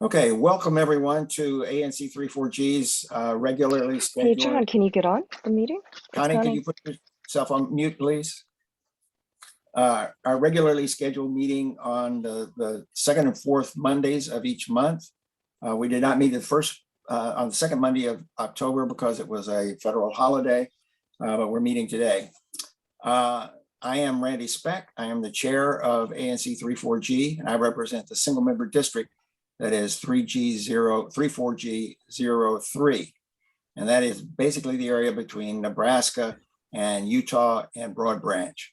Okay, welcome everyone to ANC 34G's regularly Hey, scheduled. John, can you get on the meeting? Connie, can you put yourself on mute, please? Our regularly scheduled meeting on the second and fourth Mondays of each month. We did not meet on the second Monday of October because it was a federal holiday, but we're meeting today. I am Randy Speck. I am the chair of ANC 34G, and I represent the single member district that is 34G03. And that is basically the area between Nebraska and Utah and Broad Branch.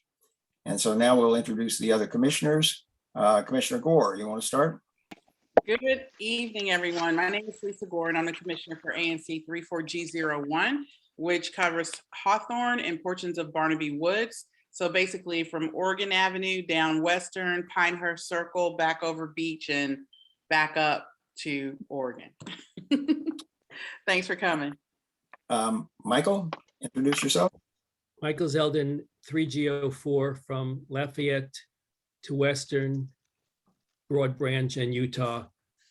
And so now we'll introduce the other commissioners. Commissioner Gore, you want to start? Good evening, everyone. My name is Lisa Gore, and I'm the commissioner for ANC 34G01, which covers Hawthorne and portions of Barnaby Woods. So basically from Oregon Avenue down Western, Pinehurst Circle, back over Beach, and back up to Oregon. Thanks for coming. Michael, introduce yourself. Michael Zeldin, 3G04 from Lafayette to Western, Broad Branch, and Utah,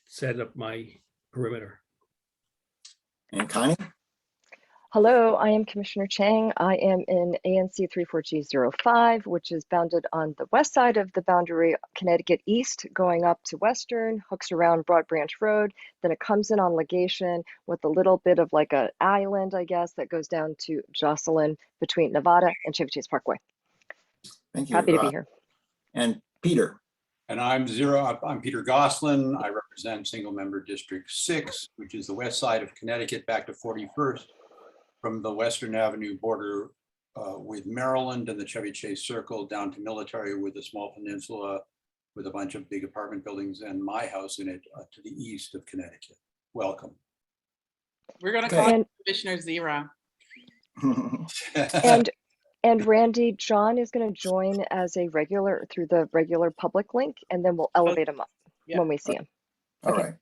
set up my perimeter. And Connie? Hello, I am Commissioner Chang. I am in ANC 34G05, which is bounded on the west side of the boundary, Connecticut East, going up to Western, hooks around Broad Branch Road. Then it comes in on Legation with a little bit of like an island, I guess, that goes down to Jocelyn between Nevada and Chevy Chase Parkway. Thank you. Happy to be here. And Peter. And I'm Peter Goslin. I represent single member District 6, which is the west side of Connecticut back to 41st from the Western Avenue border with Maryland and the Chevy Chase Circle down to Military with a small peninsula with a bunch of big apartment buildings and my house in it to the east of Connecticut. Welcome. We're going to call you Commissioner Zero. And Randy, John is going to join as a regular through the regular public link, and then we'll elevate him up when we see him. All right.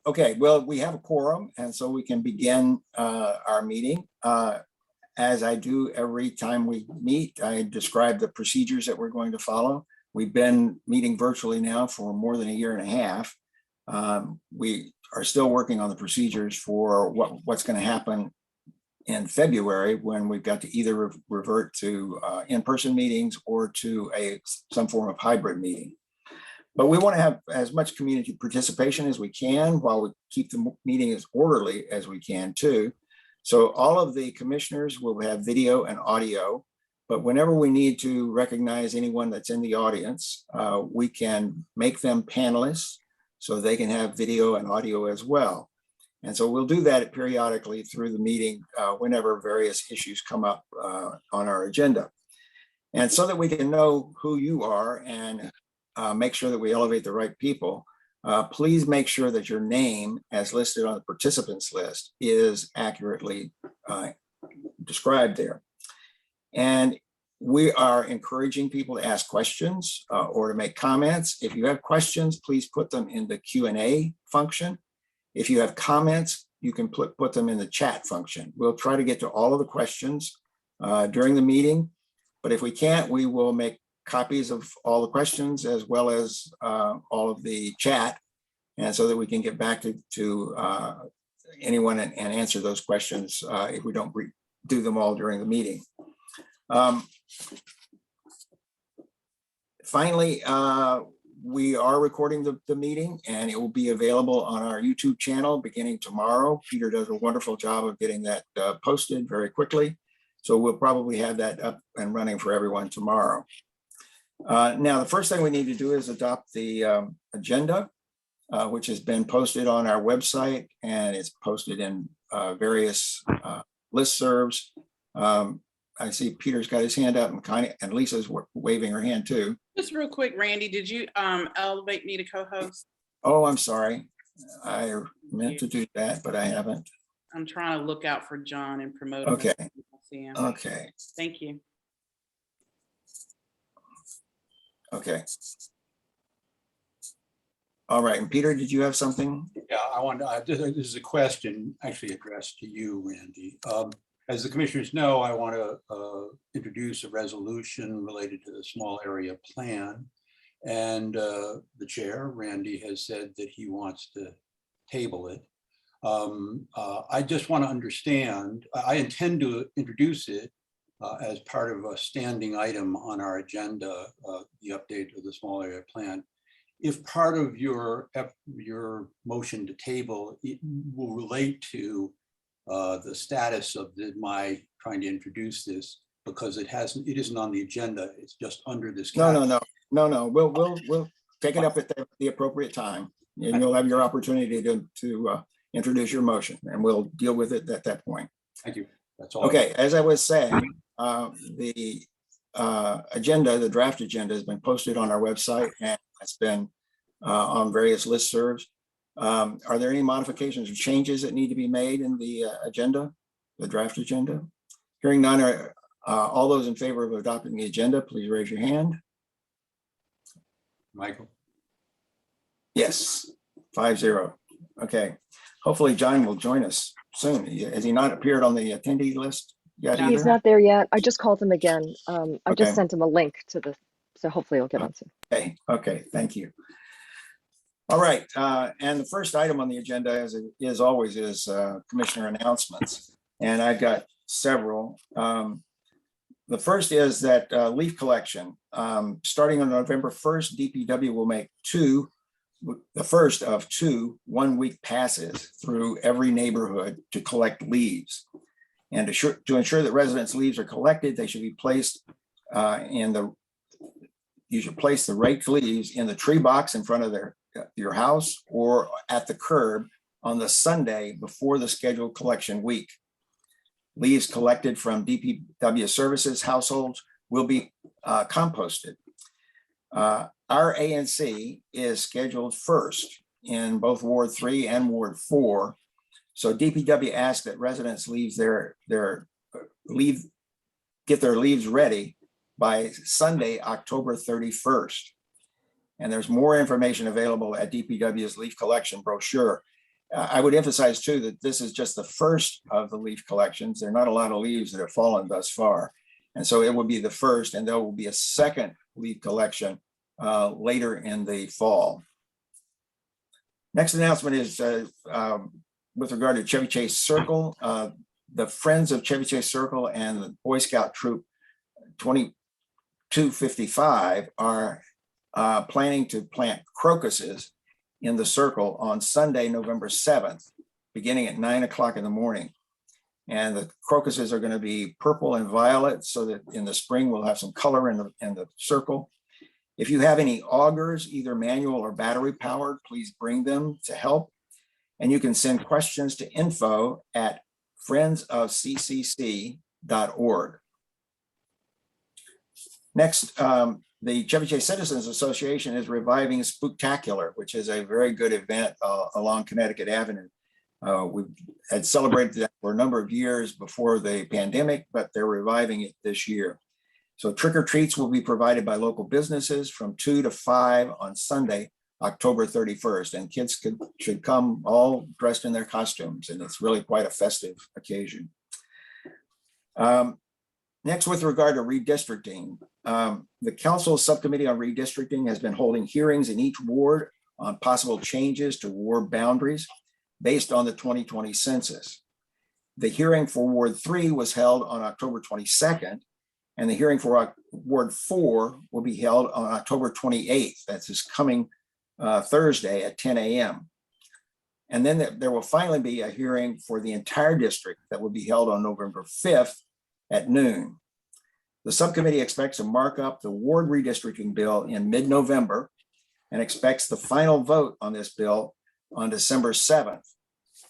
Okay, well, we have a quorum, and so we can begin our meeting. As I do every time we meet, I describe the procedures that we're going to follow. We've been meeting virtually now for more than a year and a half. We are still working on the procedures for what's going to happen in February, when we've got to either revert to in-person meetings or to some form of hybrid meeting. But we want to have as much community participation as we can while we keep the meeting as orderly as we can too. So all of the commissioners will have video and audio, but whenever we need to recognize anyone that's in the audience, we can make them panelists so they can have video and audio as well. And so we'll do that periodically through the meeting whenever various issues come up on our agenda. And so that we can know who you are and make sure that we elevate the right people, please make sure that your name, as listed on the participants list, is accurately described there. And we are encouraging people to ask questions or to make comments. If you have questions, please put them in the Q&A function. If you have comments, you can put them in the chat function. We'll try to get to all of the questions during the meeting, but if we can't, we will make copies of all the questions as well as all of the chat, and so that we can get back to anyone and answer those questions if we don't do them all during the meeting. Finally, we are recording the meeting, and it will be available on our YouTube channel beginning tomorrow. Peter does a wonderful job of getting that posted very quickly. So we'll probably have that up and running for everyone tomorrow. Now, the first thing we need to do is adopt the agenda, which has been posted on our website, and it's posted in various listservs. I see Peter's got his hand up, and Lisa's waving her hand too. Just real quick, Randy, did you elevate me to co-host? Oh, I'm sorry. I meant to do that, but I haven't. I'm trying to look out for John and promote him. Okay. See him. Okay. Thank you. Okay. All right. And Peter, did you have something? Yeah, I want to, this is a question actually addressed to you, Randy. As the commissioners know, I want to introduce a resolution related to the small area plan. And the chair, Randy, has said that he wants to table it. I just want to understand, I intend to introduce it as part of a standing item on our agenda, the update of the small area plan. If part of your motion to table it will relate to the status of my trying to introduce this, because it isn't on the agenda, it's just under this. No. We'll take it up at the appropriate time, and you'll have your opportunity to introduce your motion, and we'll deal with it at that point. Thank you. That's all. Okay, as I was saying, the agenda, the draft agenda, has been posted on our website, and it's been on various listservs. Are there any modifications or changes that need to be made in the agenda, the draft agenda? Hearing none, all those in favor of adopting the agenda, please raise your hand. Michael. Yes, 5-0. Okay, hopefully John will join us soon. Has he not appeared on the attendee list yet? No. He's either? not there yet. I just called him again. I Okay. just sent him a link to the, so hopefully he'll get on soon. Okay, thank you. All right, and the first item on the agenda, as it is always, is commissioner announcements. And I've got several. The first is that leaf collection, starting on November 1st, DPW will make the first of 2 one-week passes through every neighborhood to collect leaves. And to ensure that residents' leaves are collected, they should be placed you should place the raked leaves in the tree box in front of your house or at the curb on the Sunday before the scheduled collection week. Leaves collected from DPW services households will be composted. Our ANC is scheduled first in both Ward 3 and Ward 4. So DPW asked that residents get their leaves ready by Sunday, October 31st. And there's more information available at DPW's leaf collection brochure. I would emphasize too that this is just the first of the leaf collections. There are not a lot of leaves that have fallen thus far. And so it will be the first, and there will be a second leaf collection later in the fall. Next announcement is with regard to Chevy Chase Circle. The Friends of Chevy Chase Circle and the Boy Scout Troop 2255 are planning to plant crocuses in the circle on Sunday, November 7th, beginning at 9 o'clock in the morning. And the crocuses are going to be purple and violet, so that in the spring we'll have some color in the circle. If you have any augers, either manual or battery powered, please bring them to help. And you can send questions to info@friendsofccc.org. Next, the Chevy Chase Citizens Association is reviving Spooktacular, which is a very good event along Connecticut Avenue. We had celebrated that for a number of years before the pandemic, but they're reviving it this year. So trick or treats will be provided by local businesses from 2 to 5 on Sunday, October 31st. And kids should come all dressed in their costumes, and it's really quite a festive occasion. Next, with regard to redistricting, the Council Subcommittee on Redistricting has been holding hearings in each ward on possible changes to ward boundaries based on the 2020 census. The hearing for Ward 3 was held on October 22nd, and the hearing for Ward 4 will be held on October 28th. That's this coming Thursday at 10 a.m. And then there will finally be a hearing for the entire district that will be held on November 5th at noon. The subcommittee expects to mark up the ward redistricting bill in mid-November and expects the final vote on this bill on December 7th,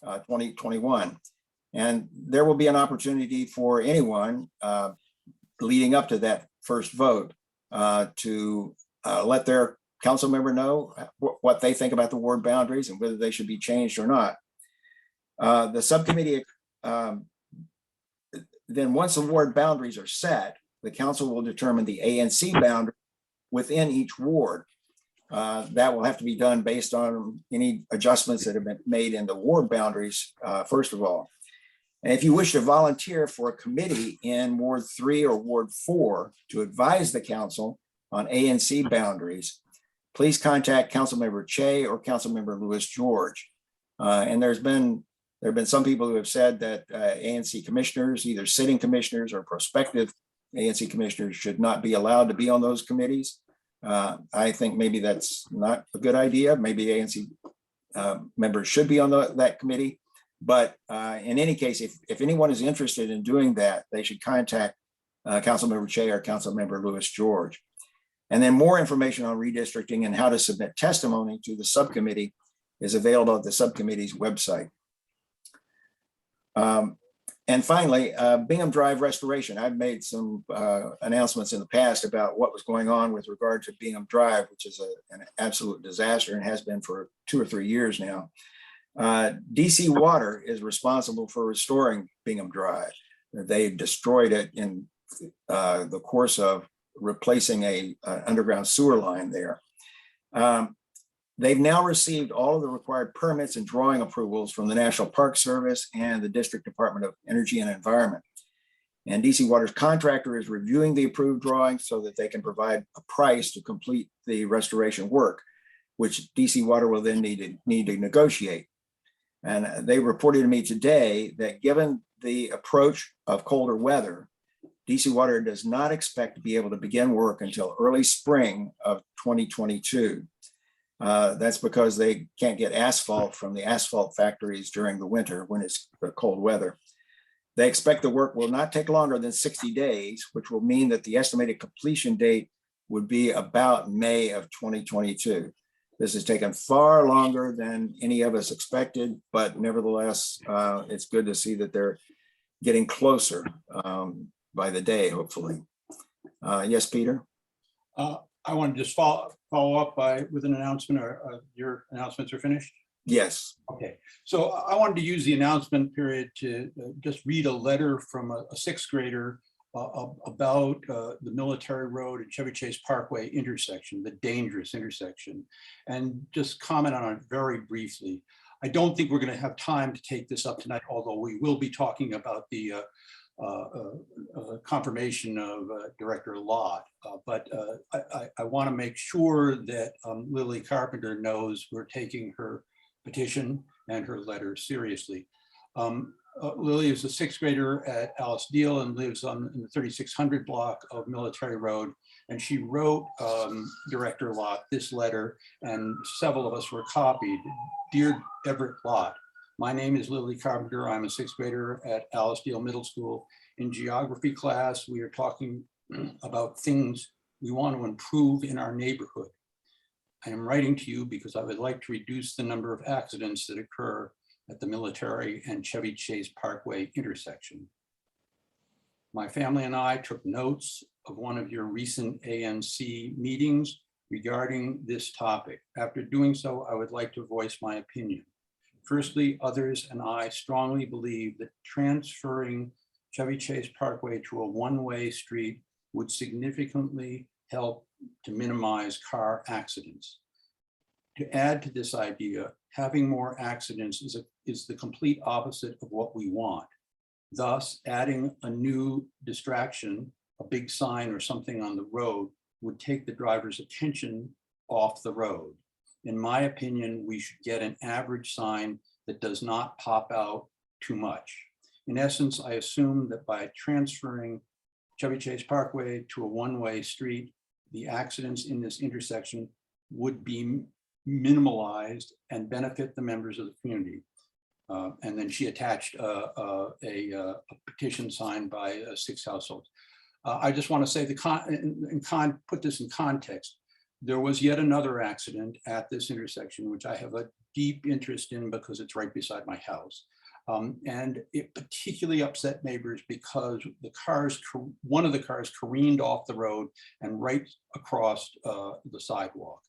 2021. And there will be an opportunity for anyone leading up to that first vote to let their council member know what they think about the ward boundaries and whether they should be changed or not. The subcommittee, then once the ward boundaries are set, the council will determine the ANC boundary within each ward. That will have to be done based on any adjustments that have been made in the ward boundaries, first of all. And if you wish to volunteer for a committee in Ward 3 or Ward 4 to advise the council on ANC boundaries, please contact Councilmember Che or Councilmember Louis George. And there have been some people who have said that ANC commissioners, either sitting commissioners or prospective ANC commissioners, should not be allowed to be on those committees. I think maybe that's not a good idea. Maybe ANC members should be on that committee. But in any case, if anyone is interested in doing that, they should contact Councilmember Che or Councilmember Louis George. And then more information on redistricting and how to submit testimony to the subcommittee is available at the subcommittee's website. And finally, Bingham Drive restoration. I've made some announcements in the past about what was going on with regard to Bingham Drive, which is an absolute disaster and has been for 2 or 3 years now. DC Water is responsible for restoring Bingham Drive. They destroyed it in the course of replacing an underground sewer line there. They've now received all of the required permits and drawing approvals from the National Park Service and the District Department of Energy and Environment. And DC Water's contractor is reviewing the approved drawings so that they can provide a price to complete the restoration work, which DC Water will then need to negotiate. And they reported to me today that given the approach of colder weather, DC Water does not expect to be able to begin work until early spring of 2022. That's because they can't get asphalt from the asphalt factories during the winter when it's cold weather. They expect the work will not take longer than 60 days, which will mean that the estimated completion date would be about May of 2022. This has taken far longer than any of us expected, but nevertheless, it's good to see that they're getting closer by the day, hopefully. Yes, Peter? I want to just follow up with an announcement, or your announcements are finished? Yes. Okay, so I wanted to use the announcement period to just read a letter from a 6th grader about the Military Road and Chevy Chase Parkway intersection, the dangerous intersection, and just comment on it very briefly. I don't think we're going to have time to take this up tonight, although we will be talking about the confirmation of Director Lott. But I want to make sure that Lily Carpenter knows we're taking her petition and her letter seriously. Lily is a 6th grader at Alice Deal and lives in the 3600 block of Military Road. And she wrote Director Lott this letter, and several of us were copied. Dear Everett Lott, my name is Lily Carpenter. I'm a 6th grader at Alice Deal Middle School. In geography class, we are talking about things we want to improve in our neighborhood. I am writing to you because I would like to reduce the number of accidents that occur at the Military and Chevy Chase Parkway intersection. My family and I took notes of one of your recent ANC meetings regarding this topic. After doing so, I would like to voice my opinion. Firstly, others and I strongly believe that transferring Chevy Chase Parkway to a one-way street would significantly help to minimize car accidents. To add to this idea, having more accidents is the complete opposite of what we want. Thus, adding a new distraction, a big sign or something on the road, would take the driver's attention off the road. In my opinion, we should get an average sign that does not pop out too much. In essence, I assume that by transferring Chevy Chase Parkway to a one-way street, the accidents in this intersection would be minimalized and benefit the members of the community. And then she attached a petition signed by 6 households. I just want to say put this in context. There was yet another accident at this intersection, which I have a deep interest in because it's right beside my house. And it particularly upset neighbors because one of the cars careened off the road and right across the sidewalk.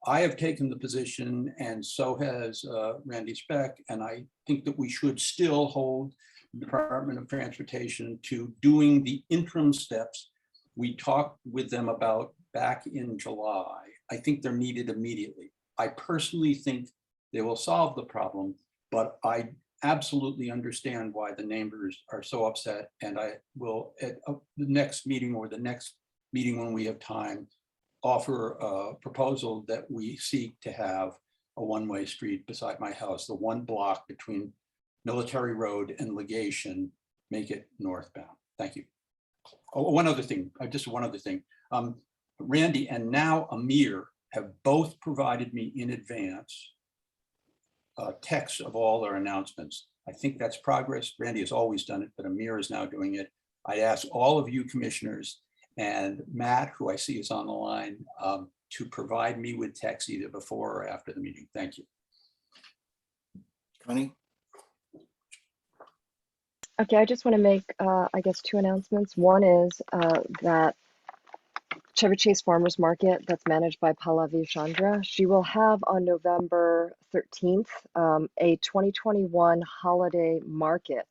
I have taken the position, and so has Randy Speck, and I think that we should still hold the Department of Transportation to doing the interim steps we talked with them about back in July. I think they're needed immediately. I personally think they will solve the problem, but I absolutely understand why the neighbors are so upset, and I will at the next meeting or the next meeting when we have time offer a proposal that we seek to have a one-way street beside my house, the one block between Military Road and Legation, make it northbound. Thank you. Oh, one other thing, just one other thing. Randy and now Amir have both provided me in advance text of all their announcements. I think that's progress. Randy has always done it, but Amir is now doing it. I ask all of you commissioners and Matt, who I see is on the line, to provide me with text either before or after the meeting. Thank you. Connie? Okay, I just want to make, I guess, two announcements. One is that Chevy Chase Farmers Market that's managed by Pallavi Chandra, she will have on November 13th a 2021 holiday market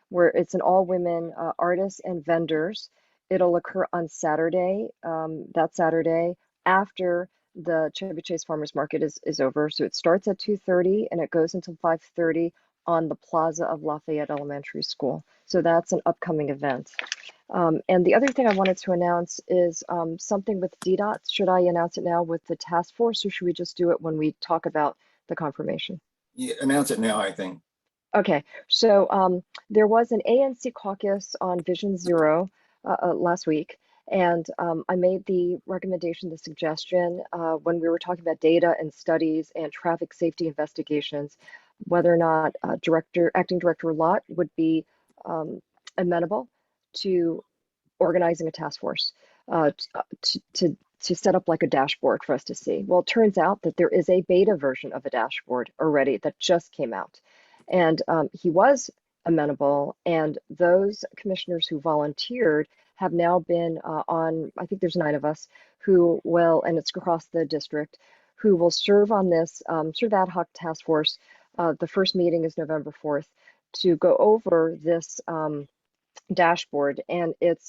where it's an all-women artists and vendors. It'll occur on Saturday, that Saturday after the Chevy Chase Farmers Market is over. So it starts at 2:30 and it goes until 5:30 on the plaza of Lafayette Elementary School. So that's an upcoming event. And the other thing I wanted to announce is something with DDOT. Should I announce it now with the task force, or should we just do it when we talk about the confirmation? Yeah, announce it now, I think. Okay, so there was an ANC caucus on Vision Zero last week, and I made the recommendation, the suggestion, when we were talking about data and studies and traffic safety investigations, whether or not Acting Director Lott would be amenable to organizing a task force to set up like a dashboard for us to see. Well, it turns out that there is a beta version of a dashboard already that just came out. And he was amenable, and those commissioners who volunteered have now been on, I think there's 9 of us who will, and it's across the district, who will serve on this sort of ad hoc task force. The first meeting is November 4th to go over this dashboard, and it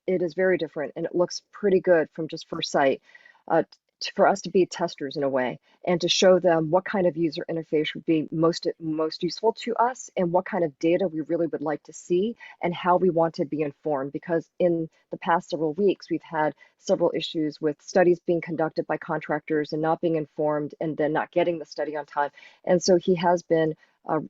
is very different, and it looks pretty good from just first sight, for us to be testers in a way, and to show them what kind of user interface would be most useful to us, and what kind of data we really would like to see, and how we want to be informed. Because in the past several weeks, we've had several issues with studies being conducted by contractors and not being informed, and then not getting the study on time. And so he has been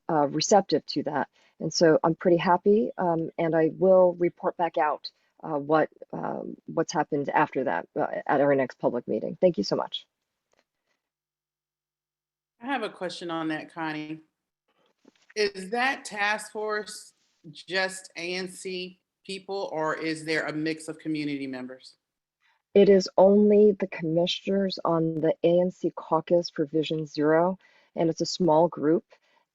receptive to that. And so I'm pretty happy, and I will report back out what's happened after that at our next public meeting. Thank you so much. I have a question on that, Connie. Is that task force just ANC people, or is there a mix of community members? It is only the commissioners on the ANC caucus for Vision Zero, and it's a small group,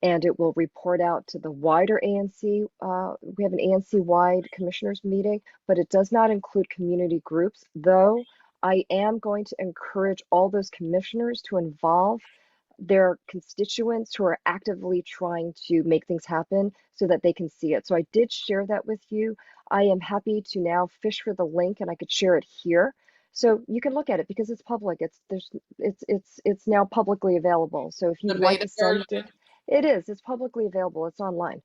and it will report out to the wider ANC. We have an ANC-wide commissioners meeting, but it does not include community groups, though I am going to encourage all those commissioners to involve their constituents who are actively trying to make things happen so that they can see it. So I did share that with you. I am happy to now fish for the link, and I could share it here. So you can look at it because it's public. It's now publicly available. So if you'd like to send it, it's publicly available. It's online.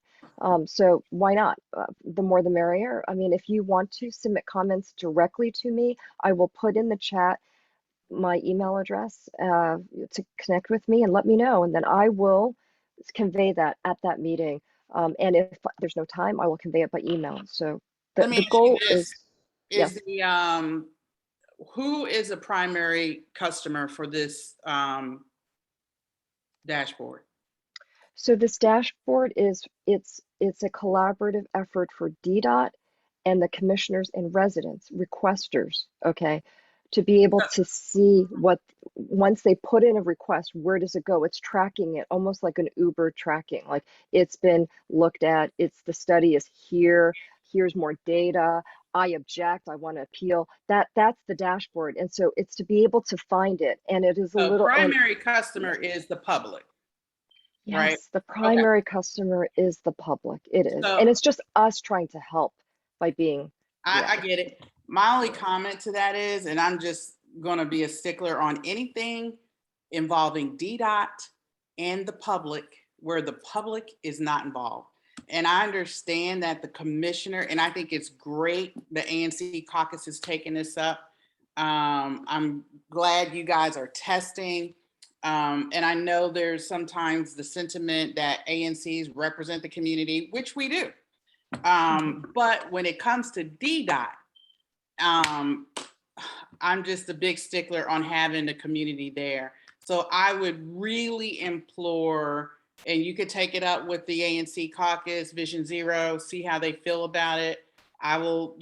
So why not? The more the merrier. I mean, if you want to submit comments directly to me, I will put in the chat my email address to connect with me and let me know, and then I will convey that at that meeting. And if there's no time, I will convey it by email. So the goal is, yes. Who is a primary customer for this dashboard? So this dashboard it's a collaborative effort for DDOT and the commissioners and residents, requesters, okay, to be able to see what, once they put in a request, where does it go? It's tracking it almost like an Uber tracking, like it's been looked at, the study is here, here's more data, I object, I want to appeal. That's the dashboard. And so it's to be able to find it. And it is a little— primary customer is the public. Yes, right? The primary customer is the public. It is. And it's just us trying to help by being— I get it. My only comment to that is, and I'm just going to be a stickler on anything involving DDOT and the public, where the public is not involved. And I understand that the commissioner, and I think it's great the ANC caucus is taking this up, I'm glad you guys are testing. And I know there's sometimes the sentiment that ANCs represent the community, which we do. But when it comes to DDOT, I'm just a big stickler on having the community there. So I would really implore, and you could take it up with the ANC caucus, Vision Zero, see how they feel about it. I will,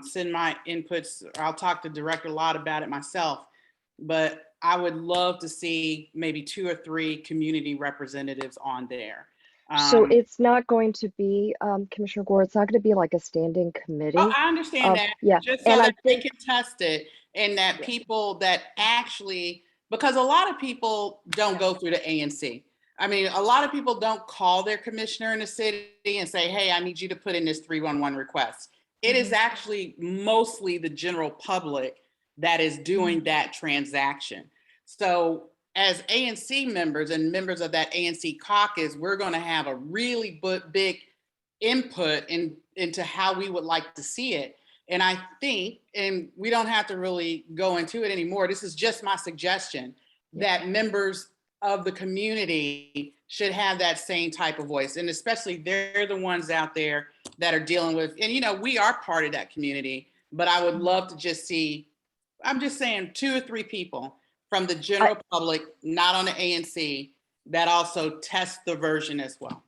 send my inputs. I'll talk to Director Lott about it myself, but I would love to see maybe 2 or 3 community representatives on there. So it's not going to be, Commissioner Gore, it's not going to be like a standing committee. Oh, I understand that. Yeah. Just so And I that they think, can test it and that people that actually, because a lot of people don't go through the ANC. I mean, a lot of people don't call their commissioner in the city and say, hey, I need you to put in this 311 request. It is actually mostly the general public that is doing that transaction. So as ANC members and members of that ANC caucus, we're going to have a really big input into how we would like to see it. And I think, and we don't have to really go into it anymore, this is just my suggestion, that members of the community should have that same type of voice. And especially they're the ones out there that are dealing with, and we are part of that community, but I would love to just see, I'm just saying 2 or 3 people from the general public, not on the ANC, that also test the version as well.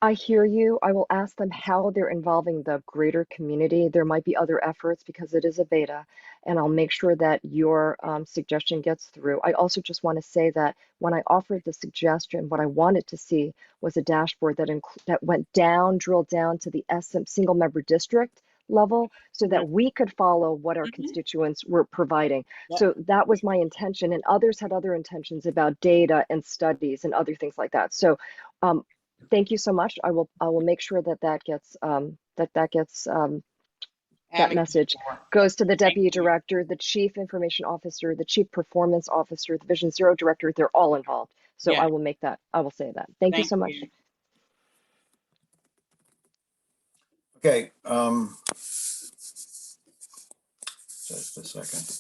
I hear you. I will ask them how they're involving the greater community. There might be other efforts because it is a beta, and I'll make sure that your suggestion gets through. I also just want to say that when I offered the suggestion, what I wanted to see was a dashboard that went down, drilled down to the single member district level so that we could follow what our constituents were providing. So that was my intention, and others had other intentions about data and studies and other things like that. So thank you so much. I will make sure that gets that message goes to the deputy director, the chief information officer, the chief performance officer, the Vision Zero director. They're all involved. So I will say that. Thank you so much. Okay. Just a second.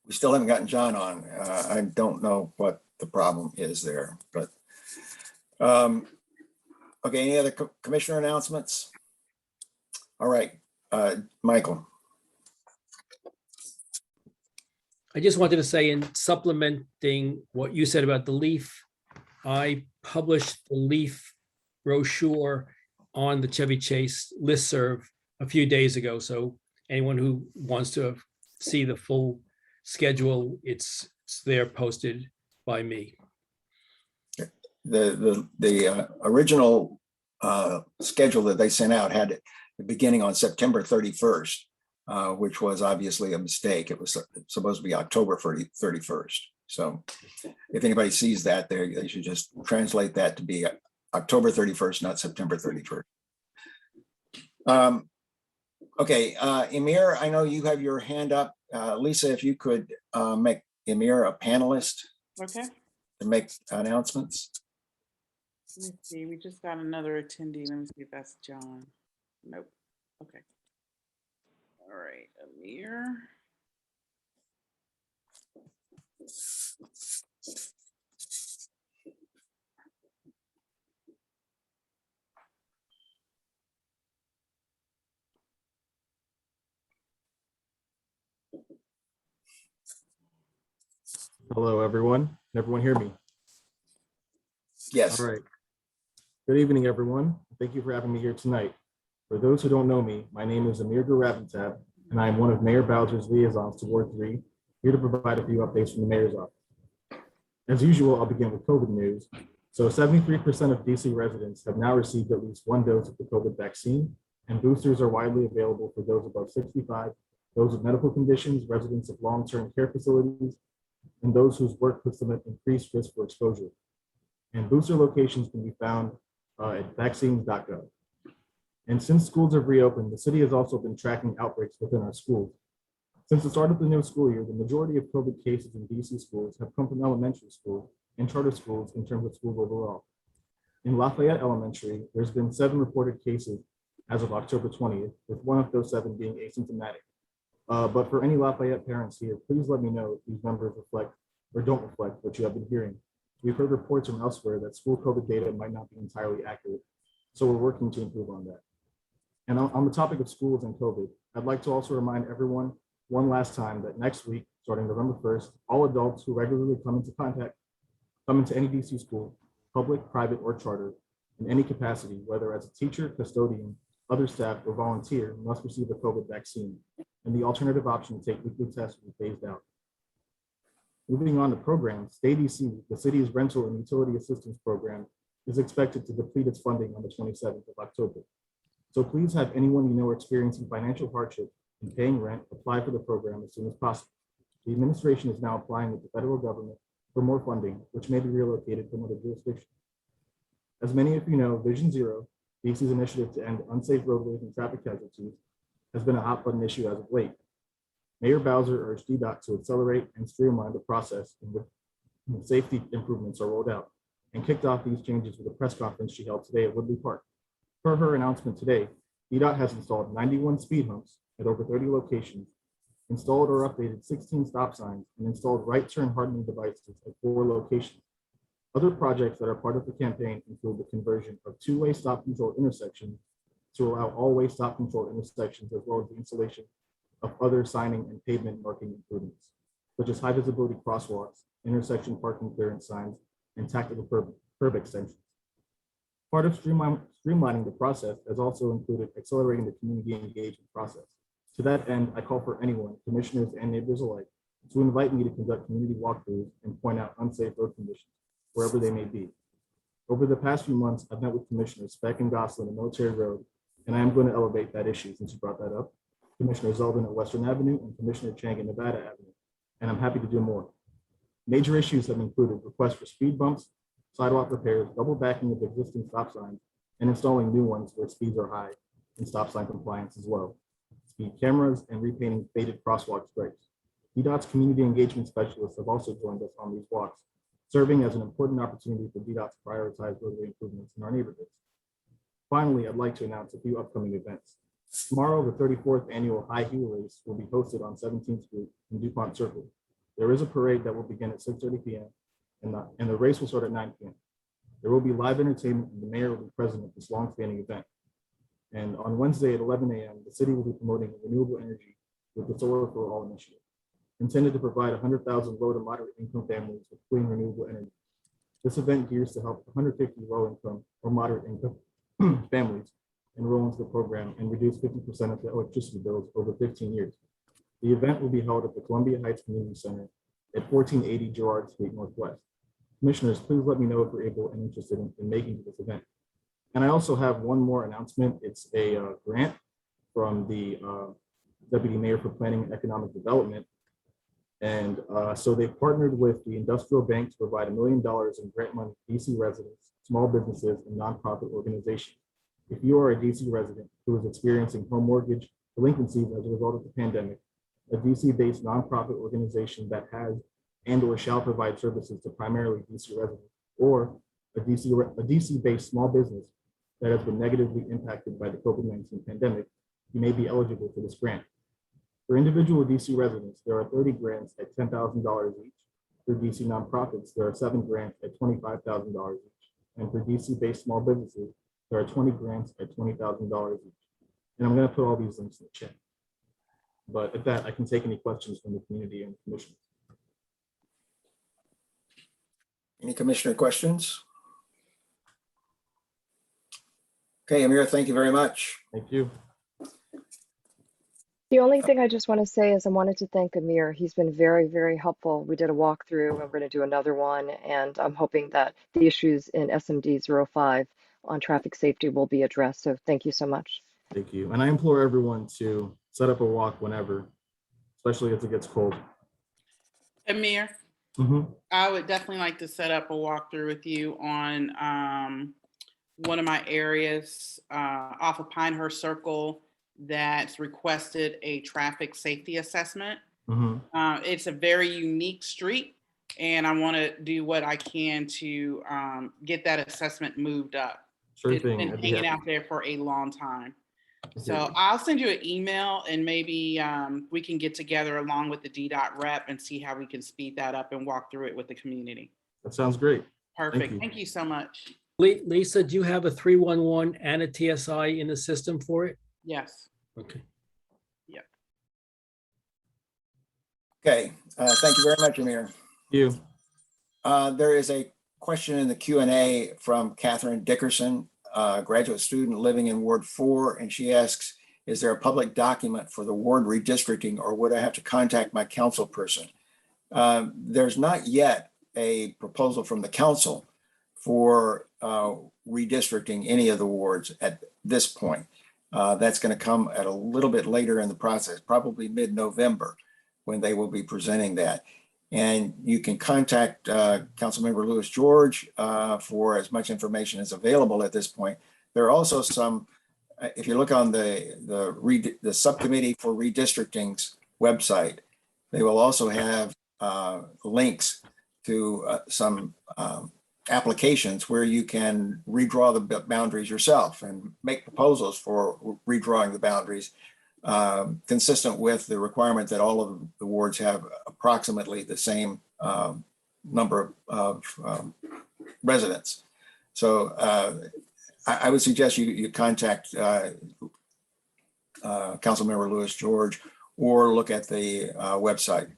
We still haven't gotten John on. I don't know what the problem is there, but okay, any other commissioner announcements? All right, Michael. I just wanted to say, in supplementing what you said about the LEAF, I published the LEAF brochure on the Chevy Chase listserv a few days ago. So anyone who wants to see the full schedule, it's there posted by me. The original schedule that they sent out had it beginning on September 31st, which was obviously a mistake. It was supposed to be October 31st. So if anybody sees that there, they should just translate that to be October 31st, not September 31st. Okay, Emir, I know you have your hand up. Lisa, if you could make Emir a panelist Okay. to make announcements. Let me see. We just got another attendee. Let me see if that's John. Nope. Okay. All right, Amir. Hello, everyone. Can everyone hear me? Yes. All right. Good evening, everyone. Thank you for having me here tonight. For those who don't know me, my name is Amir Guravantab, and I am one of Mayor Bowser's liaisons to Ward 3, here to provide a few updates from the mayor's office. As usual, I'll begin with COVID news. So 73% of DC residents have now received at least 1 dose of the COVID vaccine, and boosters are widely available for those above 65, those with medical conditions, residents of long-term care facilities, and those whose work puts them at increased risk for exposure. And booster locations can be found at vaccines.gov. And since schools have reopened, the city has also been tracking outbreaks within our schools. Since the start of the new school year, the majority of COVID cases in DC schools have come from elementary schools and charter schools in terms of schools overall. In Lafayette Elementary, there's been 7 reported cases as of October 20th, with 1 of those 7 being asymptomatic. But for any Lafayette parents here, please let me know if these numbers reflect or don't reflect what you have been hearing. We've heard reports from elsewhere that school COVID data might not be entirely accurate, so we're working to improve on that. And on the topic of schools and COVID, I'd like to also remind everyone one last time that next week, starting November 1st, all adults who regularly come into any DC school, public, private, or charter, in any capacity, whether as a teacher, custodian, other staff, or volunteer, must receive the COVID vaccine, and the alternative option to take weekly tests will be phased out. Moving on to programs, Stay DC, the city's rental and utility assistance program, is expected to deplete its funding on the 27th of October. So please have anyone you know experiencing financial hardship in paying rent apply for the program as soon as possible. The administration is now applying with the federal government for more funding, which may be relocated from other jurisdictions. As many of you know, Vision Zero, DC's initiative to end unsafe roadways and traffic casualties, has been a hot button issue as of late. Mayor Bowser urged DDOT to accelerate and streamline the process in which safety improvements are rolled out, and kicked off these changes with a press conference she held today at Woodley Park. Per her announcement today, DDOT has installed 91 speed humps at over 30 locations, installed or updated 16 stop signs, and installed right turn hardening devices at 4 locations. Other projects that are part of the campaign include the conversion of two-way stop control intersections to allow all-way stop control intersections, as well as the installation of other signing and pavement marking improvements, such as high visibility crosswalks, intersection parking clearance signs, and tactical curb extensions. Part of streamlining the process has also included accelerating the community engagement process. To that end, I call for anyone, commissioners and neighbors alike, to invite me to conduct community walkthroughs and point out unsafe road conditions, wherever they may be. Over the past few months, I've met with Commissioners Speck and Gosselin at Military Road, and I am going to elevate that issue since you brought that up. Commissioner Zeldin at Western Avenue and Commissioner Chang at Nevada Avenue, and I'm happy to do more. Major issues have included requests for speed bumps, sidewalk repairs, double backing of existing stop signs, and installing new ones where speeds are high, and stop sign compliance as well. Speed cameras and repainting faded crosswalk stripes. DDOT's community engagement specialists have also joined us on these walks, serving as an important opportunity for DDOT to prioritize roadway improvements in our neighborhoods. Finally, I'd like to announce a few upcoming events. Tomorrow, the 34th annual High Heel Race will be hosted on 17th Street in DuPont Circle. There is a parade that will begin at 6:30 p.m. and the race will start at 9 p.m. There will be live entertainment and the mayor will be present at this long-standing event. And on Wednesday at 11 a.m., the city will be promoting renewable energy with the Solar for All initiative, intended to provide 100,000 low to moderate income families with clean renewable energy. This event gears to help 150 low income or moderate income families enroll into the program and reduce 50% of their electricity bills over 15 years. The event will be held at the Columbia Heights Community Center at 1480 Girard Street Northwest. Commissioners, please let me know if you're able and interested in making this event. And I also have one more announcement. It's a grant from the Deputy Mayor for Planning and Economic Development. And so they've partnered with the Industrial Bank to provide $1 million in grant money to DC residents, small businesses, and nonprofit organizations. If you are a DC resident who is experiencing home mortgage delinquencies as a result of the pandemic, a DC-based nonprofit organization that has and or shall provide services to primarily DC residents, or a DC-based small business that has been negatively impacted by the COVID-19 pandemic, you may be eligible for this grant. For individual DC residents, there are 30 grants at $10,000 each. For DC nonprofits, there are 7 grants at $25,000 each. And for DC-based small businesses, there are 20 grants at $20,000 each. And I'm going to put all these links in the chat. But at that, I can take any questions from the community and the commission. Any commissioner questions? Okay, Amir, thank you very much. Thank you. The only thing I just want to say is I wanted to thank Amir. He's been very, very helpful. We did a walkthrough and we're going to do another one. And I'm hoping that the issues in SMD 05 on traffic safety will be addressed. So thank you so much. Thank you. And I implore everyone to set up a walk whenever, especially as it gets cold. Amir, I would definitely like to set up a walkthrough with you on one of my areas off of Pinehurst Circle that's requested a traffic safety assessment. It's a very unique street, and I want to do what I can to get that assessment moved up. Sure It's thing. been hanging out there for a long time. So I'll send you an email and maybe we can get together along with the DDOT rep and see how we can speed that up and walk through it with the community. That sounds great. Perfect. you. Thank you so much. Lisa, do you have a 311 and a TSI in the system for it? Yes. Okay. Okay, thank you very much, Amir. You. There is a question in the Q&A from Catherine Dickerson, a graduate student living in Ward 4, and she asks, is there a public document for the ward redistricting, or would I have to contact my council person? There's not yet a proposal from the council for redistricting any of the wards at this point. That's going to come at a little bit later in the process, probably mid-November, when they will be presenting that. And you can contact Councilmember Lewis George for as much information as available at this point. There are also some, if you look on the subcommittee for redistricting's website, they will also have links to some applications where you can redraw the boundaries yourself and make proposals for redrawing the boundaries, consistent with the requirement that all of the wards have approximately the same number of residents. So I would suggest you contact Councilmember Lewis George or look at the website.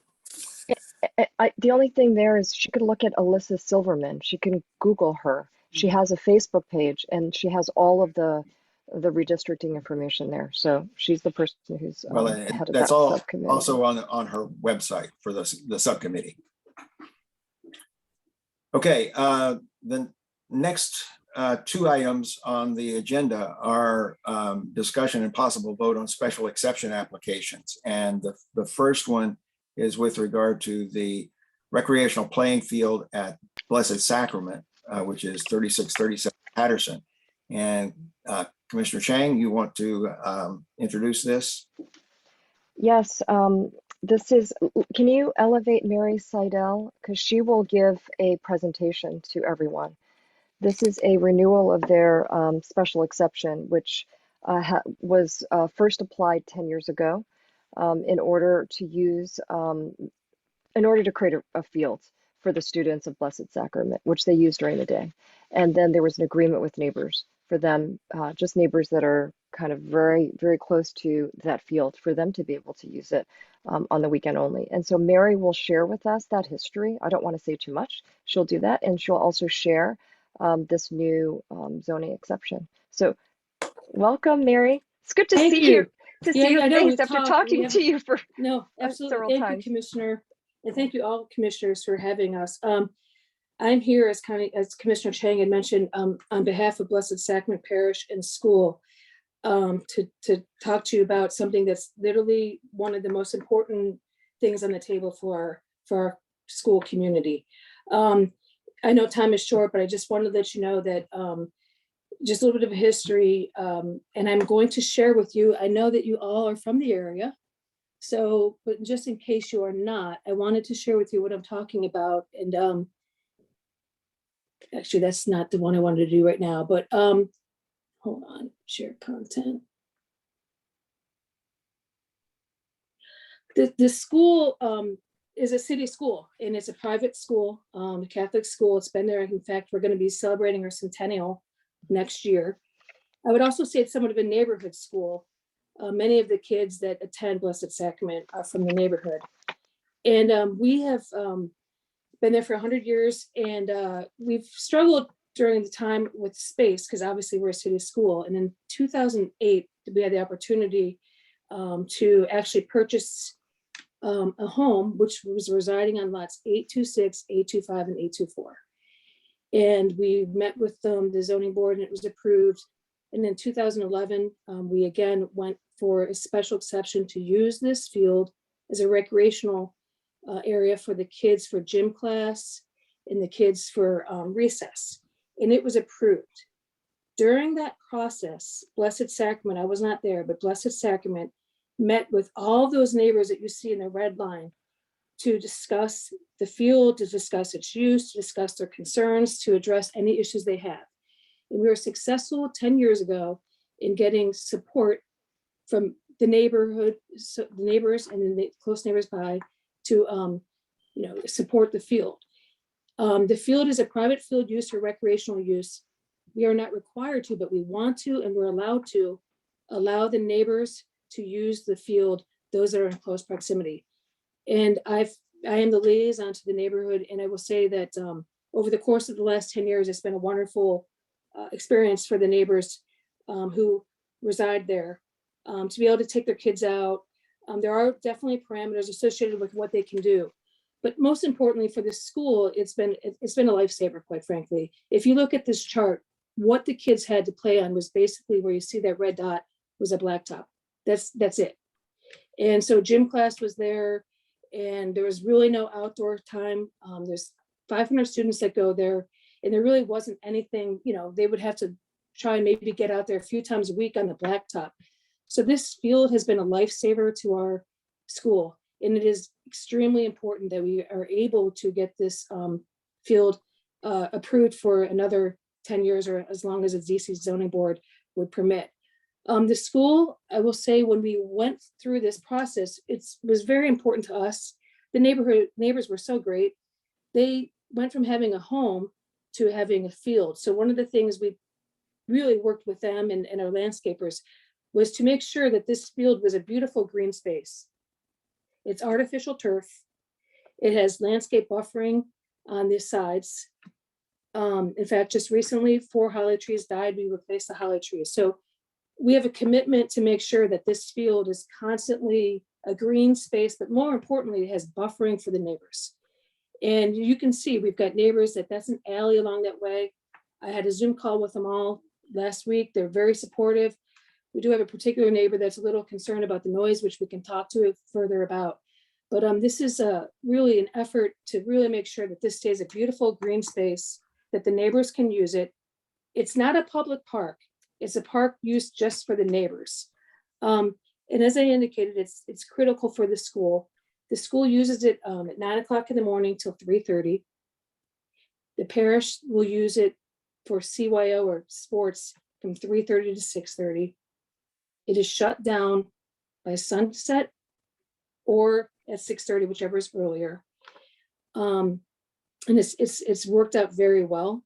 The only thing there is she could look at Alyssa Silverman. She can Google her. She has a Facebook page and she has all of the redistricting information there. So she's the person who's Well, head of that's that all subcommittee. also on her website for the subcommittee. Okay, the next two items on the agenda are discussion and possible vote on special exception applications. And the first one is with regard to the recreational playing field at Blessed Sacrament, which is 3637 Patterson. And Commissioner Chang, you want to introduce this? Yes, this is, can you elevate Mary Seidel? Because she will give a presentation to everyone. This is a renewal of their special exception, which was first applied 10 years ago in order to use, in order to create a field for the students of Blessed Sacrament, which they use during the day. And then there was an agreement with neighbors for them, just neighbors that are kind of very, very close to that field, for them to be able to use it on the weekend only. And so Mary will share with us that history. I don't want to say too much. She'll do that. And she'll also share this new zoning exception. So welcome, Mary. It's good to see you. To see your face after talking to you for absolutely. several Thank times. you, Commissioner, and thank you all commissioners for having us. I'm here as Commissioner Chang had mentioned, on behalf of Blessed Sacrament Parish and School, to talk to you about something that's literally one of the most important things on the table for our school community. I know time is short, but I just wanted to let you know that just a little bit of history, and I'm going to share with you. I know that you all are from the area, so, but just in case you are not, I wanted to share with you what I'm talking about. And actually, that's not the one I wanted to do right now, but hold on, share content. The school is a city school, and it's a private school, a Catholic school. It's been there. In fact, we're going to be celebrating our centennial next year. I would also say it's somewhat of a neighborhood school. Many of the kids that attend Blessed Sacrament are from the neighborhood. And we have been there for 100 years, and we've struggled during the time with space because obviously we're a city school. And in 2008, we had the opportunity to actually purchase a home, which was residing on lots 826, 825, and 824. And we met with the zoning board and it was approved. And in 2011, we again went for a special exception to use this field as a recreational area for the kids for gym class and the kids for recess. And it was approved. During that process, Blessed Sacrament, I was not there, but Blessed Sacrament met with all those neighbors that you see in the red line to discuss the field, to discuss its use, to discuss their concerns, to address any issues they have. And we were successful 10 years ago in getting support from the neighborhood, so the neighbors and then the close neighbors by to, support the field. The field is a private field use or recreational use. We are not required to, but we want to, and we're allowed to allow the neighbors to use the field, those that are in close proximity. And I am the liaison to the neighborhood, and I will say that over the course of the last 10 years, it's been a wonderful experience for the neighbors who reside there to be able to take their kids out. There are definitely parameters associated with what they can do. But most importantly for the school, it's been a lifesaver, quite frankly. If you look at this chart, what the kids had to play on was basically where you see that red dot was a blacktop. That's it. And so gym class was there, and there was really no outdoor time. There's 500 students that go there, and there really wasn't anything, they would have to try and maybe get out there a few times a week on the blacktop. So this field has been a lifesaver to our school. And it is extremely important that we are able to get this field approved for another 10 years or as long as the DC zoning board would permit. The school, I will say, when we went through this process, it was very important to us. The neighbors were so great. They went from having a home to having a field. So one of the things we really worked with them and our landscapers was to make sure that this field was a beautiful green space. It's artificial turf. It has landscape buffering on the sides. In fact, just recently, 4 holly trees died. We replaced the holly trees. So we have a commitment to make sure that this field is constantly a green space, but more importantly, it has buffering for the neighbors. And you can see we've got neighbors that's an alley along that way. I had a Zoom call with them all last week. They're very supportive. We do have a particular neighbor that's a little concerned about the noise, which we can talk to it further about. But this is really an effort to really make sure that this stays a beautiful green space, that the neighbors can use it. It's not a public park. It's a park used just for the neighbors. And as I indicated, it's critical for the school. The school uses it at 9 o'clock in the morning till 3:30. The parish will use it for CYO or sports from 3:30 to 6:30. It is shut down by sunset or at 6:30, whichever is earlier. And it's worked out very well.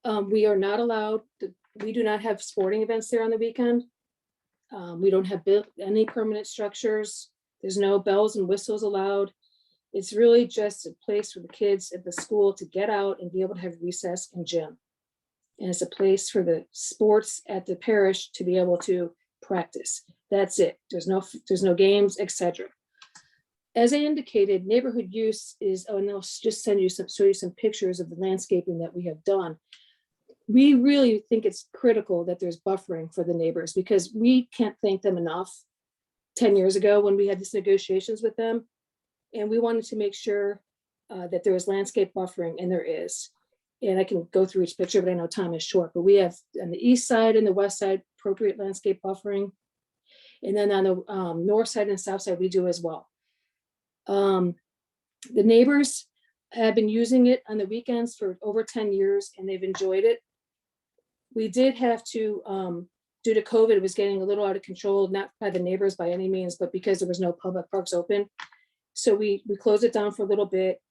We are not allowed, we do not have sporting events there on the weekend. We don't have any permanent structures. There's no bells and whistles allowed. It's really just a place for the kids at the school to get out and be able to have recess and gym. And it's a place for the sports at the parish to be able to practice. That's it. There's no games, etc. As I indicated, neighborhood use is, and I'll just show you some pictures of the landscaping that we have done. We really think it's critical that there's buffering for the neighbors because we can't thank them enough. 10 years ago when we had these negotiations with them, and we wanted to make sure that there was landscape buffering, and there is. And I can go through each picture, but I know time is short, but we have on the east side and the west side, appropriate landscape buffering. And then on the north side and south side, we do as well. The neighbors have been using it on the weekends for over 10 years, and they've enjoyed it. We did have to, due to COVID, it was getting a little out of control, not by the neighbors by any means, but because there was no public parks open. So we closed it down for a little bit.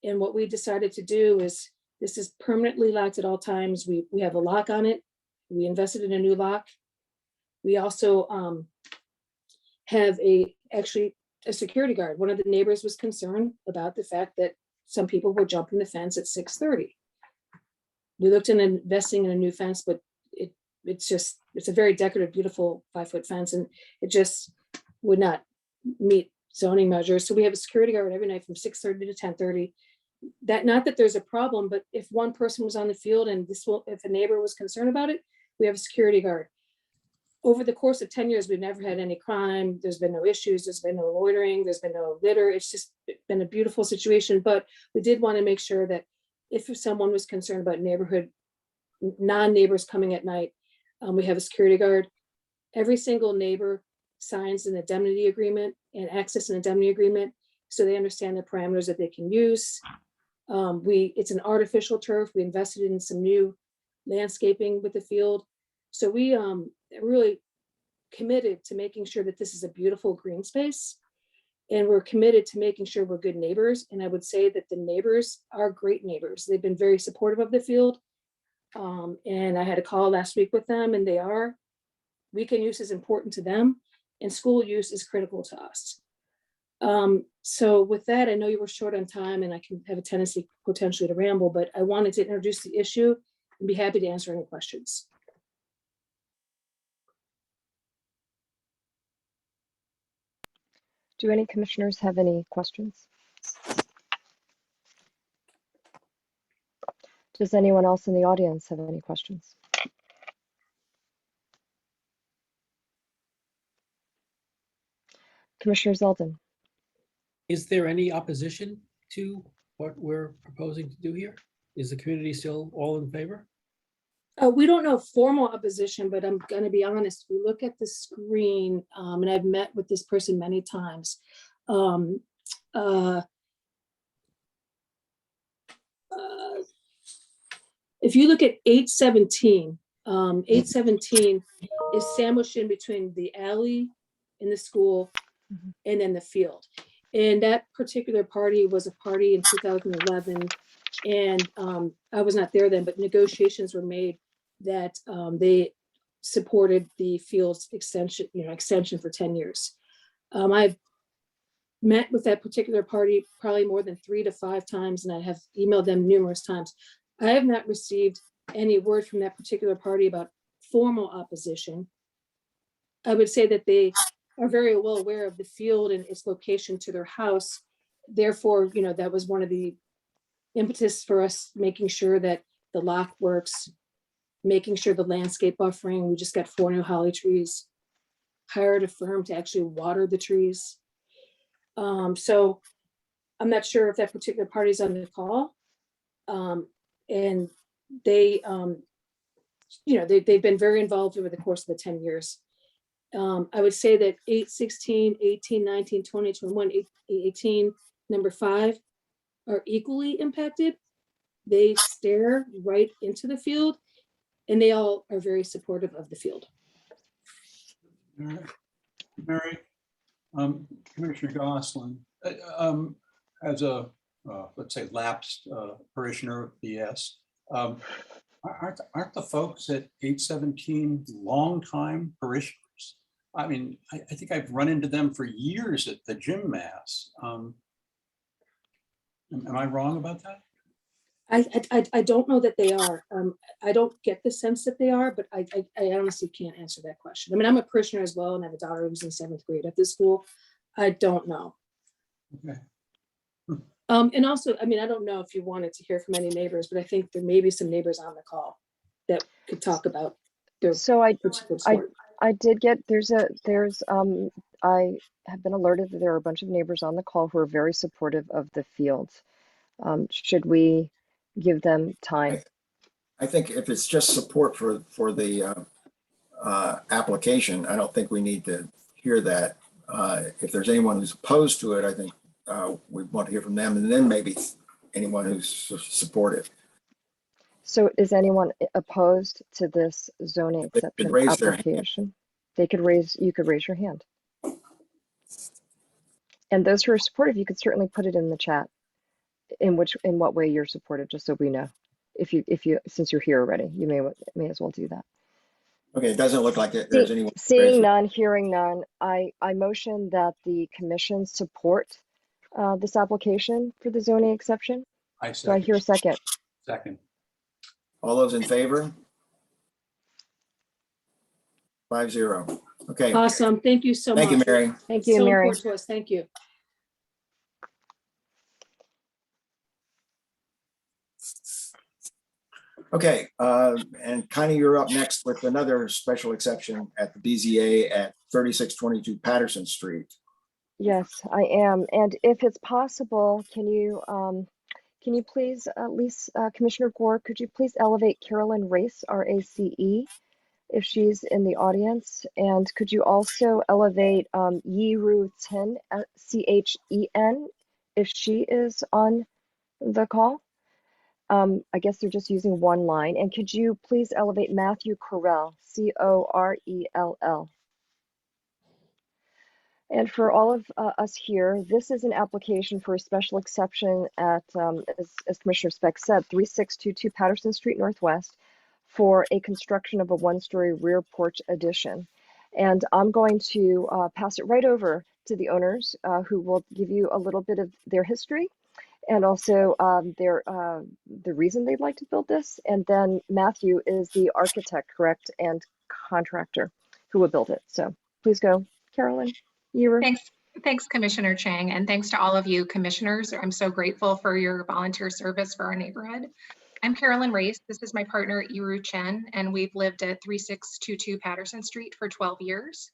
And what we decided to do is, this is permanently locked at all times. We have a lock on it. We invested in a new lock. We also have actually a security guard. One of the neighbors was concerned about the fact that some people were jumping the fence at 6:30. We looked into investing in a new fence, but it's a very decorative, beautiful 5-foot fence, and it just would not meet zoning measures. So we have a security guard every night from 6:30 to 10:30. Not that there's a problem, but if one person was on the field and if a neighbor was concerned about it, we have a security guard. Over the course of 10 years, we've never had any crime. There's been no issues. There's been no loitering. There's been no litter. It's just been a beautiful situation. But we did want to make sure that if someone was concerned about non-neighbors coming at night, we have a security guard. Every single neighbor signs an indemnity agreement and access an indemnity agreement, so they understand the parameters that they can use. It's an artificial turf. We invested in some new landscaping with the field. So we really committed to making sure that this is a beautiful green space. And we're committed to making sure we're good neighbors. And I would say that the neighbors are great neighbors. They've been very supportive of the field. And I had a call last week with them, and they are. Weekend use is important to them, and school use is critical to us. So with that, I know you were short on time, and I can have a tendency potentially to ramble, but I wanted to introduce the issue and be happy to answer any questions. Do any commissioners have any questions? Does anyone else in the audience have any questions? Commissioner Zeldin. Is there any opposition to what we're proposing to do here? Is the community still all in favor? We don't know formal opposition, but I'm going to be honest. We look at the screen, and I've met with this person many times. If you look at 817, 817 is sandwiched in between the alley in the school and then the field. And that particular party was a party in 2011. And I was not there then, but negotiations were made that they supported the field's extension for 10 years. I've met with that particular party probably more than 3 to 5 times, and I have emailed them numerous times. I have not received any word from that particular party about formal opposition. I would say that they are very well aware of the field and its location to their house. Therefore, that was one of the impetus for us making sure that the lock works, making sure the landscape buffering. We just got 4 new holly trees, hired a firm to actually water the trees. So I'm not sure if that particular party's on the call. And they, they've been very involved over the course of the 10 years. I would say that 816, 18, 19, 20, 21, 18, number 5 are equally impacted. They stare right into the field, and they all are very supportive of the field. Mary, Commissioner Goslin, as a, let's say, lapsed parishioner of BS, aren't the folks at 817 longtime parishioners? I mean, I think I've run into them for years at the gym mass. Am I wrong about that? I don't know that they are. I don't get the sense that they are, but I honestly can't answer that question. I mean, I'm a parishioner as well, and I have a daughter who's in 7th grade at this school. I don't know. Okay. And also, I mean, I don't know if you wanted to hear from any neighbors, but I think there may be some neighbors on the call that could talk about their So I support. did get, I have been alerted that there are a bunch of neighbors on the call who are very supportive of the field. Should we give them time? I think if it's just support for the application, I don't think we need to hear that. If there's anyone who's opposed to it, I think we want to hear from them, and then maybe anyone who's supportive. So is anyone opposed to this zoning They could exception raise their hand. application? You could raise your hand. And those who are supportive, you could certainly put it in the chat in what way you're supportive, just so we know. If you since you're here already, you may as well do that. Okay, it doesn't look like there's anyone. Seeing none, hearing none, I motion that the commission support this application for the zoning exception. Do I hear a second? Second. All those in favor? 5-0. Okay, Awesome. Thank you so much. thank you, Mary. Thank you, So Mary. important to us. Thank you. Okay, and Connie, you're up next with another special exception at the BZA at 3622 Patterson Street. Yes, I am. And if it's possible, can you please, at least Commissioner Gore, could you please elevate Carolyn Race, RACE, if she's in the audience? And could you also elevate Yiru Chen, CHEN, if she is on the call? I guess they're just using one line. And could you please elevate Matthew Correll, CORELL? And for all of us here, this is an application for a special exception at, as Commissioner Speck said, 3622 Patterson Street Northwest for a construction of a one-story rear porch addition. And I'm going to pass it right over to the owners who will give you a little bit of their history and also the reason they'd like to build this. And then Matthew is the architect, correct, and contractor who will build it. So please go, Carolyn. Thanks, Commissioner Chang, and thanks to all of you commissioners. I'm so grateful for your volunteer service for our neighborhood. I'm Carolyn Race. This is my partner, Iru Chen, and we've lived at 3622 Patterson Street for 12 years.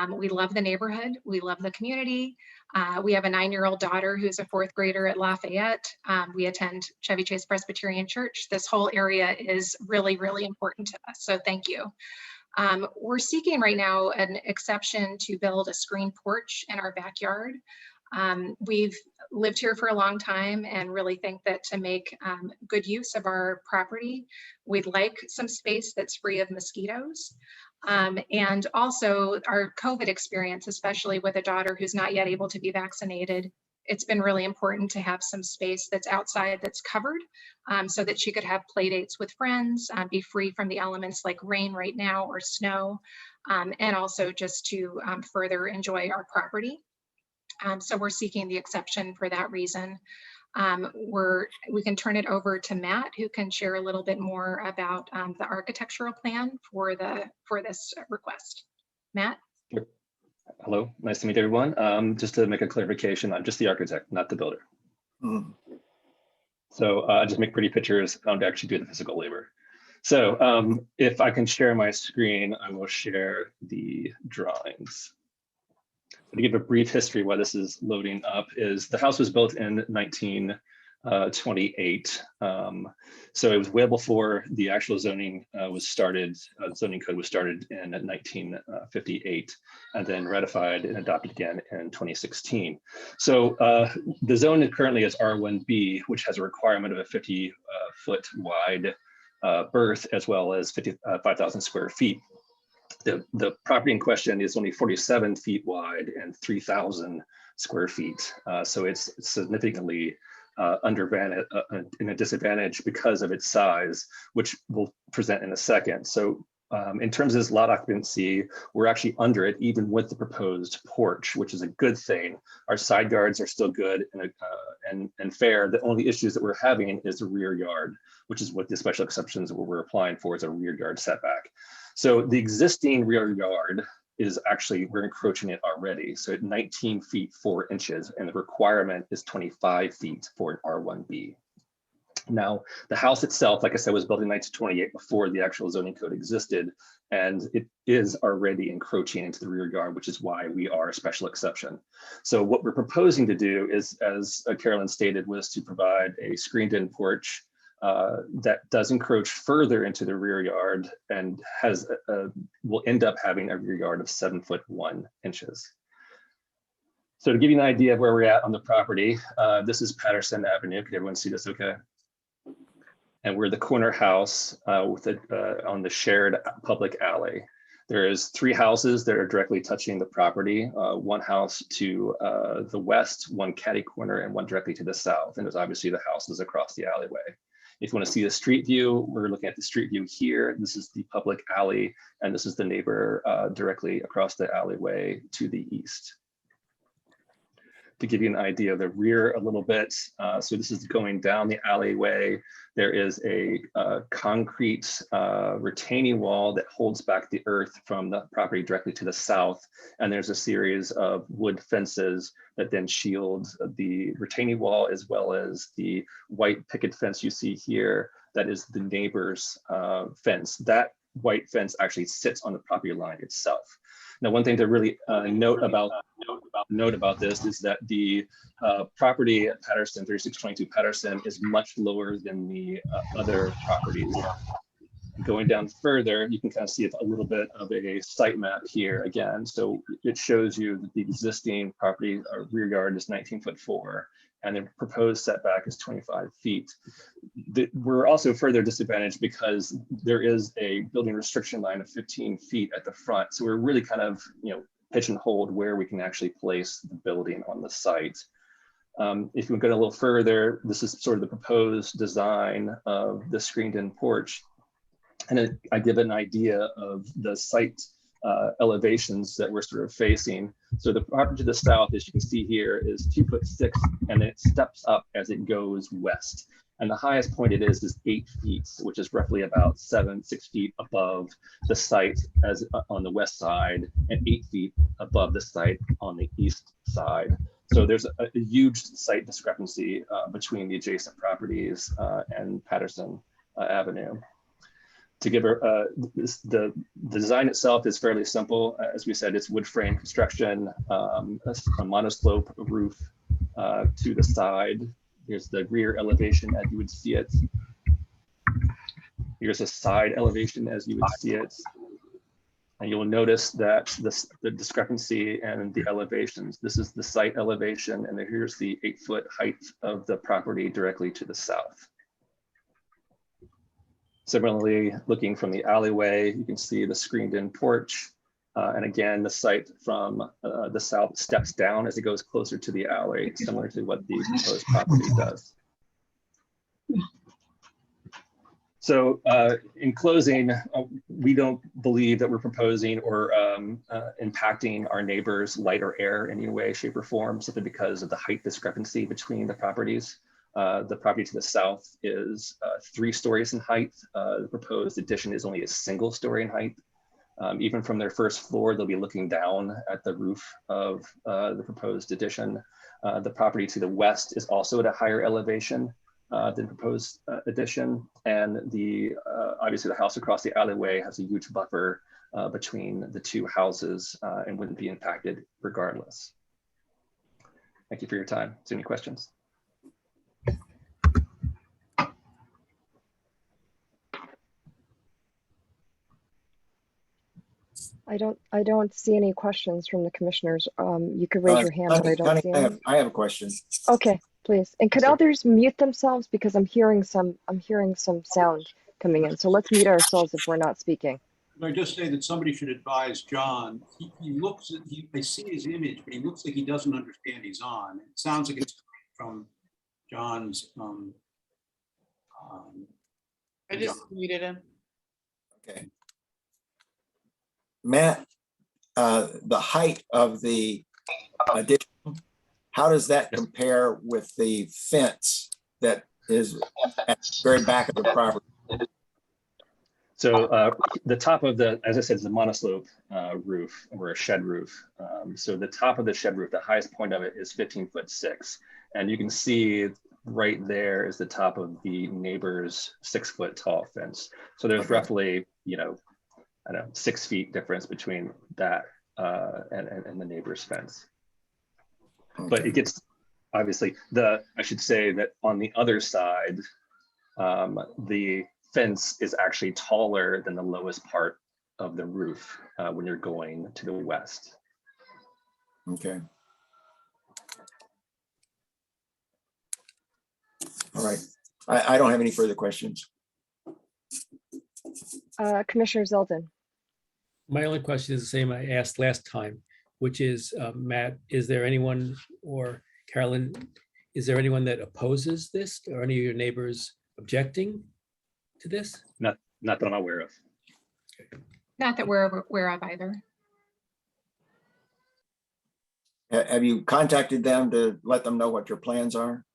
We love the neighborhood. We love the community. We have a 9-year-old daughter who's a 4th grader at Lafayette. We attend Chevy Chase Presbyterian Church. This whole area is really, really important to us, so thank you. We're seeking right now an exception to build a screen porch in our backyard. We've lived here for a long time and really think that to make good use of our property, we'd like some space that's free of mosquitoes. And also our COVID experience, especially with a daughter who's not yet able to be vaccinated, it's been really important to have some space that's outside that's covered so that she could have play dates with friends, be free from the elements like rain right now or snow, and also just to further enjoy our property. So we're seeking the exception for that reason. We can turn it over to Matt, who can share a little bit more about the architectural plan for this request. Matt? Hello, nice to meet everyone. Just to make a clarification, I'm just the architect, not the builder. So I just make pretty pictures. I don't actually do the physical labor. So if I can share my screen, I will share the drawings. To give a brief history why this is loading up is the house was built in 1928. So it was way before the actual zoning was started. Zoning code was started in 1958 and then ratified and adopted again in 2016. So the zone currently is R1B, which has a requirement of a 50-foot wide berth as well as 5,000 square feet. The property in question is only 47 feet wide and 3,000 square feet. So it's significantly in a disadvantage because of its size, which we'll present in a second. So in terms of this lot occupancy, we're actually under it, even with the proposed porch, which is a good thing. Our side yards are still good and fair. The only issues that we're having is the rear yard, which is what the special exceptions that we're applying for is a rear yard setback. So the existing rear yard is actually, we're encroaching it already. So at 19 feet 4 inches, and the requirement is 25 feet for an R1B. Now, the house itself, like I said, was built in 1928 before the actual zoning code existed, and it is already encroaching into the rear yard, which is why we are a special exception. So what we're proposing to do is, as Carolyn stated, was to provide a screened-in porch that does encroach further into the rear yard and will end up having a rear yard of 7'1". So to give you an idea of where we're at on the property, this is Patterson Avenue. Can everyone see this okay? And we're the corner house on the shared public alley. There is 3 houses that are directly touching the property, 1 house to the west, 1 catty corner, and 1 directly to the south. And there's obviously the houses across the alleyway. If you want to see the street view, we're looking at the street view here. This is the public alley, and this is the neighbor directly across the alleyway to the east. To give you an idea of the rear a little bit, so this is going down the alleyway. There is a concrete retaining wall that holds back the earth from the property directly to the south. And there's a series of wood fences that then shield the retaining wall as well as the white picket fence you see here. That is the neighbor's fence. That white fence actually sits on the property line itself. Now, one thing to really note about this is that the property at Patterson, 3622 Patterson, is much lower than the other properties. Going down further, you can kind of see a little bit of a site map here again. So it shows you that the existing property rear yard is 19'4", and the proposed setback is 25 feet. We're also further disadvantaged because there is a building restriction line of 15 feet at the front. So we're really kind of, pigeonholed where we can actually place the building on the site. If you go a little further, this is sort of the proposed design of the screened-in porch. And I give an idea of the site elevations that we're sort of facing. So the property to the south, as you can see here, is 2'6", and it steps up as it goes west. And the highest point it is 8 feet, which is roughly about 6 feet above the site as on the west side, and 8 feet above the site on the east side. So there's a huge site discrepancy between the adjacent properties and Patterson Avenue. To give her, the design itself is fairly simple. As we said, it's wood frame construction, a monoslope roof to the side. Here's the rear elevation as you would see it. Here's a side elevation as you would see it. And you'll notice that the discrepancy and the elevations. This is the site elevation, and here's the 8-foot height of the property directly to the south. Similarly, looking from the alleyway, you can see the screened-in porch. And again, the site from the south steps down as it goes closer to the alley, similar to what the proposed property does. So in closing, we don't believe that we're proposing or impacting our neighbors' light or air in any way, shape, or form, simply because of the height discrepancy between the properties. The property to the south is 3 stories in height. The proposed addition is only a single story in height. Even from their first floor, they'll be looking down at the roof of the proposed addition. The property to the west is also at a higher elevation than proposed addition. And obviously the house across the alleyway has a huge buffer between the 2 houses and wouldn't be impacted regardless. Thank you for your time. Is there any questions? I don't see any questions from the commissioners. You could raise your hand, but I don't see any. I have a question. Okay, please. And could others mute themselves, because I'm hearing some sound coming in. So let's mute ourselves if we're not speaking. Can I just say that somebody should advise John? He looks at, I see his image, but he looks like he doesn't understand he's on. It sounds like it's from John's. I just muted him. Okay. Matt, the height of the addition, how does that compare with the fence that is at the very back of the property? So the top of as I said, is a monoslope roof or a shed roof. So the top of the shed roof, the highest point of it is 15'6". And you can see right there is the top of the neighbor's 6-foot tall fence. So there's roughly, I don't know, 6 feet difference between that and the neighbor's fence. Okay. But it gets, obviously, I should say that on the other side, the fence is actually taller than the lowest part of the roof when you're going to the west. Okay. All right. I don't have any further questions. Commissioner Zeldin. My only question is the same I asked last time, which is, Matt, is there anyone, or Carolyn, is there anyone that opposes this, or any of your neighbors objecting to this? Not that I'm aware of. Not that we're aware of either. Have you contacted them to let them know what your plans are?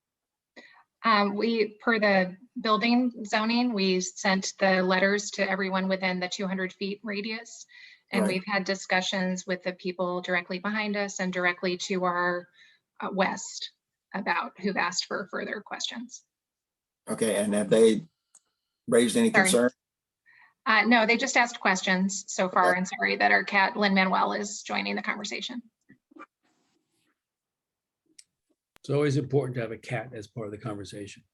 Per the building zoning, we sent the letters to everyone within the 200 feet radius. And Right. we've had discussions with the people directly behind us and directly to our west about who've asked for further questions. Okay, and have they raised any Sorry. concern? No, they just asked questions so far, Okay. and sorry that our cat Lin-Manuel is joining the conversation. It's always important to have a cat as part of the conversation.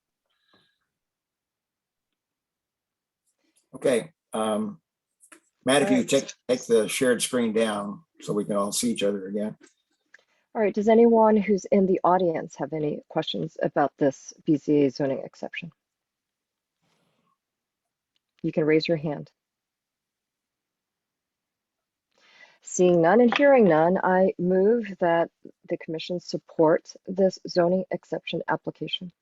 Okay. Matt, if you Alright. take the shared screen down so we can all see each other again. All right, does anyone who's in the audience have any questions about this BZA zoning exception? You can raise your hand. Seeing none and hearing none, I move that the commission support this zoning exception application.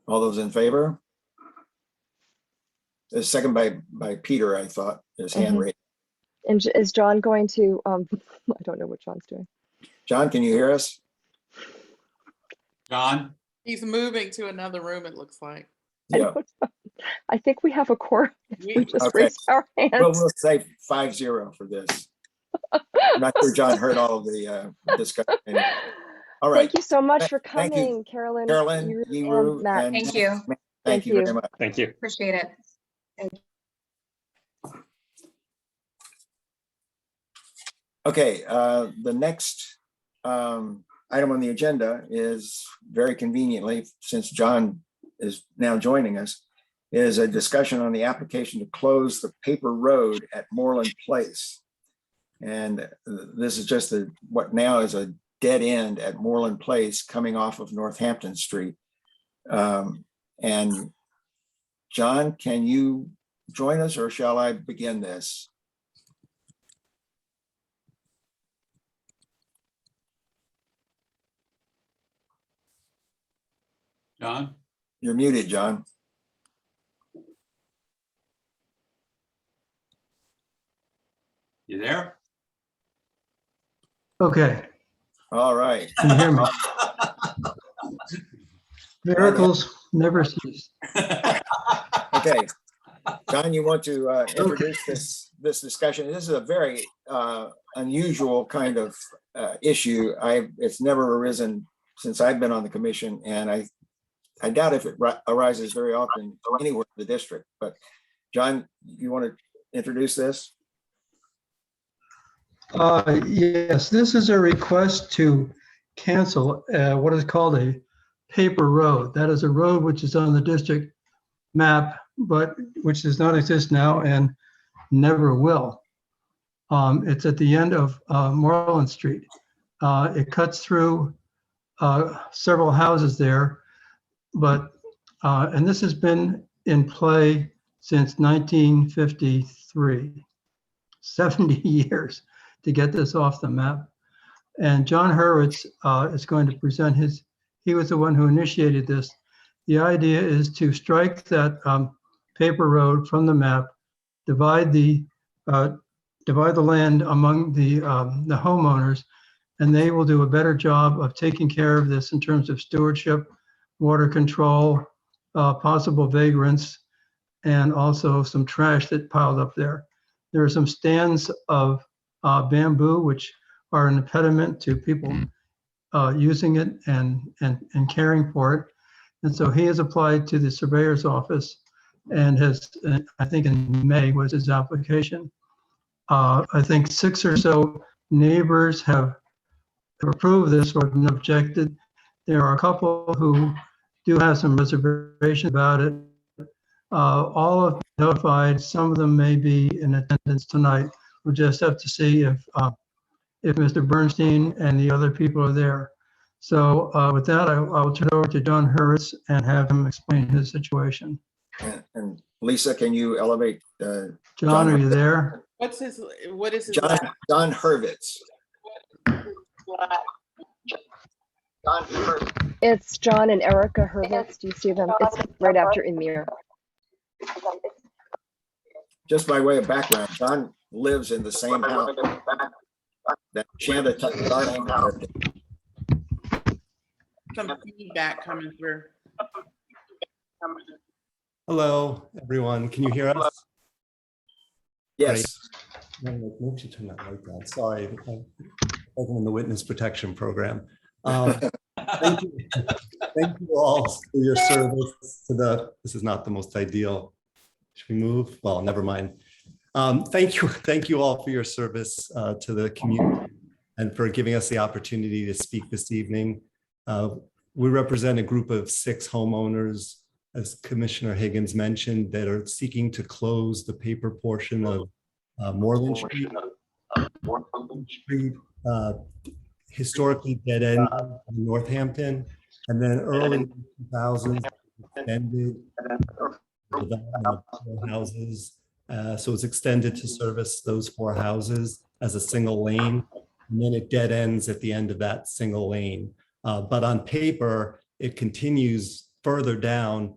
All those in favor? The second by Peter, I thought, his hand raised. And is John going to, I don't know what John's doing. John, can you hear us? John? He's moving to another room, it looks like. Yeah. I think we have a quorum. We We- just Okay. raised our Well, hands. we'll say 5-0 for this. I'm not sure John heard all of the discussion. All right, Thank you so much for Thank you, coming, Carolyn. Carolyn, Yiru, Yiru, and Matt. and Thank you. Thank Thank you very you. much. Thank you. Appreciate it. Okay, the next item on the agenda is very conveniently, since John is now joining us, is a discussion on the application to close the paper road at Moreland Place. And this is just what now is a dead end at Moreland Place coming off of Northampton Street. And John, can you join us, or shall I begin this? John? You're muted, John. You there? Okay, All right. can you hear me? Miracles never cease. Okay. John, you want to introduce this discussion? This is a very unusual kind of issue. It's never arisen since I've been on the commission, and I doubt if it arises very often anywhere in the district. But John, you want to introduce this? Yes, this is a request to cancel what is called a paper road. That is a road which is on the district map, but which does not exist now and never will. It's at the end of Moreland Street. It cuts through several houses there, but and this has been in play since 1953, 70 years to get this off the map. And John Hurwitz is going to present he was the one who initiated this. The idea is to strike that paper road from the map, divide the land among the homeowners, and they will do a better job of taking care of this in terms of stewardship, water control, possible vagrants, and also some trash that piled up there. There are some stands of bamboo, which are an impediment to people using it and caring for it. And so he has applied to the surveyor's office and has, I think in May was his application. I think 6 or so neighbors have approved this or been objected. There are a couple who do have some reservations about it. All have been notified. Some of them may be in attendance tonight. We'll just have to see if Mr. Bernstein and the other people are there. So with that, I will turn it over to John Hurwitz and have him explain his situation. And Lisa, can you elevate John, are you there? What is his? John Hurwitz? It's John and Erica Hurwitz. Do you see them? It's right after Emir. Just by way of background, John lives in the same house that Shanda lived in. Some feedback coming through. Hello, everyone. Can you hear us? Yes. Maybe you should turn that light down. Sorry, I wasn't in the witness protection program. Thank you. Thank you all for your service to this is not the most ideal. Should we move? Well, never mind. Thank you all for your service to the community and for giving us the opportunity to speak this evening. We represent a group of 6 homeowners, as Commissioner Higgins mentioned, that are seeking to close the paper portion of Moreland Street. Historically dead end in Northampton, and then early 2000s extended development of houses So it's extended to service those 4 houses as a single lane. And then it dead ends at the end of that single lane. But on paper, it continues further down,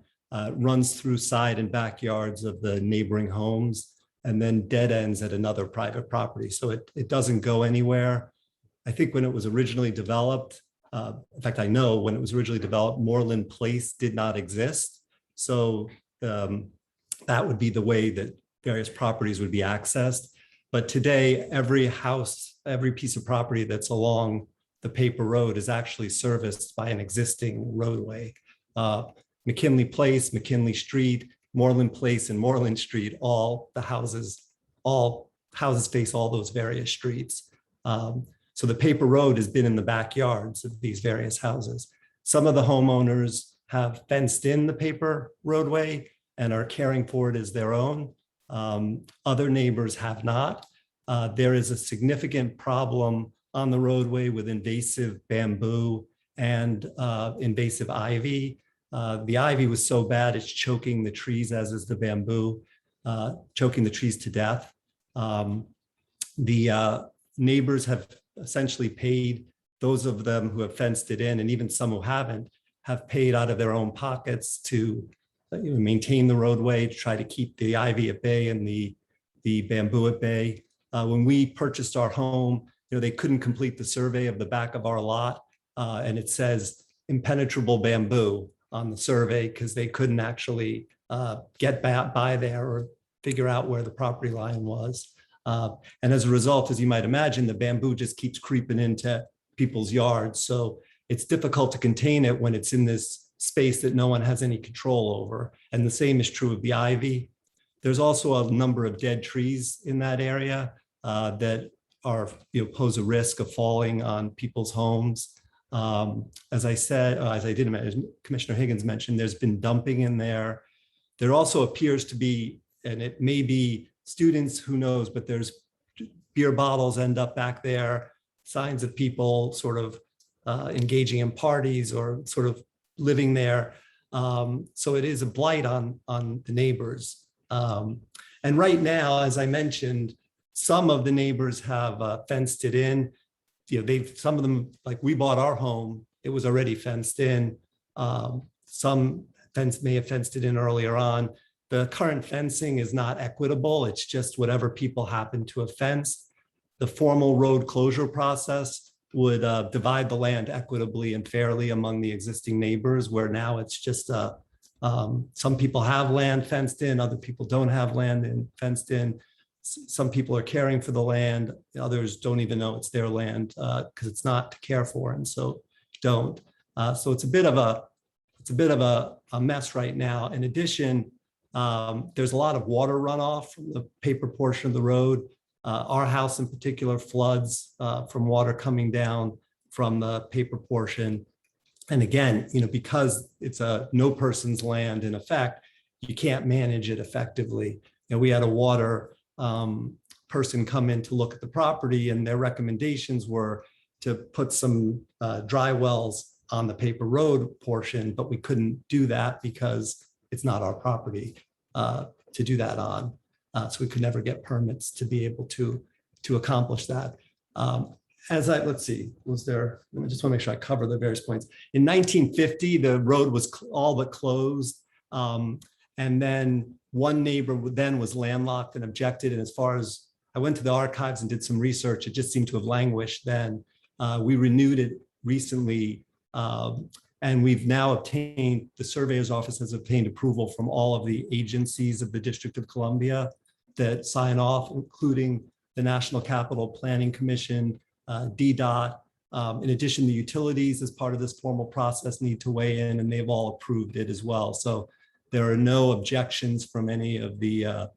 runs through side and backyards of the neighboring homes, and then dead ends at another private property. So it doesn't go anywhere. I think when it was originally developed, in fact, I know when it was originally developed, Moreland Place did not exist. So that would be the way that various properties would be accessed. But today, every house, every piece of property that's along the paper road is actually serviced by an existing roadway. McKinley Place, McKinley Street, Moreland Place, and Moreland Street, all houses face all those various streets. So the paper road has been in the backyards of these various houses. Some of the homeowners have fenced in the paper roadway and are caring for it as their own. Other neighbors have not. There is a significant problem on the roadway with invasive bamboo and invasive ivy. The ivy was so bad it's choking the trees, as is the bamboo, choking the trees to death. The neighbors have essentially paid, those of them who have fenced it in, and even some who haven't, have paid out of their own pockets to maintain the roadway, to try to keep the ivy at bay and the bamboo at bay. When we purchased our home, they couldn't complete the survey of the back of our lot, and it says impenetrable bamboo on the survey because they couldn't actually get by there or figure out where the property line was. And as a result, as you might imagine, the bamboo just keeps creeping into people's yards. So it's difficult to contain it when it's in this space that no one has any control over. And the same is true of the ivy. There's also a number of dead trees in that area that are, pose a risk of falling on people's homes. As I said, as I did mention, Commissioner Higgins mentioned, there's been dumping in there. There also appears to be, and it may be students, who knows, but there's beer bottles end up back there, signs of people sort of engaging in parties or sort of living there. So it is a blight on the neighbors. And right now, as I mentioned, some of the neighbors have fenced it in. Some of them, like we bought our home, it was already fenced in. Some may have fenced it in earlier on. The current fencing is not equitable. It's just whatever people happen to have fenced. The formal road closure process would divide the land equitably and fairly among the existing neighbors, where now it's just some people have land fenced in, other people don't have land fenced in. Some people are caring for the land, others don't even know it's their land because it's not to care for, and so don't. So it's a bit of a mess right now. In addition, there's a lot of water runoff from the paper portion of the road. Our house in particular floods from water coming down from the paper portion. And again, because it's a no person's land in effect, you can't manage it effectively. We had a water person come in to look at the property, and their recommendations were to put some dry wells on the paper road portion, but we couldn't do that because it's not our property to do that on. So we could never get permits to be able to accomplish that. Let's see, I just want to make sure I cover the various points. In 1950, the road was all but closed. And then one neighbor then was landlocked and objected. And as far as I went to the archives and did some research, it just seemed to have languished then. We renewed it recently. And we've now obtained, the surveyor's office has obtained approval from all of the agencies of the District of Columbia that sign off, including the National Capital Planning Commission, DDOT. In addition, the utilities, as part of this formal process, need to weigh in, and they've all approved it as well. So there are no objections from any of the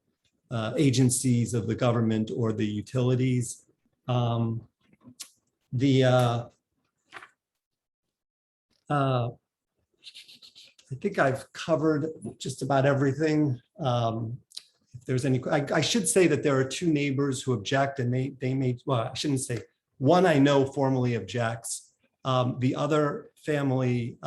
agencies of the government or the utilities. I think I've covered just about everything. If there's any, I should say that there are two neighbors who object, and they may, well, I shouldn't say, one I know formally objects. The other family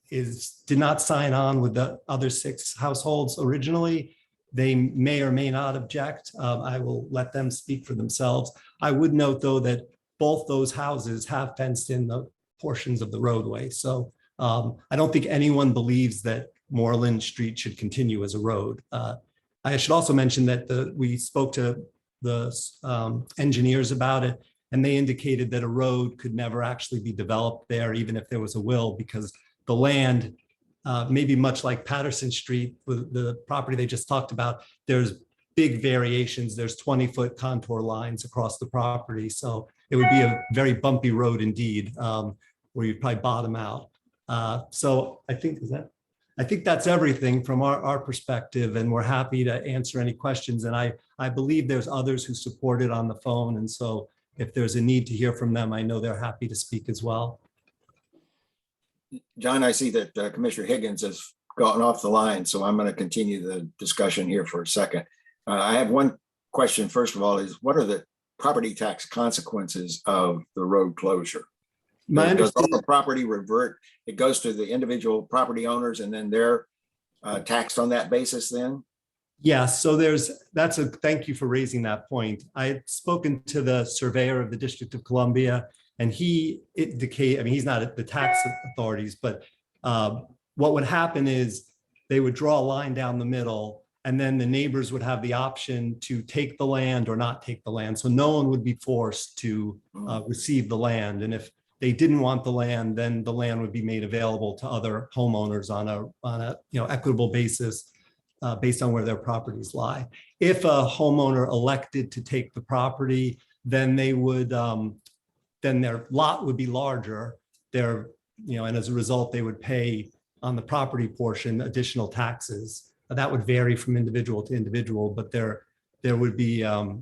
did not sign on with the other 6 households originally, they may or may not object. I will let them speak for themselves. I would note, though, that both those houses have fenced in the portions of the roadway. So I don't think anyone believes that Moreland Street should continue as a road. I should also mention that we spoke to the engineers about it, and they indicated that a road could never actually be developed there, even if there was a will, because the land, maybe much like Patterson Street, the property they just talked about, there's big variations. There's 20-foot contour lines across the property. So it would be a very bumpy road indeed, where you'd probably bottom out. So I think that's everything from our perspective, and we're happy to answer any questions. And I believe there's others who support it on the phone. And so if there's a need to hear from them, I know they're happy to speak as well. John, I see that Commissioner Higgins has gotten off the line, so I'm going to continue the discussion here for a second. I have one question. First of all, is what are the property tax consequences of the road closure? Does all the property revert? It goes to the individual property owners and then they're taxed on that basis then? Yeah, so thank you for raising that point. I had spoken to the surveyor of the District of Columbia, and he indicated, I mean, he's not at the tax authorities, but what would happen is they would draw a line down the middle, and then the neighbors would have the option to take the land or not take the land. So no one would be forced to receive the land. And if they didn't want the land, then the land would be made available to other homeowners on a equitable basis, based on where their properties lie. If a homeowner elected to take the property, then they would, then their lot would be larger. And as a result, they would pay on the property portion additional taxes. That would vary from individual to individual, but there would be a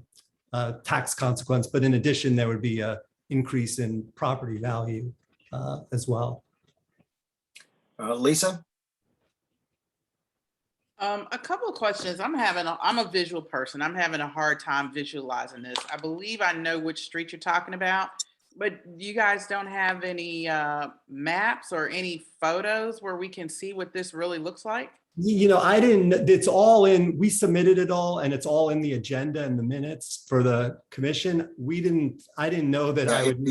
tax consequence. But in addition, there would be a increase in property value as well. Lisa? A couple of questions. I'm a visual person. I'm having a hard time visualizing this. I believe I know which street you're talking about, but you guys don't have any maps or any photos where we can see what this really looks like? I didn't, it's all in, we submitted it all and it's all in the agenda and the minutes for the commission. I didn't know that I would.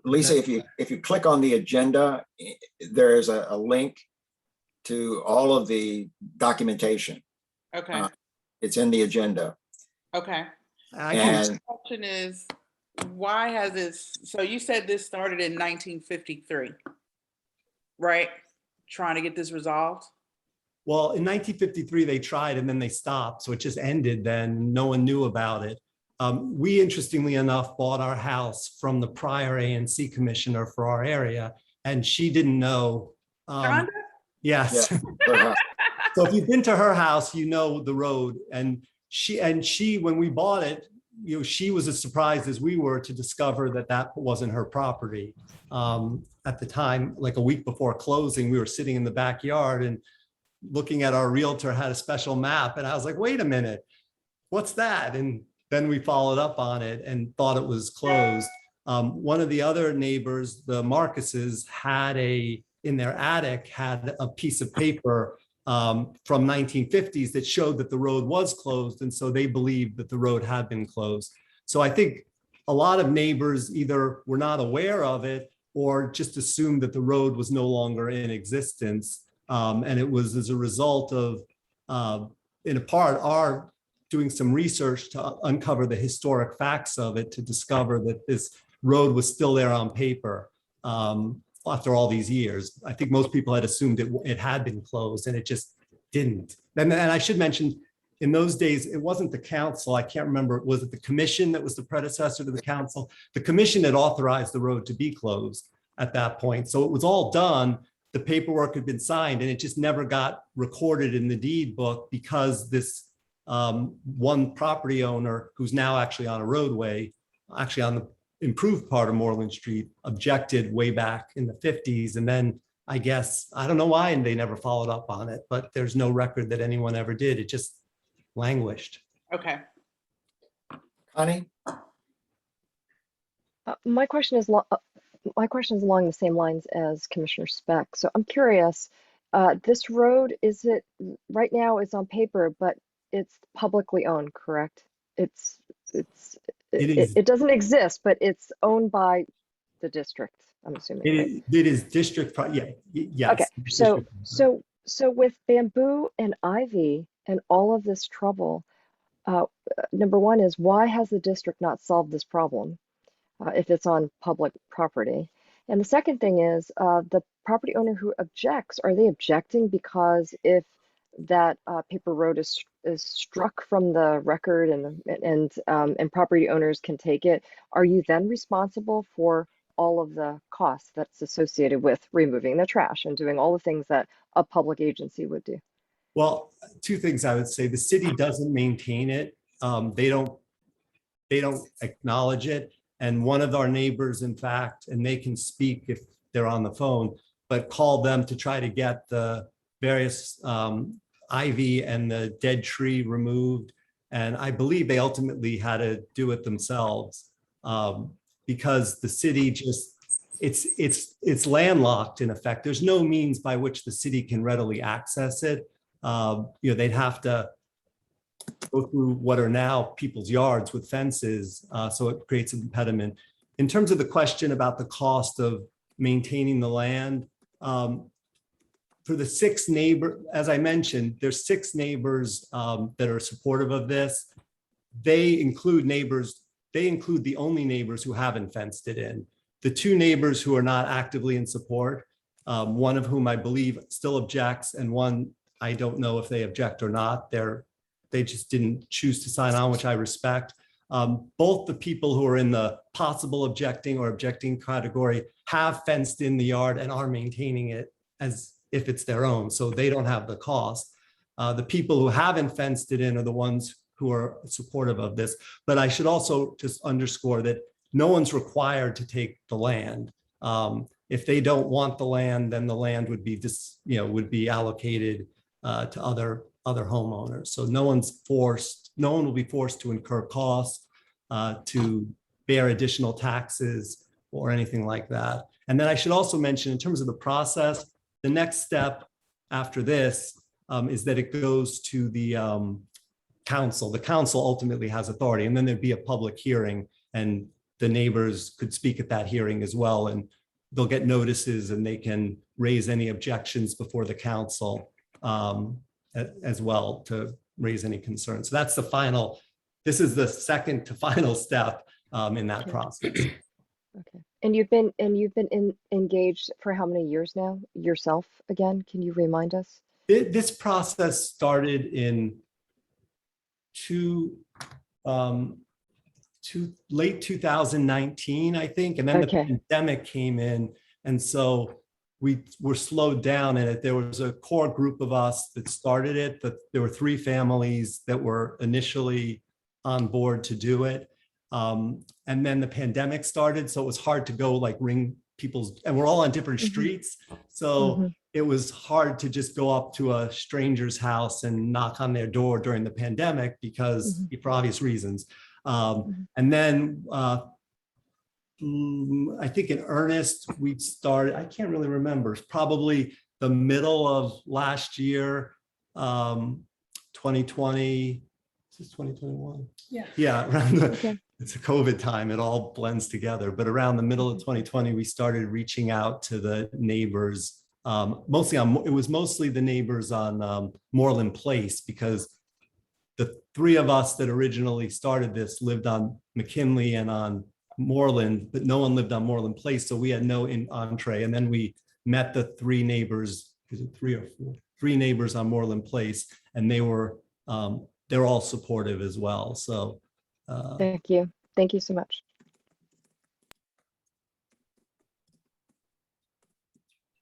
Lisa, if you click on the agenda, there's a link to all of the documentation. Okay. It's in the agenda. Okay. And the question is, why has this, so you said this started in 1953, right? Trying to get this resolved? Well, in 1953, they tried and then they stopped. So it just ended then. No one knew about it. We, interestingly enough, bought our house from the prior ANC commissioner for our area, and she didn't know. Yes. Yeah. So if you've been to her house, you know the road. And she, when we bought it, she was as surprised as we were to discover that wasn't her property. At the time, like a week before closing, we were sitting in the backyard and looking at our realtor had a special map. And I was like, wait a minute, what's that? And then we followed up on it and thought it was closed. One of the other neighbors, the Marcuses, in their attic had a piece of paper from 1950s that showed that the road was closed. And so they believed that the road had been closed. So I think a lot of neighbors either were not aware of it or just assumed that the road was no longer in existence. And it was as a result of, in a part, our doing some research to uncover the historic facts of it, to discover that this road was still there on paper after all these years. I think most people had assumed it had been closed, and it just didn't. And I should mention, in those days, it wasn't the council. I can't remember. Was it the commission that was the predecessor to the council? The commission had authorized the road to be closed at that point. So it was all done. The paperwork had been signed, and it just never got recorded in the deed book because this one property owner, who's now actually on a roadway, actually on the improved part of Moreland Street, objected way back in the 50s. And then I guess, I don't know why, and they never followed up on it, but there's no record that anyone ever did. It just languished. Okay. Connie? My question is along the same lines as Commissioner Speck. So I'm curious, this road, right now is on paper, but it's publicly owned, correct? It's, it's, It it, is. it doesn't exist, but it's owned by the district, I'm assuming, right? It is district, yeah, yes. Okay, it's so, district. so with bamboo and ivy and all of this trouble, number one is, why has the district not solved this problem if it's on public property? And the second thing is, the property owner who objects, are they objecting because if that paper road is struck from the record and property owners can take it, are you then responsible for all of the costs that's associated with removing the trash and doing all the things that a public agency would do? Well, two things I would say. The city doesn't maintain it. They don't acknowledge it. And one of our neighbors, in fact, and they can speak if they're on the phone, but called them to try to get the various ivy and the dead tree removed. And I believe they ultimately had to do it themselves because the city just, it's landlocked in effect. There's no means by which the city can readily access it. They'd have to go through what are now people's yards with fences, so it creates an impediment. In terms of the question about the cost of maintaining the land, for the 6 neighbors, as I mentioned, there's 6 neighbors that are supportive of this. They include the only neighbors who haven't fenced it in. The 2 neighbors who are not actively in support, one of whom I believe still objects, and one I don't know if they object or not. They just didn't choose to sign on, which I respect. Both the people who are in the possible objecting or objecting category have fenced in the yard and are maintaining it as if it's their own, so they don't have the cost. The people who haven't fenced it in are the ones who are supportive of this. But I should also just underscore that no one's required to take the land. If they don't want the land, then the land would be allocated to other homeowners. So no one will be forced to incur costs, to bear additional taxes or anything like that. And then I should also mention, in terms of the process, the next step after this is that it goes to the council. The council ultimately has authority, and then there'd be a public hearing, and the neighbors could speak at that hearing as well, and they'll get notices and they can raise any objections before the council as well to raise any concerns. So that's this is the second to final step in that process. Okay. And you've been engaged for how many years now yourself again? Can you remind us? This process started in late 2019, I think, and then the pandemic came in, and so we were slowed down in it. There was a core group of us that started it, but there were 3 families that were initially on board to do it. And then the pandemic started, so it was hard to go ring people's, and we're all on different streets. So it was hard to just go up to a stranger's house and knock on their door during the pandemic because for obvious reasons. And then I think in earnest, we started, I can't really remember, it's probably the middle of last year, 2020, is this 2021? Yeah, around it's a COVID time, it all blends together, but around the middle of 2020, we started reaching out to the neighbors, it was mostly the neighbors on Moreland Place, because the 3 of us that originally started this lived on McKinley and on Moreland, but no one lived on Moreland Place, so we had no entree. And then we met the 3 neighbors, is it 3 or 4? 3 neighbors on Moreland Place, and they're all supportive as well. So thank you so much.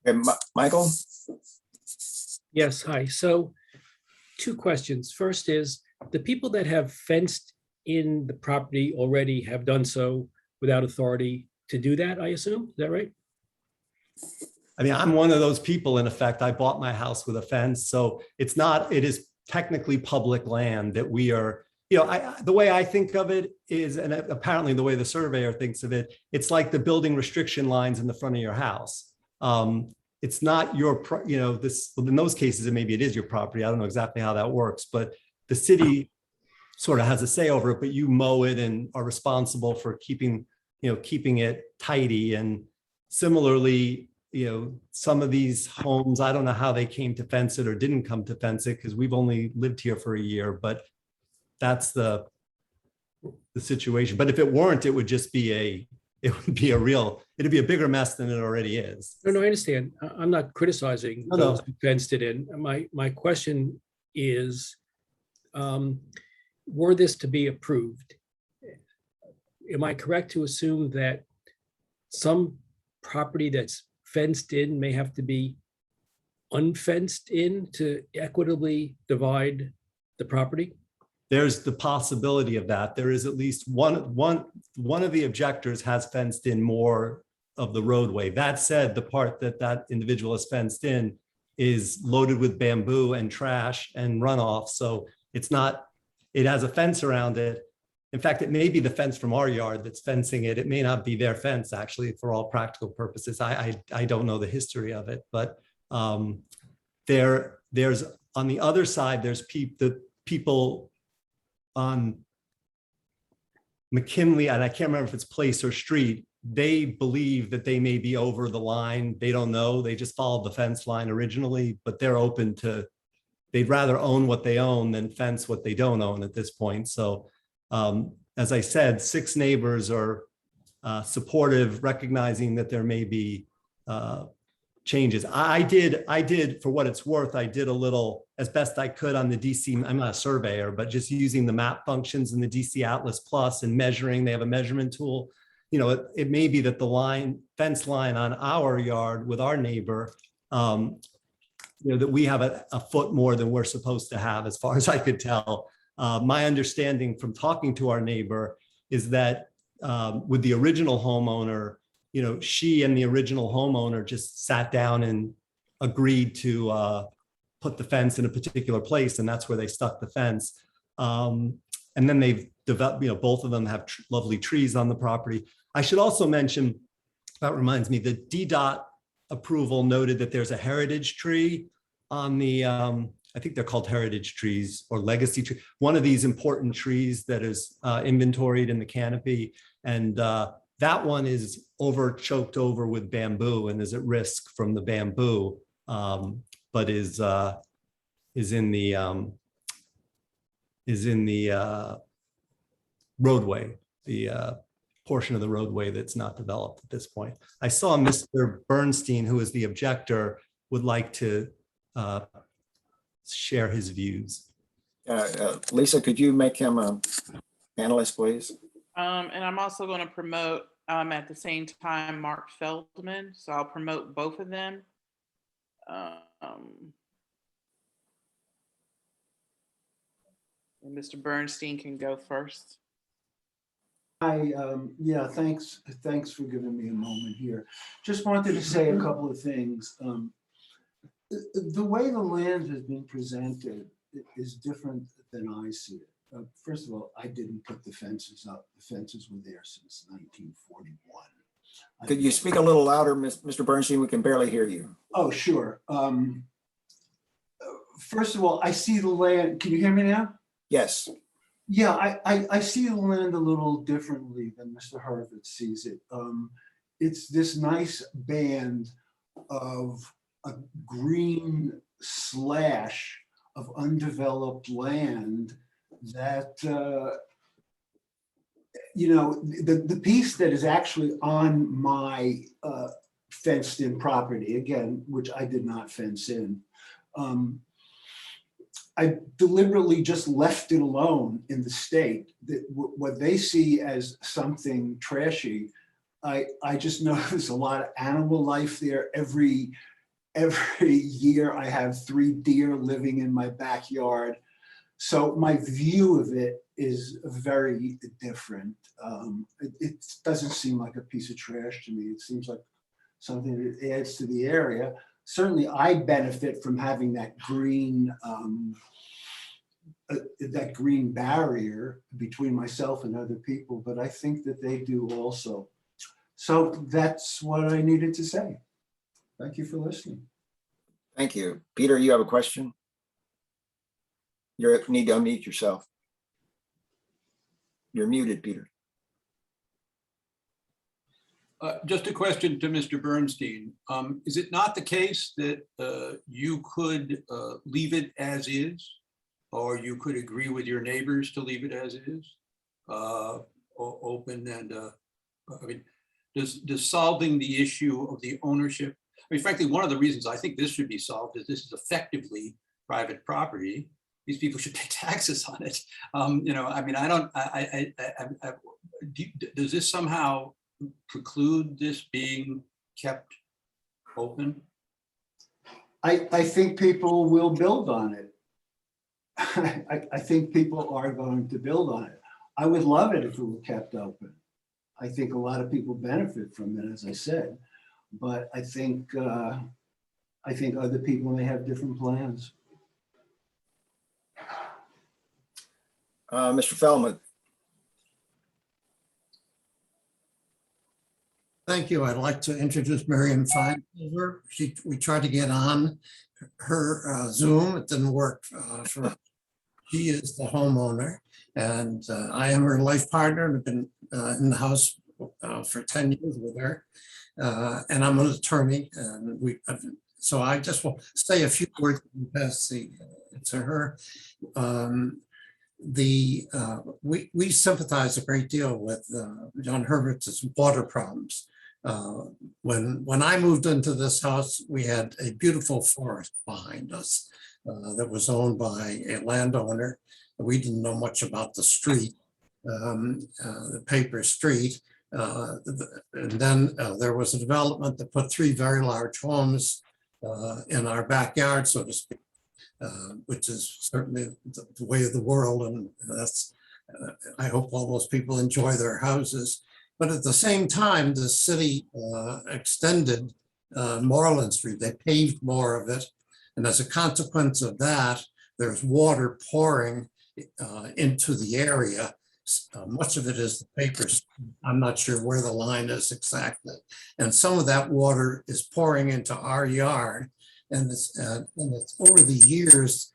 Okay, Michael? Yes, hi. So 2 questions. First is, the people that have fenced in the property already have done so without authority to do that, I assume? Is that right? I mean, I'm one of those people, in effect. I bought my house with a fence, so it is technically public land that we are, the way I think of it is, and apparently the way the surveyor thinks of it, it's like the building restriction lines in the front of your house. It's not your, in those cases, maybe it is your property. I don't know exactly how that works, but the city sort of has a say over it, but you mow it and are responsible for keeping it tidy. And similarly, some of these homes, I don't know how they came to fence it or didn't come to fence it, because we've only lived here for a year, but that's the situation. But if it weren't, it would just be it'd be a bigger mess than it already is. No, I understand. I'm not criticizing No. those who fenced it in. My question is, were this to be approved, am I correct to assume that some property that's fenced in may have to be unfenced in to equitably divide the property? There's the possibility of that. There is at least one of the objectors has fenced in more of the roadway. That said, the part that individual has fenced in is loaded with bamboo and trash and runoff. So it has a fence around it. In fact, it may be the fence from our yard that's fencing it. It may not be their fence, actually, for all practical purposes. I don't know the history of it, but there's on the other side, there's the people on McKinley, and I can't remember if it's place or street. They believe that they may be over the line. They don't know. They just followed the fence line originally, but they're open to, they'd rather own what they own than fence what they don't own at this point. So as I said, 6 neighbors are supportive, recognizing that there may be changes. I did, for what it's worth, I did a little, as best I could on the DC, I'm not a surveyor, but just using the map functions in the DC Atlas Plus and measuring, they have a measurement tool. It may be that the fence line on our yard with our neighbor, that we have a foot more than we're supposed to have, as far as I could tell. My understanding from talking to our neighbor is that with the original homeowner, she and the original homeowner just sat down and agreed to put the fence in a particular place, and that's where they stuck the fence. And then they've developed, both of them have lovely trees on the property. I should also mention, that reminds me, the DDOT approval noted that there's a heritage tree on the, I think they're called heritage trees or legacy tree, one of these important trees that is inventoried in the canopy. And that one is choked over with bamboo and is at risk from the bamboo, but is in the roadway, the portion of the roadway that's not developed at this point. I saw Mr. Bernstein, who is the objector, would like to share his views. Lisa, could you make him a panelist, please? And I'm also going to promote at the same time Mark Feldman, so I'll promote both of them. And Mr. Bernstein can go first. Yeah, thanks for giving me a moment here. Just wanted to say a couple of things. The way the land has been presented is different than I see it. First of all, I didn't put the fences up. The fences were there since 1941. Could you speak a little louder, Mr. Bernstein? We can barely hear you. Oh, sure. First of all, I see the land. Can you hear me now? Yes. Yeah, I see the land a little differently than Mr. Hurwitz sees it. It's this nice band of a green slash of undeveloped land that, the piece that is actually on my fenced in property, again, which I did not fence in, I deliberately just left it alone in the state. That what they see as something trashy, I just know there's a lot of animal life there. Every year I have 3 deer living in my backyard. So my view of it is very different. It doesn't seem like a piece of trash to me. It seems like something that adds to the area. Certainly I benefit from having that green barrier between myself and other people, but I think that they do also. So that's what I needed to say. Thank you for listening. Thank you. Peter, you have a question? You need to unmute yourself. You're muted, Peter. Just a question to Mr. Bernstein. Is it not the case that you could leave it as is? Or you could agree with your neighbors to leave it as is? Open and, I mean, does solving the issue of the ownership, I mean, frankly, one of the reasons I think this should be solved is this is effectively private property. These people should pay taxes on it. You know, I mean, does this somehow preclude this being kept open? I think people will build on it. I think people are going to build on it. I would love it if it were kept open. I think a lot of people benefit from it, as I said, but I think other people may have different plans. Mr. Feldman. Thank you. I'd like to introduce Miriam Feinberger. We tried to get on her Zoom. It didn't work for. She is the homeowner, and I am her life partner and have been in the house for 10 years with her. And I'm an attorney, and so I just will say a few words and pass to her. We sympathize a great deal with John Hurwitz's water problems. When I moved into this house, we had a beautiful forest behind us that was owned by a landowner. We didn't know much about the street, the paper street. And then there was a development that put 3 very large homes in our backyard, so to speak, which is certainly the way of the world. And that's, I hope all those people enjoy their houses. But at the same time, the city extended Moreland Street. They paved more of it. And as a consequence of that, there's water pouring into the area. Much of it is the papers. I'm not sure where the line is exactly. And some of that water is pouring into our yard. And it's over the years,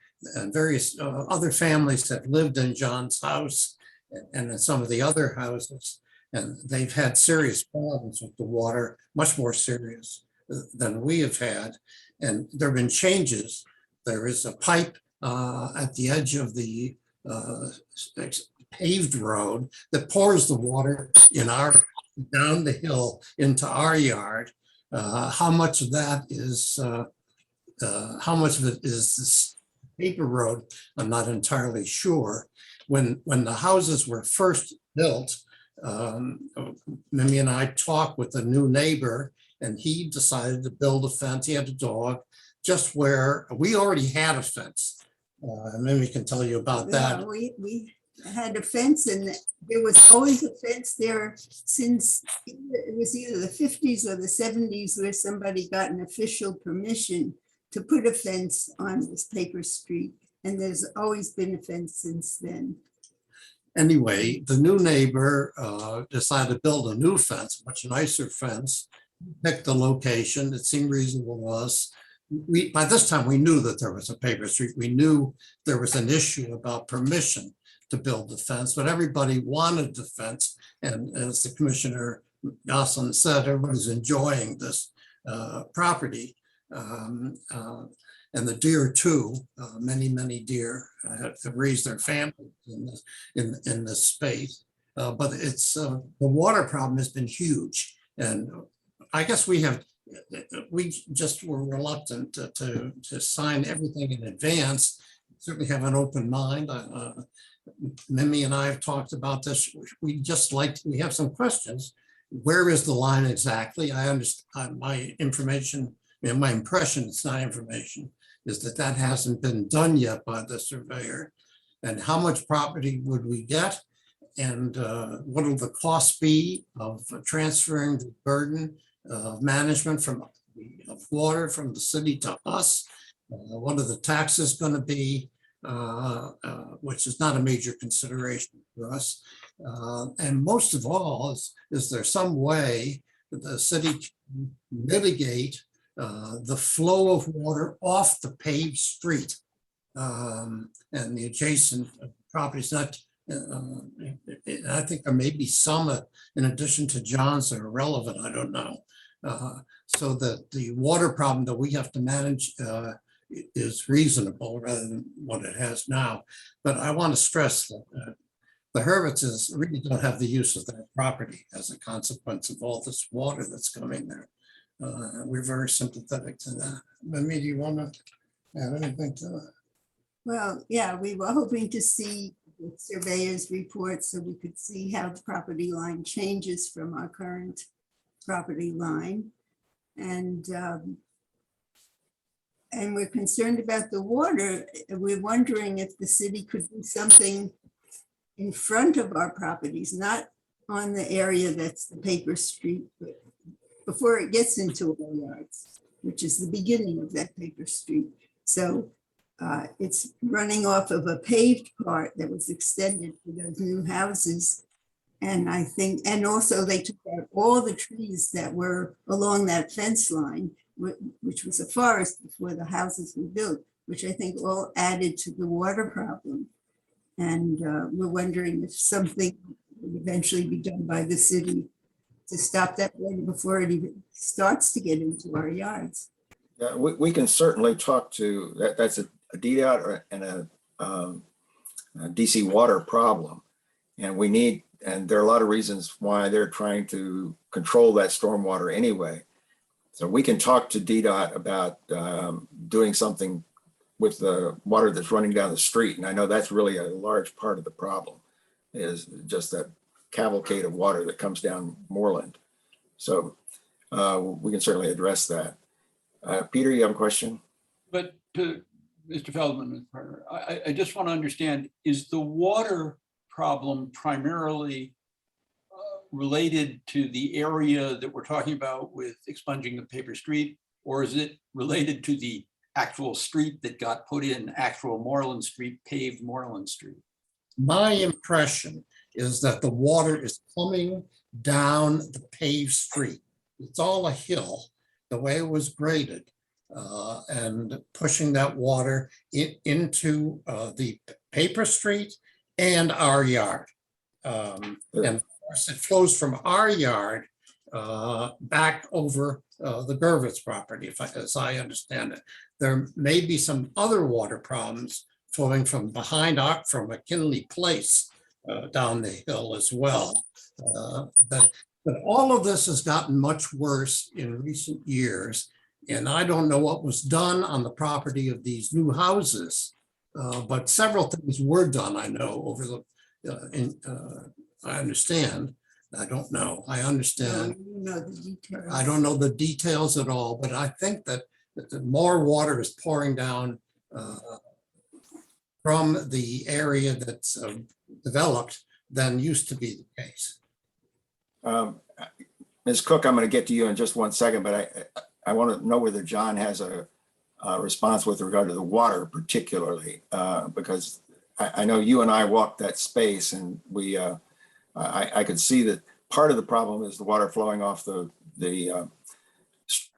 various other families have lived in John's house and in some of the other houses. And they've had serious problems with the water, much more serious than we have had. And there have been changes. There is a pipe at the edge of the paved road that pours the water down the hill into our yard. How much of that is, how much of it is this paper road? I'm not entirely sure. When the houses were first built, Mimi and I talked with a new neighbor, and he decided to build a fence. He had a dog just where we already had a fence. Mimi can tell you about that. Yeah, we had a fence, and there was always a fence there since it was either the 50s or the 70s where somebody got an official permission to put a fence on this paper street. And there's always been a fence since then. Anyway, the new neighbor decided to build a new fence, much nicer fence, picked the location. It seemed reasonable to us. By this time, we knew that there was a paper street. We knew there was an issue about permission to build the fence, but everybody wanted the fence. And as the Commissioner Goslin said, everybody's enjoying this property. And the deer too, many deer have raised their families in this space. But it's the water problem has been huge. And I guess we just were reluctant to sign everything in advance. Certainly have an open mind. Mimi and I have talked about this. We have some questions. Where is the line exactly? I understand my information, my impression, it's not information, is that hasn't been done yet by the surveyor. And how much property would we get? And what will the cost be of transferring the burden of management of water from the city to us? What are the taxes going to be? Which is not a major consideration for us. And most of all, is there some way that the city can mitigate the flow of water off the paved street and the adjacent properties, not, I think there may be some in addition to John's that are relevant, I don't know. So that the water problem that we have to manage is reasonable rather than what it has now. But I want to stress that the Hurwitzes really don't have the use of that property as a consequence of all this water that's coming there. We're very sympathetic to that. Mimi, do you want to add anything to that? Well, yeah, we were hoping to see the surveyor's report so we could see how the property line changes from our current property line. And we're concerned about the water. We're wondering if the city could do something in front of our properties, not on the area that's the paper street, but before it gets into our yards, which is the beginning of that paper street. So it's running off of a paved part that was extended for those new houses. And I think, and also they took out all the trees that were along that fence line, which was a forest before the houses were built, which I think all added to the water problem. And we're wondering if something would eventually be done by the city to stop that water before it even starts to get into our yards. Yeah, we can certainly talk to, that's a DDOT and a DC water problem. And we need, and there are a lot of reasons why they're trying to control that stormwater anyway. So we can talk to DDOT about doing something with the water that's running down the street. And I know that's really a large part of the problem, is just that cavalcade of water that comes down Moreland. So we can certainly address that. Peter, you have a question? But to Mr. Feldman, I just want to understand, is the water problem primarily related to the area that we're talking about with expunging the paper street, or is it related to the actual street that got put in, actual Moreland Street, paved Moreland Street? My impression is that the water is coming down the paved street. It's all a hill, the way it was graded, and pushing that water into the paper street and our yard. And of course, it flows from our yard back over the Gervitz property, as I understand it. There may be some other water problems flowing from behind from McKinley Place down the hill as well. But all of this has gotten much worse in recent years. And I don't know what was done on the property of these new houses, but several things were done, I know, over the, I understand. I don't know. I understand. I don't know the details at all, but I think that more water is pouring down from the area that's developed than used to be the case. Ms. Cook, I'm going to get to you in just one second, but I want to know whether John has a response with regard to the water particularly, because I know you and I walked that space, and we I could see that part of the problem is the water flowing off the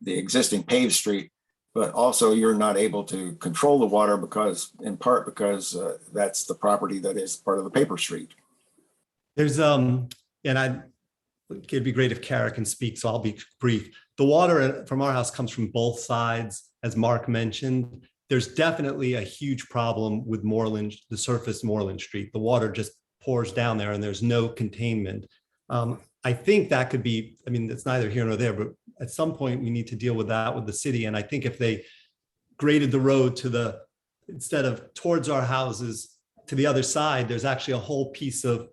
existing paved street, but also you're not able to control the water because, in part because that's the property that is part of the paper street. There's it'd be great if Kara can speak, so I'll be brief. The water from our house comes from both sides, as Mark mentioned. There's definitely a huge problem with Moreland, the surface Moreland Street. The water just pours down there and there's no containment. I think that could be, I mean, it's neither here nor there, but at some point we need to deal with that with the city. And I think if they graded the road to instead of towards our houses to the other side, there's actually a whole piece of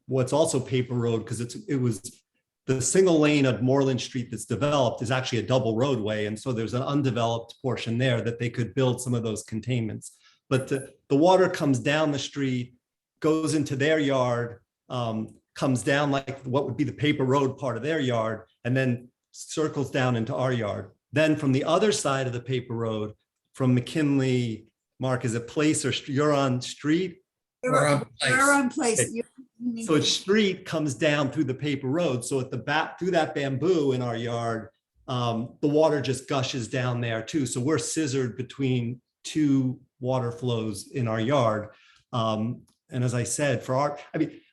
what's also paper road, because it was the single lane of Moreland Street that's developed is actually a double roadway. And so there's an undeveloped portion there that they could build some of those containments. But the water comes down the street, goes into their yard, comes down like what would be the paper road part of their yard, and then circles down into our yard. Then from the other side of the paper road, from McKinley, Mark, is it Place or you're on Street? You're on Place. So its street comes down through the paper road. So at the back, through that bamboo in our yard, the water just gushes down there too. So we're scissored between two water flows in our yard. And as I said,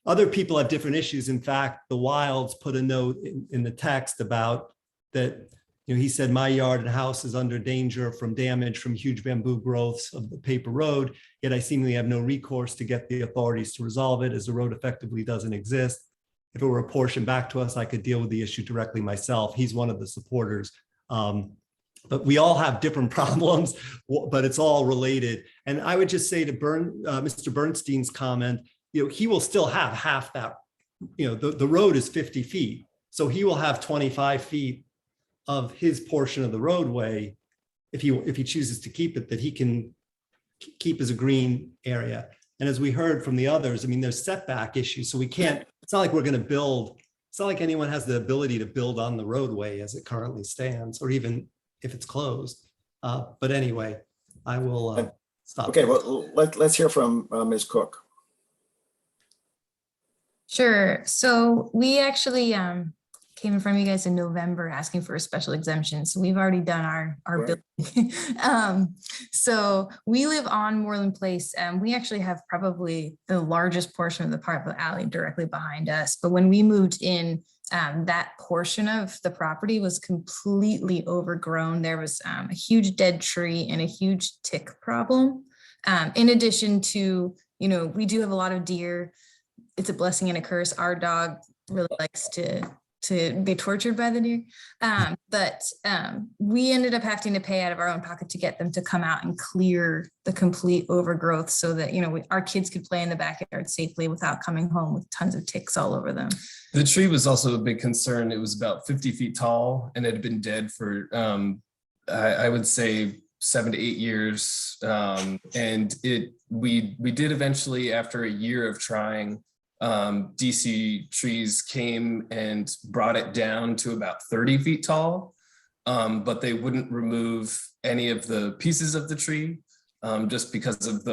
other people have different issues. In fact, the Wilds put a note in the text about that, he said, my yard and house is under danger from damage from huge bamboo growths of the paper road, yet I seemingly have no recourse to get the authorities to resolve it as the road effectively doesn't exist. If it were apportioned back to us, I could deal with the issue directly myself. He's one of the supporters. But we all have different problems, but it's all related. And I would just say to Mr. Bernstein's comment, he will still have half that, the road is 50 feet. So he will have 25 feet of his portion of the roadway, if he chooses to keep it, that he can keep as a green area. And as we heard from the others, there's setback issues. So it's not like we're going to build, it's not like anyone has the ability to build on the roadway as it currently stands, or even if it's closed. But anyway, I will stop. Okay, well, let's hear from Ms. Cook. Sure. So we actually came in front of you guys in November asking for a special exemption. So we've already done our Right. building. So we live on Moreland Place, and we actually have probably the largest portion of the Parkville Alley directly behind us. But when we moved in, that portion of the property was completely overgrown. There was a huge dead tree and a huge tick problem. In addition to, we do have a lot of deer. It's a blessing and a curse. Our dog really likes to be tortured by the deer. But we ended up having to pay out of our own pocket to get them to come out and clear the complete overgrowth so that, our kids could play in the backyard safely without coming home with tons of ticks all over them. The tree was also a big concern. It was about 50 feet tall and it had been dead for, I would say, 7 to 8 years. And we did eventually, after a year of trying, DC trees came and brought it down to about 30 feet tall, but they wouldn't remove any of the pieces of the tree just because of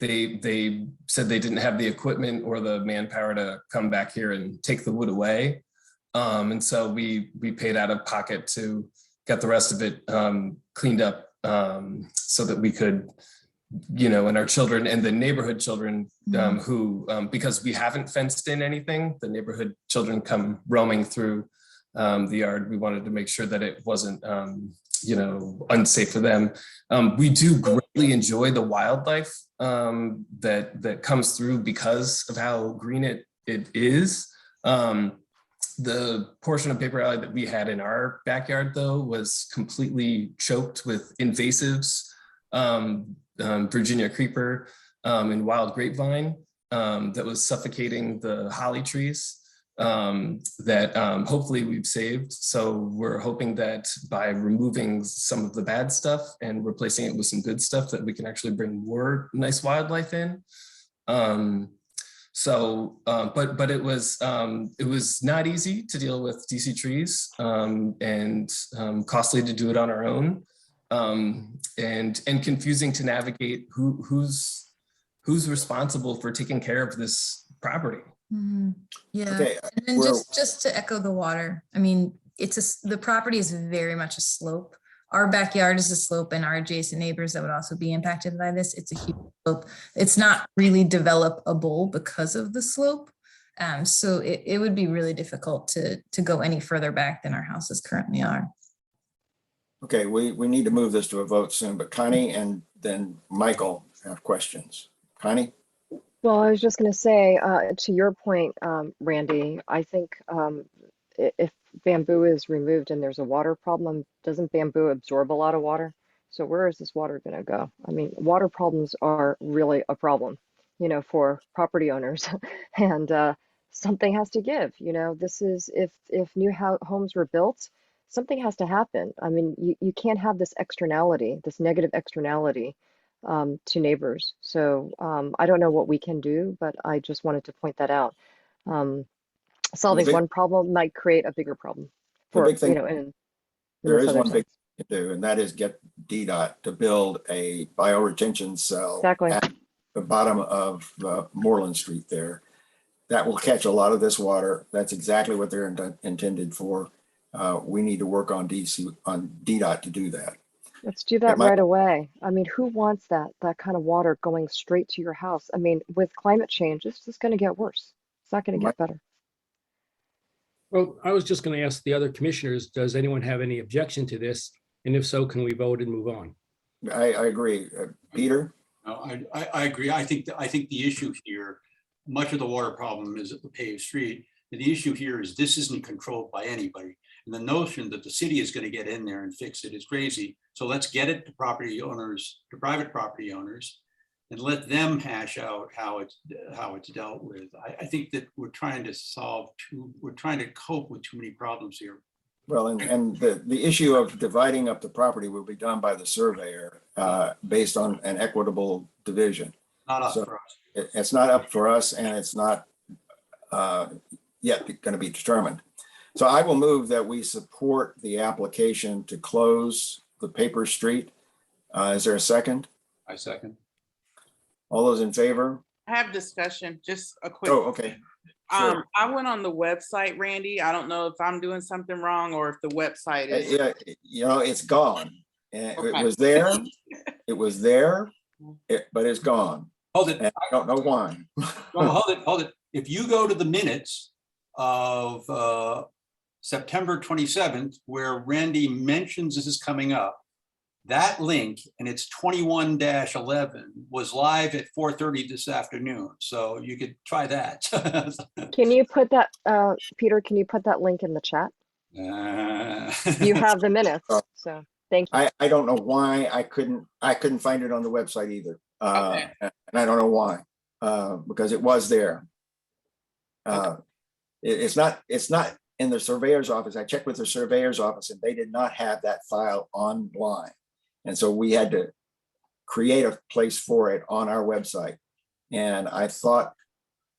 they said they didn't have the equipment or the manpower to come back here and take the wood away. And so we paid out of pocket to get the rest of it cleaned up so that we could, and our children and the neighborhood children who, because we haven't fenced in anything, the neighborhood children come roaming through the yard. We wanted to make sure that it wasn't, unsafe for them. We do greatly enjoy the wildlife that comes through because of how green it is. The portion of paper alley that we had in our backyard, though, was completely choked with invasives, Virginia creeper and wild grapevine that was suffocating the holly trees that hopefully we've saved. So we're hoping that by removing some of the bad stuff and replacing it with some good stuff, that we can actually bring more nice wildlife in. But it was not easy to deal with DC trees and costly to do it on our own. And confusing to navigate who's responsible for taking care of this property. Mm-hmm. Yeah, Okay, and then just to echo the water, the property is very much a slope. Our backyard is a slope, and our adjacent neighbors that would also be impacted by this, it's a huge slope. It's not really developable because of the slope. So it would be really difficult to go any further back than our houses currently are. Okay, we need to move this to a vote soon, but Connie and then Michael have questions. Connie? Well, I was just going to say, to your point, Randy, I think if bamboo is removed and there's a water problem, doesn't bamboo absorb a lot of water? So where is this water going to go? Water problems are really a problem, for property owners, and something has to give. This is if new homes were built, something has to happen. You can't have this externality, this negative externality to neighbors. So I don't know what we can do, but I just wanted to point that out. Solving one problem might create a bigger problem. There is one sense. big thing to do, and that is get DDOT to build a bioretention cell Exactly. at the bottom of Moreland Street there. That will catch a lot of this water. That's exactly what they're intended for. We need to work on DDOT to do that. Let's do that It might- right away. I mean, who wants that kind of water going straight to your house? I mean, with climate change, it's just going to get worse. It's not going to get better. Well, I was just going to ask the other commissioners, does anyone have any objection to this? And if so, can we vote and move on? I agree. Peter? No, I agree. I think the issue here, much of the water problem is at the paved street. And the issue here is this isn't controlled by anybody. And the notion that the city is going to get in there and fix it is crazy. So let's get it to property owners, to private property owners, and let them hash out how it's dealt with. I think that we're trying to cope with too many problems here. Well, and the issue of dividing up the property will be done by the surveyor based on an equitable division. Not up So for us. it's not up for us, and it's not yet going to be determined. So I will move that we support the application to close the paper street. Is there a second? I second. All those in favor? I have discussion, just a quick. Oh, okay. Sure. I went on the website, Randy. I don't know if I'm doing something wrong or if the website is. Yeah, you know, it's gone. And Okay. it was there. It was there, but it's gone. Hold it. And I don't know why. Well, hold it. If you go to the minutes of September 27th, where Randy mentions this is coming up, that link, and it's 21-11, was live at 4:30 this afternoon. So you could try that. Can you put that, Peter, can you put that link in the chat? You have the minutes, so thank you. I don't know why I couldn't find it on the website either. Okay. And I don't know why, because it was there. It's not in the surveyor's office. I checked with the surveyor's office and they did not have that file online. And so we had to create a place for it on our website. And I thought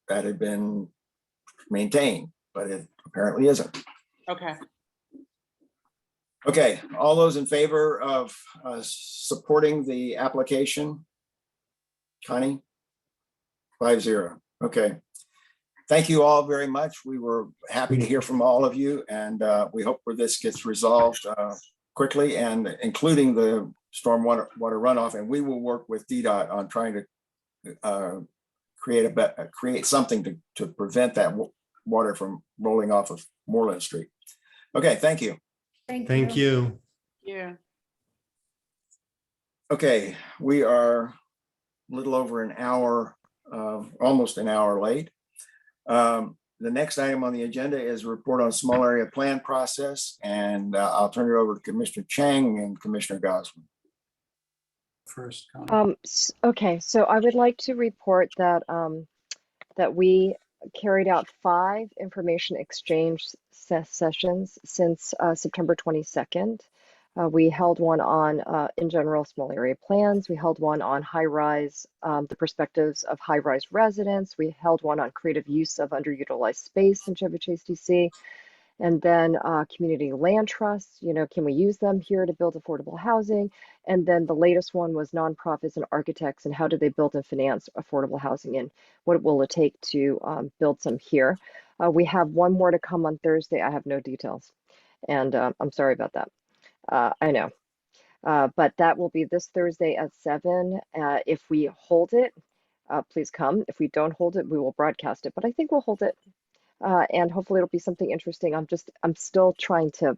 that had been maintained, but it apparently isn't. Okay. Okay, all those in favor of supporting the application? Connie? 5-0. Okay. Thank you all very much. We were happy to hear from all of you, and we hope this gets resolved quickly, and including the stormwater runoff. And we will work with DDOT on trying to create something to prevent that water from rolling off of Moreland Street. Okay, thank you. Thank you. Yeah. Okay, we are a little over an hour, almost an hour late. The next item on the agenda is a report on small area plan process, and I'll turn it over to Commissioner Chang and Commissioner Goslin. First, Okay, so I would like to report that that we carried out 5 information exchange sessions since September 22nd. We held one on, in general, small area plans. We held one on high-rise, the perspectives of high-rise residents. We held one on creative use of underutilized space in Chevy Chase, DC. And then community land trusts, you know, can we use them here to build affordable housing? And then the latest one was nonprofits and architects, and how do they build and finance affordable housing, and what will it take to build some here? We have one more to come on Thursday. I have no details, and I'm sorry about that. I know, but that will be this Thursday at 7. If we hold it, please come. If we don't hold it, we will broadcast it, but I think we'll hold it. And hopefully it'll be something interesting. I'm still trying to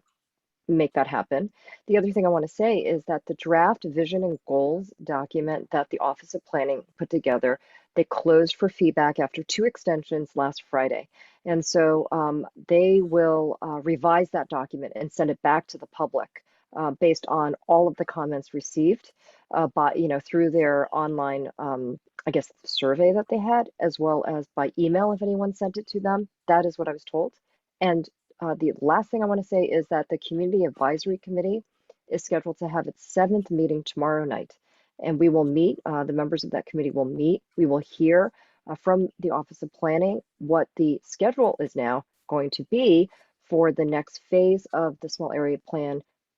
make that happen. The other thing I want to say is that the draft vision and goals document that the Office of Planning put together, they closed for feedback after 2 extensions last Friday. And so they will revise that document and send it back to the public based on all of the comments received by, you know, through their online, I guess, survey that they had, as well as by email if anyone sent it to them. That is what I was told. And the last thing I want to say is that the Community Advisory Committee is scheduled to have its 7th meeting tomorrow night. And we will meet, the members of that committee will meet. We will hear from the Office of Planning what the schedule is now going to be for the next phase of the small area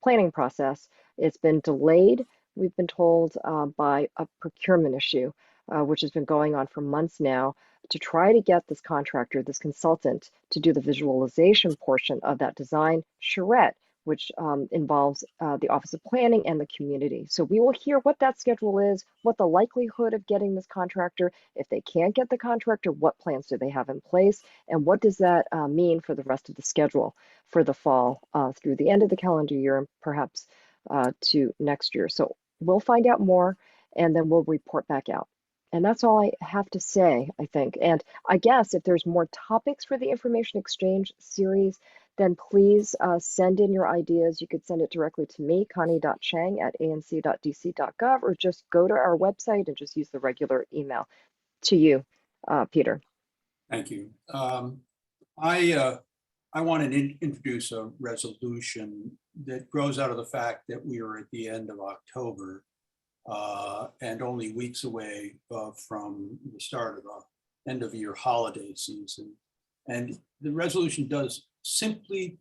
planning process. It's been delayed, we've been told, by a procurement issue, which has been going on for months now, to try to get this contractor, this consultant, to do the visualization portion of that design charrette, which involves the Office of Planning and the community. So we will hear what that schedule is, what the likelihood of getting this contractor. If they can't get the contractor, what plans do they have in place? And what does that mean for the rest of the schedule for the fall through the end of the calendar year and perhaps to next year? So we'll find out more and then we'll report back out. And that's all I have to say, I think. And I guess if there's more topics for the information exchange series, then please send in your ideas. You could send it directly to me, connie.chang@anc.dc.gov, or just go to our website and just use the regular email. To you, Peter. Thank you. I want to introduce a resolution that grows out of the fact that we are at the end of October and only weeks away from the start of the end of year holiday season. And the resolution does simply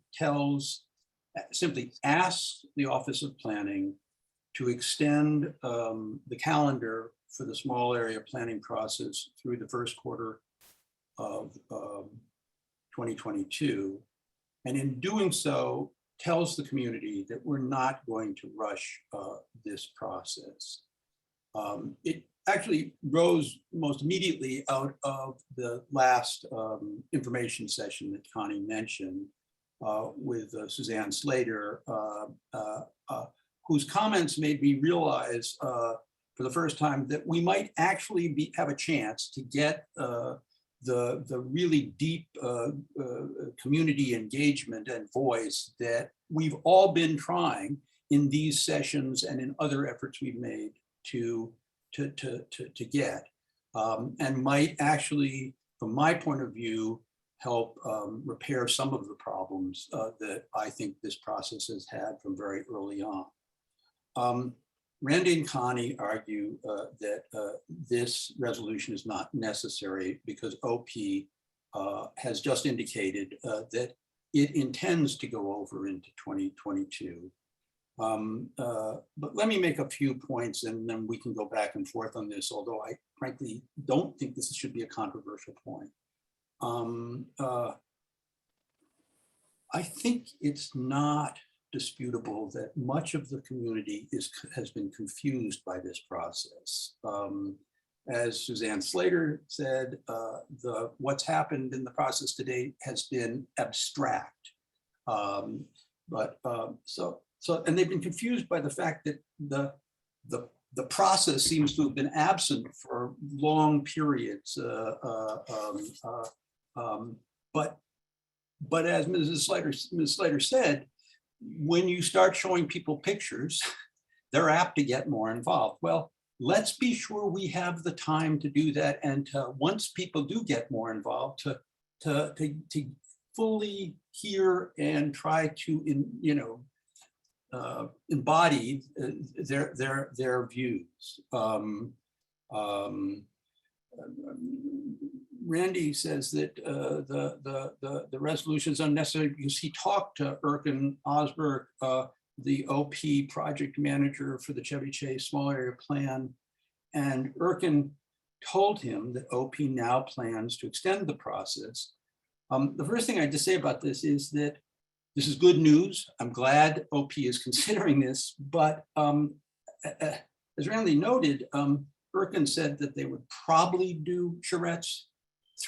asks the Office of Planning to extend the calendar for the small area planning process through the first quarter of 2022. And in doing so, tells the community that we're not going to rush this process. It actually rose most immediately out of the last information session that Connie mentioned with Suzanne Slater, whose comments made me realize for the first time that we might actually have a chance to get the really deep community engagement and voice that we've all been trying in these sessions and in other efforts we've made to get, and might actually, from my point of view, help repair some of the problems that I think this process has had from very early on. Randy and Connie argue that this resolution is not necessary because OP has just indicated that it intends to go over into 2022. But let me make a few points and then we can go back and forth on this, although I frankly don't think this should be a controversial point. I think it's not disputable that much of the community has been confused by this process. As Suzanne Slater said, what's happened in the process today has been abstract. And they've been confused by the fact that the process seems to have been absent for long periods. But as Ms. Slater said, when you start showing people pictures, they're apt to get more involved. Well, let's be sure we have the time to do that. And once people do get more involved, to fully hear and try to, embody their views. Randy says that the resolution is unnecessary because he talked to Erkin Osberg, the OP project manager for the Chevy Chase small area plan. And Erkin told him that OP now plans to extend the process. The first thing I have to say about this is that this is good news. I'm glad OP is considering this, but as Randy noted, Erkin said that they would probably do charrettes,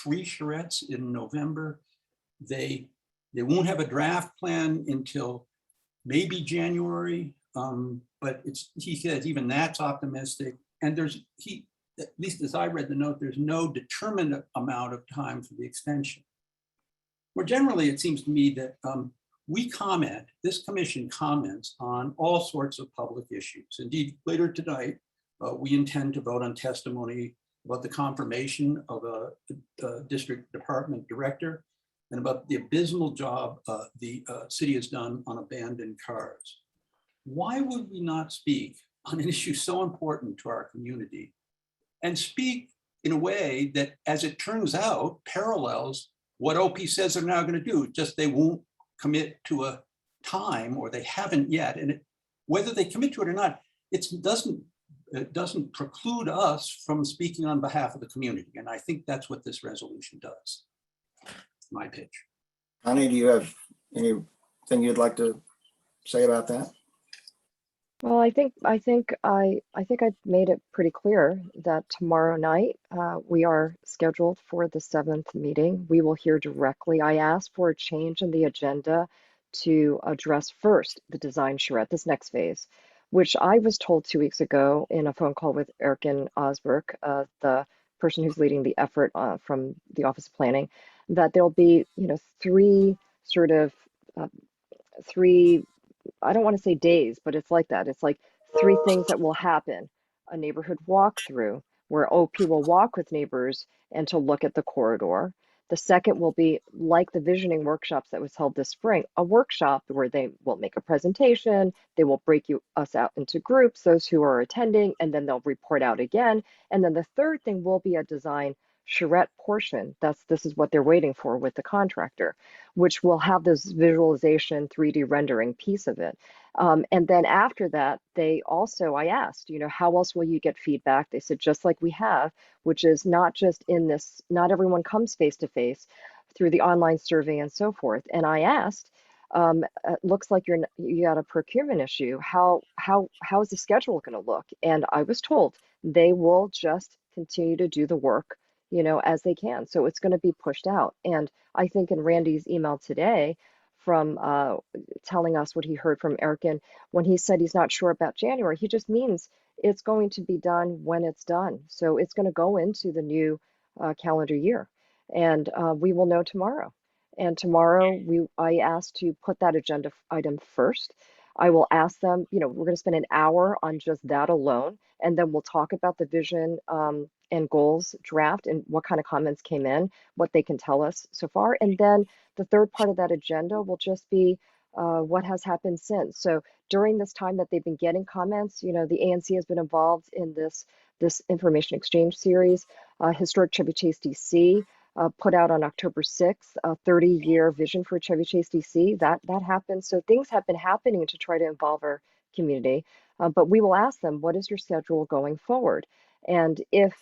3 charrettes in November. They won't have a draft plan until maybe January, but he says even that's optimistic. And at least as I read the note, there's no determined amount of time for the extension. More generally, it seems to me that this commission comments on all sorts of public issues. Indeed, later tonight, we intend to vote on testimony about the confirmation of a district department director and about the abysmal job the city has done on abandoned cars. Why would we not speak on an issue so important to our community and speak in a way that, as it turns out, parallels what OP says they're now going to do, just they won't commit to a time, or they haven't yet. And whether they commit to it or not, it doesn't preclude us from speaking on behalf of the community. And I think that's what this resolution does. My pitch. Connie, do you have anything you'd like to say about that? Well, I think I've made it pretty clear that tomorrow night we are scheduled for the 7th meeting. We will hear directly. I asked for a change in the agenda to address first the design charrette, this next phase, which I was told 2 weeks ago in a phone call with Erican Osberg, the person who's leading the effort from the Office of Planning, that there'll be, three sort of three, I don't want to say days, but it's like that. It's like three things that will happen. A neighborhood walkthrough where OP will walk with neighbors and to look at the corridor. The second will be like the visioning workshops that was held this spring, a workshop where they will make a presentation, they will break us out into groups, those who are attending, and then they'll report out again. And then the third thing will be a design charrette portion. This is what they're waiting for with the contractor, which will have this visualization 3D rendering piece of it. And then after that, I asked, how else will you get feedback? They said, just like we have, which is not just in this, not everyone comes face to face through the online survey and so forth. And I asked, it looks like you got a procurement issue. How is the schedule going to look? And I was told they will just continue to do the work, as they can. So it's going to be pushed out. And I think in Randy's email today from telling us what he heard from Erican, when he said he's not sure about January, he just means it's going to be done when it's done. So it's going to go into the new calendar year. And we will know tomorrow. And tomorrow I asked to put that agenda item first. I will ask them, we're going to spend an hour on just that alone, and then we'll talk about the vision and goals draft and what kind of comments came in, what they can tell us so far. And then the third part of that agenda will just be what has happened since. So during this time that they've been getting comments, the ANC has been involved in this information exchange series. Historic Chevy Chase DC put out on October 6th, a 30-year vision for Chevy Chase DC. That happened. So things have been happening to try to involve our community. But we will ask them, what is your schedule going forward? And if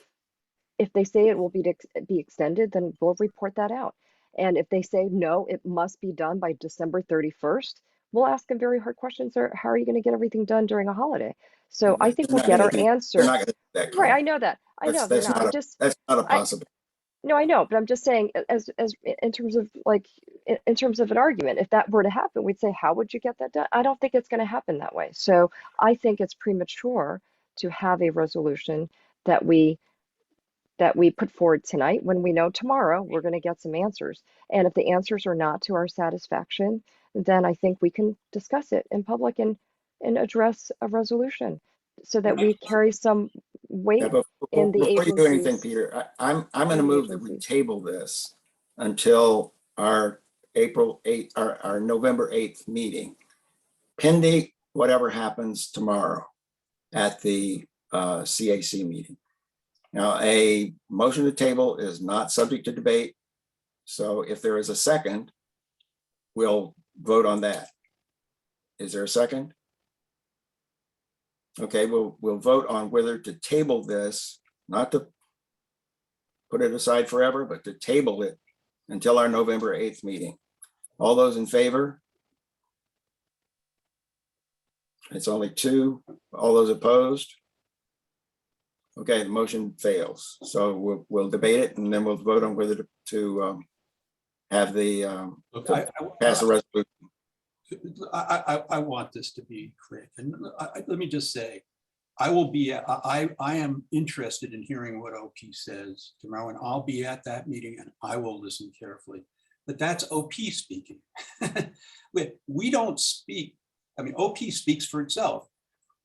they say it will be extended, then we'll report that out. And if they say, no, it must be done by December 31st, we'll ask them very hard questions. Or how are you going to get everything done during a holiday? So I think we'll get our answer. They're not going to do that. Right, I know that. I know they're not. That's not a possibility. No, I know, but I'm just saying, as in terms of in terms of an argument, if that were to happen, we'd say, how would you get that done? I don't think it's going to happen that way. So I think it's premature to have a resolution that we put forward tonight when we know tomorrow we're going to get some answers. And if the answers are not to our satisfaction, then I think we can discuss it in public and address a resolution so that we carry some weight in the before you do anything, agencies. Peter, I'm going to move that we table this until our April 8th, our November 8th meeting, pending whatever happens tomorrow at the CAC meeting. Now, a motion to table is not subject to debate. So if there is a second, we'll vote on that. Is there a second? Okay, we'll vote on whether to table this, not to put it aside forever, but to table it until our November 8th meeting. All those in favor? It's only two. All those opposed? Okay, the motion fails. So we'll debate it and then we'll vote on whether to have the pass the resolution. I want this to be quick, and let me just say, I am interested in hearing what OP says tomorrow, and I'll be at that meeting and I will listen carefully. But that's OP speaking. We don't speak. I mean, OP speaks for itself.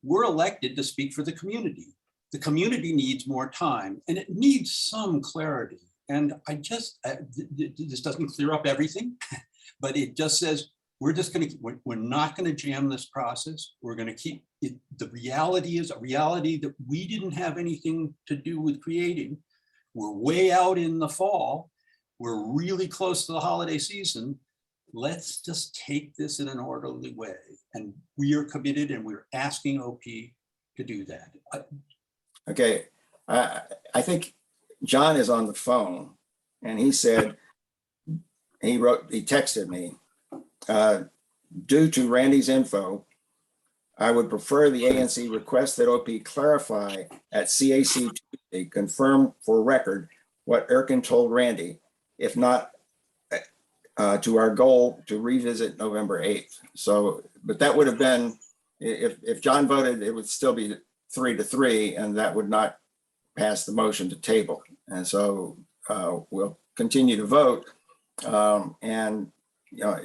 We're elected to speak for the community. The community needs more time and it needs some clarity. And this doesn't clear up everything, but it just says, we're not going to jam this process. We're going to keep it. The reality is a reality that we didn't have anything to do with creating. We're way out in the fall. We're really close to the holiday season. Let's just take this in an orderly way. And we are committed and we're asking OP to do that. Okay, I think John is on the phone and he said, he texted me, due to Randy's info, I would prefer the ANC request that OP clarify at CAC Tuesday, confirm for record what Erkin told Randy, if not to our goal to revisit November 8th. So, but that would have been, if John voted, it would still be 3-3, and that would not pass the motion to table. And so we'll continue to vote. And, you know,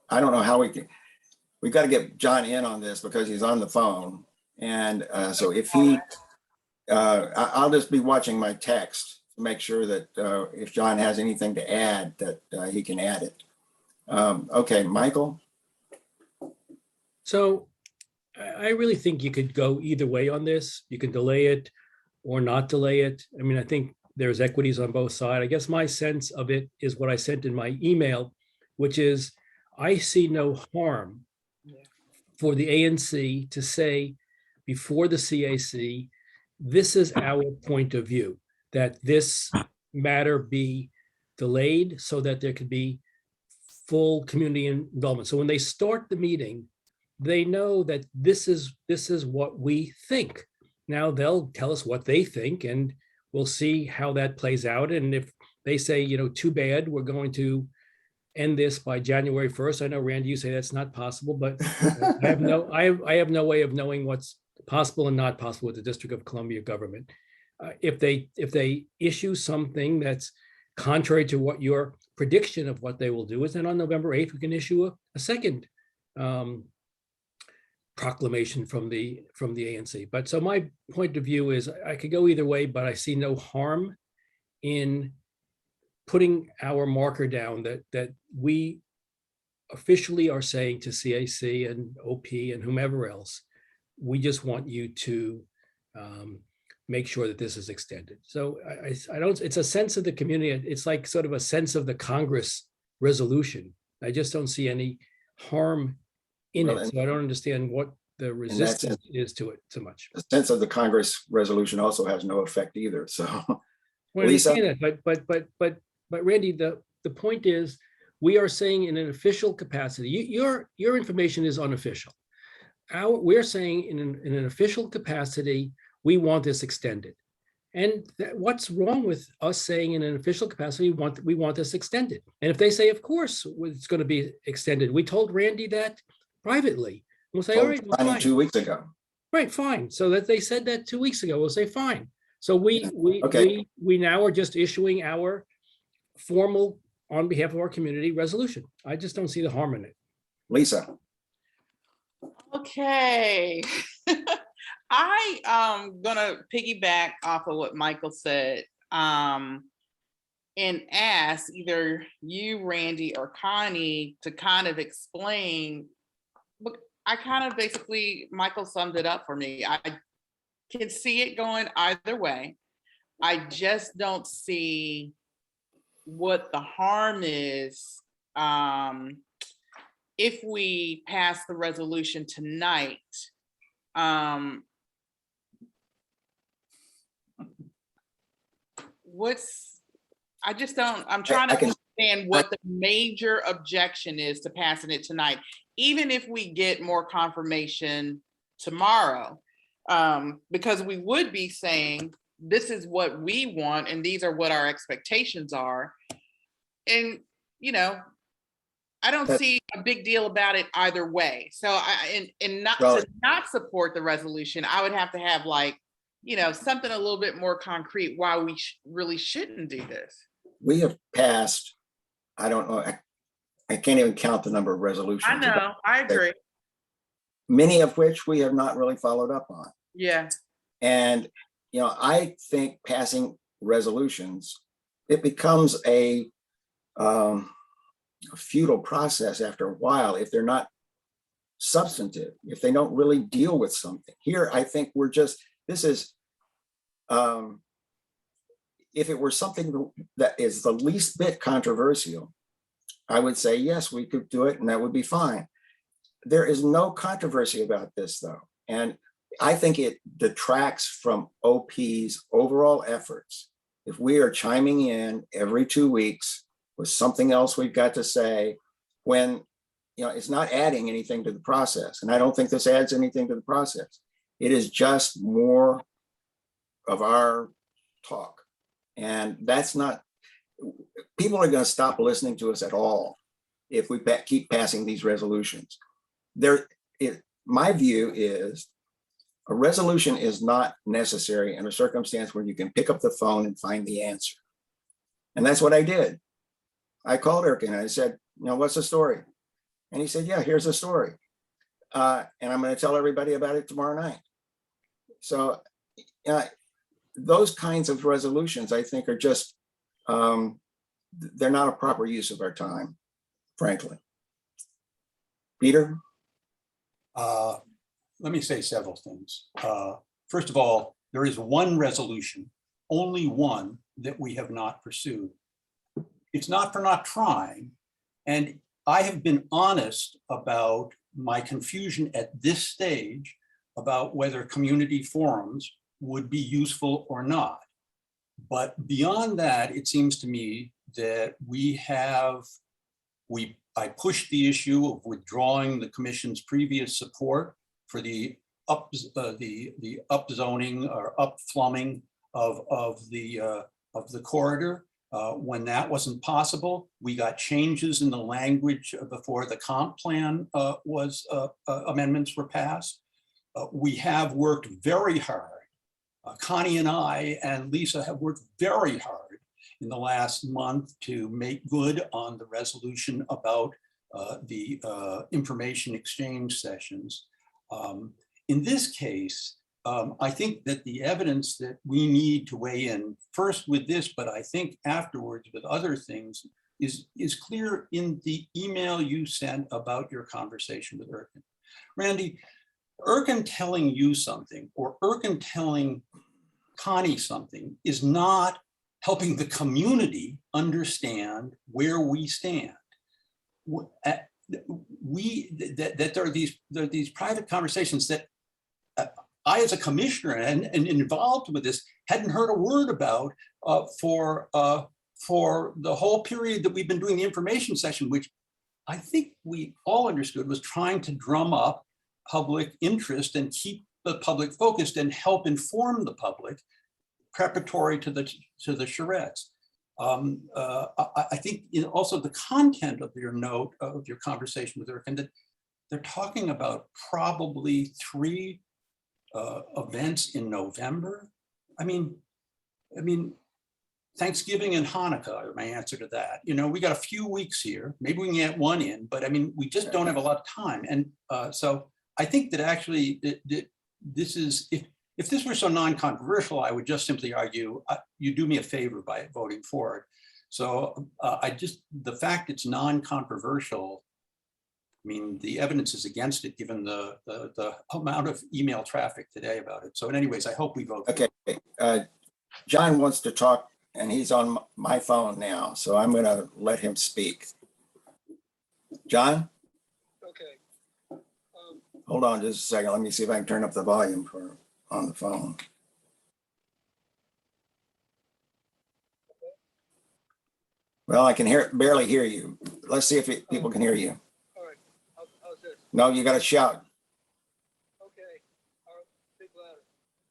I don't know how we've got to get John in on this because he's on the phone. And so if he, I'll just be watching my text to make sure that if John has anything to add, that he can add it. Okay, Michael? So I really think you could go either way on this. You can delay it or not delay it. I mean, I think there's equities on both sides. I guess my sense of it is what I sent in my email, which is I see no harm for the ANC to say before the CAC, this is our point of view, that this matter be delayed so that there could be full community involvement. So when they start the meeting, they know that this is what we think. Now they'll tell us what they think, and we'll see how that plays out. And if they say, you know, too bad, we're going to end this by January 1st. I know, Randy, you say that's not possible, but I have no way of knowing what's possible and not possible with the District of Columbia government. If they issue something that's contrary to what your prediction of what they will do is, then on November 8th, we can issue a second proclamation from the ANC. But so my point of view is I could go either way, but I see no harm in putting our marker down that we officially are saying to CAC and OP and whomever else, we just want you to make sure that this is extended. So I don't, it's a sense of the community. It's like sort of a sense of the Congress resolution. I just don't see any harm in it. So I don't understand what the resistance is to it so much. The sense of the Congress resolution also has no effect either. So, well, Lisa? I understand that, but Randy, the point is, we are saying in an official capacity, your information is unofficial. We're saying in an official capacity, we want this extended. And what's wrong with us saying in an official capacity, we want this extended? And if they say, of course, it's going to be extended. We told Randy that privately. We'll say, all right, well, fine. 2 weeks ago. Right, fine. So that they said that 2 weeks ago, we'll say, fine. So we now are just issuing our formal, on behalf of our community, resolution. I just don't see the harm in it. Lisa. Okay. I'm gonna piggyback off of what Michael said and ask either you, Randy, or Connie to kind of explain. Look, I kind of basically, Michael summed it up for me. I can see it going either way. I just don't see what the harm is if we pass the resolution tonight. I'm trying to understand what the major objection is to passing it tonight, even if we get more confirmation tomorrow, because we would be saying, this is what we want, and these are what our expectations are. And, you know, I don't see a big deal about it either way. So to not support the resolution, I would have to have, like, you know, something a little bit more concrete why we really shouldn't do this. We have passed, I don't know, I can't even count the number of resolutions. I know, I agree. Many of which we have not really followed up on. Yeah. And, you know, I think passing resolutions, it becomes a futile process after a while if they're not substantive, if they don't really deal with something. Here, I think we're just, this is, if it were something that is the least bit controversial, I would say, yes, we could do it and that would be fine. There is no controversy about this though. And I think it detracts from OP's overall efforts. If we are chiming in every 2 weeks with something else we've got to say, when it's not adding anything to the process. And I don't think this adds anything to the process. It is just more of our talk. And that's not, people are going to stop listening to us at all if we keep passing these resolutions. My view is a resolution is not necessary in a circumstance where you can pick up the phone and find the answer. And that's what I did. I called Erkin and I said, what's the story? And he said, yeah, here's the story. And I'm going to tell everybody about it tomorrow night. So those kinds of resolutions, I think, are just, they're not a proper use of our time, frankly. Peter? Let me say several things. First of all, there is one resolution, only one, that we have not pursued. It's not for not trying. And I have been honest about my confusion at this stage about whether community forums would be useful or not. But beyond that, it seems to me that I pushed the issue of withdrawing the commission's previous support for the upzoning or upflumming of the corridor. When that wasn't possible, we got changes in the language before the comp plan amendments were passed. We have worked very hard. Connie and I and Lisa have worked very hard in the last month to make good on the resolution about the information exchange sessions. In this case, I think that the evidence that we need to weigh in first with this, but I think afterwards with other things, is clear in the email you sent about your conversation with Erkin. Randy, Erkin telling you something or Erkin telling Connie something is not helping the community understand where we stand. That there are these private conversations that I, as a commissioner and involved with this, hadn't heard a word about for the whole period that we've been doing the information session, which I think we all understood was trying to drum up public interest and keep the public focused and help inform the public preparatory to the charrettes. I think also the content of your note, of your conversation with Erkin, that they're talking about probably 3 events in November. I mean, Thanksgiving and Hanukkah are my answer to that. We got a few weeks here. Maybe we can get one in, but I mean, we just don't have a lot of time. And so I think that actually this is, if this were so non-controversial, I would just simply argue, you do me a favor by voting for it. So the fact it's non-controversial, I mean, the evidence is against it, given the amount of email traffic today about it. So anyways, I hope we vote. Okay, John wants to talk and he's on my phone now, so I'm gonna let him speak. John? Okay. Hold on just a second. Let me see if I can turn up the volume on the phone. Well, I can barely hear you. Let's see if people can hear you. All right. How's this? No, you got to shout. Okay. All right. Speak louder.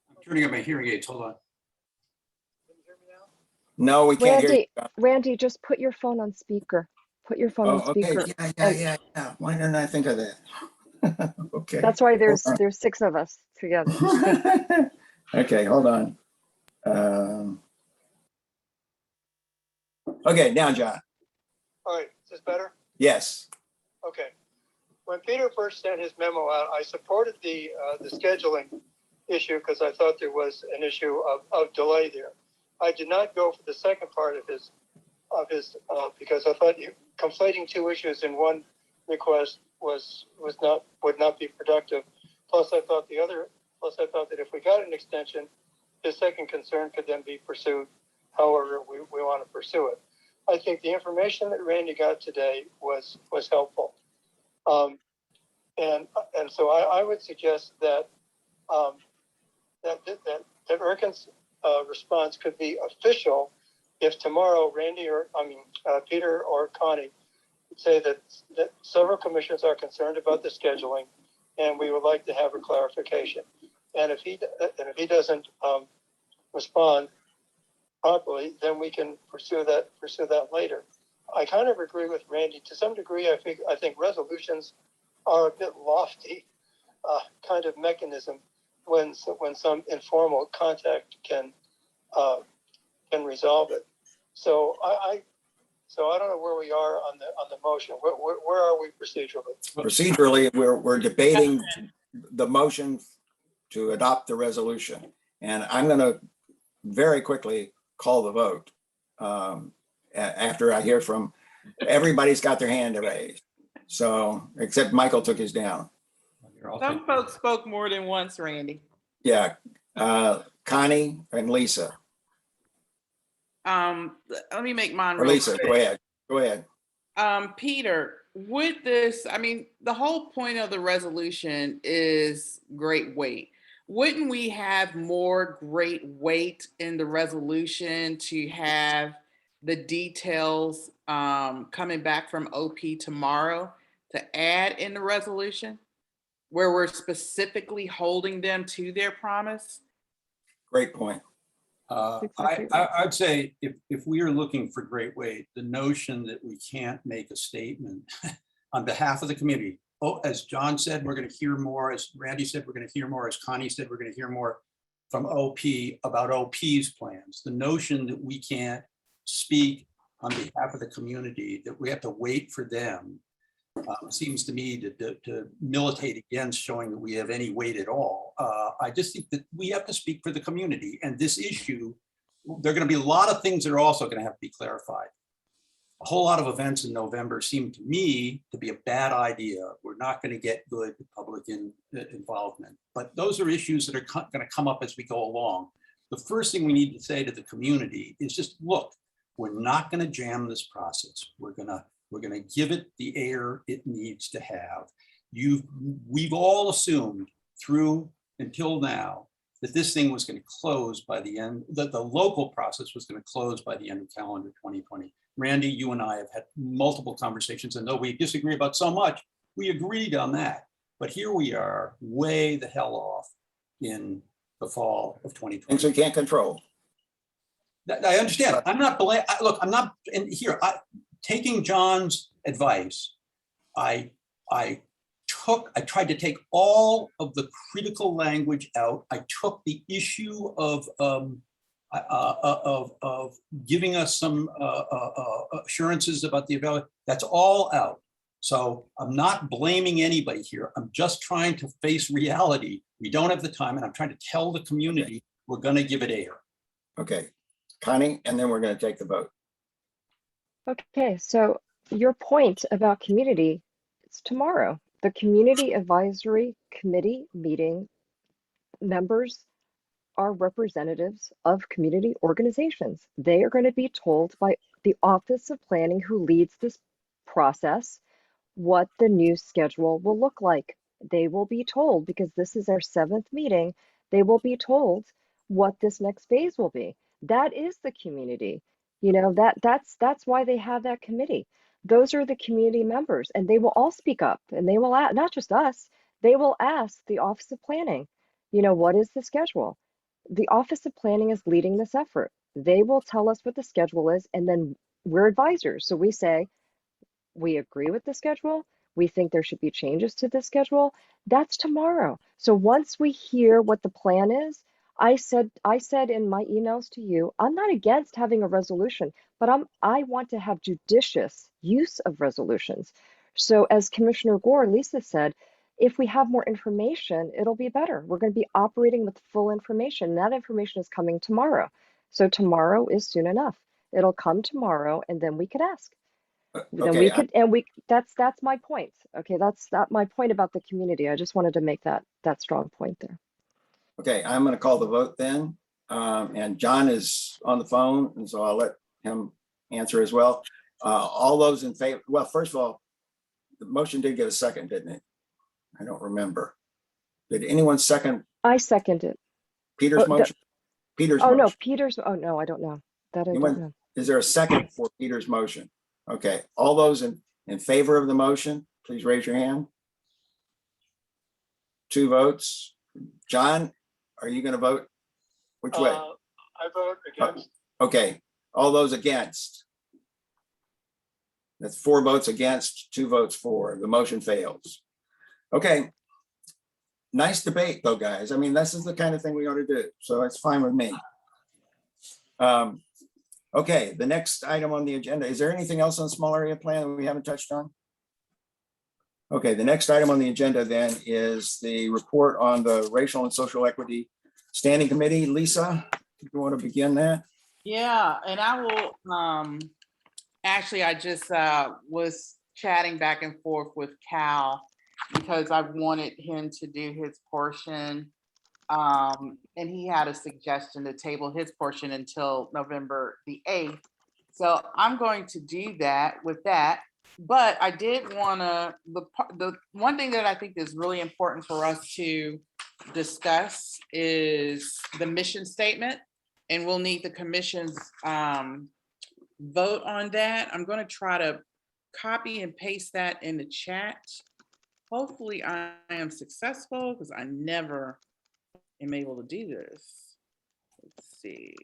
I'm turning up my hearing aids. Hold on. Can you hear me now? No, we can't hear you. Randy, just put your phone on speaker. Put your phone on speaker. Okay. Yeah. Why didn't I think of that? Okay. That's why there's 6 of us together. Okay, hold on. Okay, now John. All right. Is this better? Yes. Okay. When Peter first sent his memo out, I supported the scheduling issue because I thought there was an issue of delay there. I did not go for the second part of his because I thought conflating 2 issues in one request would not be productive. Plus, I thought that if we got an extension, his second concern could then be pursued. However, we want to pursue it. I think the information that Randy got today was helpful, and so I would suggest that that Erkin's response could be official if tomorrow Randy Peter or Connie say that several commissioners are concerned about the scheduling, and we would like to have a clarification. And if he doesn't respond properly, then we can pursue that later. I kind of agree with Randy to some degree. I think resolutions are a bit lofty kind of mechanism when some informal contact can resolve it. So I don't know where we are on the motion. Where are we procedurally? Procedurally, we're debating the motion to adopt the resolution. And I'm going to very quickly call the vote after I hear from, everybody's got their hand raised. So, except Michael took his down. Some folks spoke more than once, Randy. Yeah, Connie and Lisa. Let me make mine. Or Lisa, go ahead. Go ahead. Peter, would this, I mean, the whole point of the resolution is great weight. Wouldn't we have more great weight in the resolution to have the details coming back from OP tomorrow to add in the resolution where we're specifically holding them to their promise? Great point. I'd say if we are looking for great weight, the notion that we can't make a statement on behalf of the community, as John said, we're going to hear more, as Randy said, we're going to hear more, as Connie said, we're going to hear more from OP about OP's plans. The notion that we can't speak on behalf of the community, that we have to wait for them, seems to me to militate against showing that we have any weight at all. I just think that we have to speak for the community, and this issue, there are going to be a lot of things that are also going to have to be clarified. A whole lot of events in November seem to me to be a bad idea. We're not going to get good public involvement, but those are issues that are going to come up as we go along. The first thing we need to say to the community is just, look, we're not going to jam this process. We're going to give it the air it needs to have. We've all assumed through until now that this thing was going to close by the end, that the local process was going to close by the end of calendar 2020. Randy, you and I have had multiple conversations, and though we disagree about so much, we agreed on that. But here we are, way the hell off in the fall of 2020. Things we can't control. I understand. I'm not look, I'm not in here. Taking John's advice, I tried to take all of the critical language out. I took the issue of giving us some assurances about the evaluation. That's all out. So I'm not blaming anybody here. I'm just trying to face reality. We don't have the time, and I'm trying to tell the community we're going to give it air. Okay, Connie, and then we're going to take the vote. Okay, so your point about community, it's tomorrow. The Community Advisory Committee meeting members are representatives of community organizations. They are going to be told by the Office of Planning, who leads this process, what the new schedule will look like. They will be told, because this is our 7th meeting, they will be told what this next phase will be. That is the community. You know, that's why they have that committee. Those are the community members, and they will all speak up, and they will ask, not just us, they will ask the Office of Planning, you know, what is the schedule? The Office of Planning is leading this effort. They will tell us what the schedule is, and then we're advisors. So we say, we agree with the schedule. We think there should be changes to the schedule. That's tomorrow. So once we hear what the plan is, I said in my emails to you, I'm not against having a resolution, but I want to have judicious use of resolutions. So as Commissioner Gore, Lisa said, if we have more information, it'll be better. We're going to be operating with full information. That information is coming tomorrow. So tomorrow is soon enough. It'll come tomorrow, and then we could ask. Then we could, and we, that's my point. Okay, that's my point about the community. I just wanted to make that strong point there. Okay, I'm going to call the vote then. And John is on the phone, and so I'll let him answer as well. All those in favor, well, first of all, the motion did get a second, didn't it? I don't remember. Did anyone second? I second it. Peter's motion? Peter's motion. No, Peter's, oh no, I don't know. That I don't know. Is there a second for Peter's motion? Okay, all those in In favor of the motion, please raise your hand. 2 votes. John, are you going to vote? Which way? I vote against. Okay, all those against. That's 4 votes against, 2 votes for. The motion fails. Okay. Nice debate though, guys. I mean, this is the kind of thing we ought to do. So it's fine with me. Okay, the next item on the agenda. Is there anything else on small area plan that we haven't touched on? Okay, the next item on the agenda then is the report on the Racial and Social Equity Standing Committee. Lisa, you want to begin that? Yeah, and I will, actually, I just was chatting back and forth with Cal because I wanted him to do his portion. And he had a suggestion to table his portion until November the 8th. So I'm going to do that with that. But I did want to, the one thing that I think is really important for us to discuss is the mission statement. And we'll need the commission's vote on that. I'm going to try to copy and paste that in the chat. Hopefully I am successful because I never am able to do this. Let's see.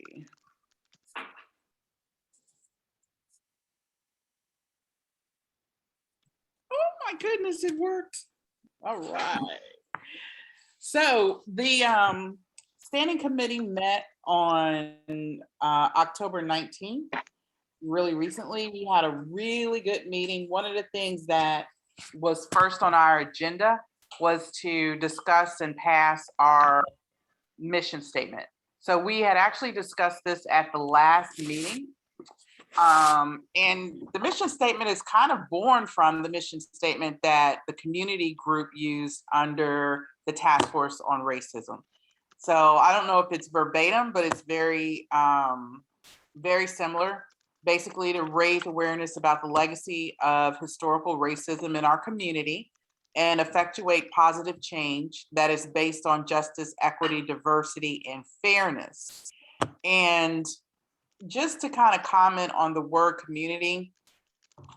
Oh my goodness, it worked. All right. So the standing committee met on October 19th. Really recently, we had a really good meeting. One of the things that was first on our agenda was to discuss and pass our mission statement. So we had actually discussed this at the last meeting. And the mission statement is kind of born from the mission statement that the community group used under the task force on racism. So I don't know if it's verbatim, but it's very, very similar. Basically to raise awareness about the legacy of historical racism in our community and effectuate positive change that is based on justice, equity, diversity, and fairness. And just to kind of comment on the word community,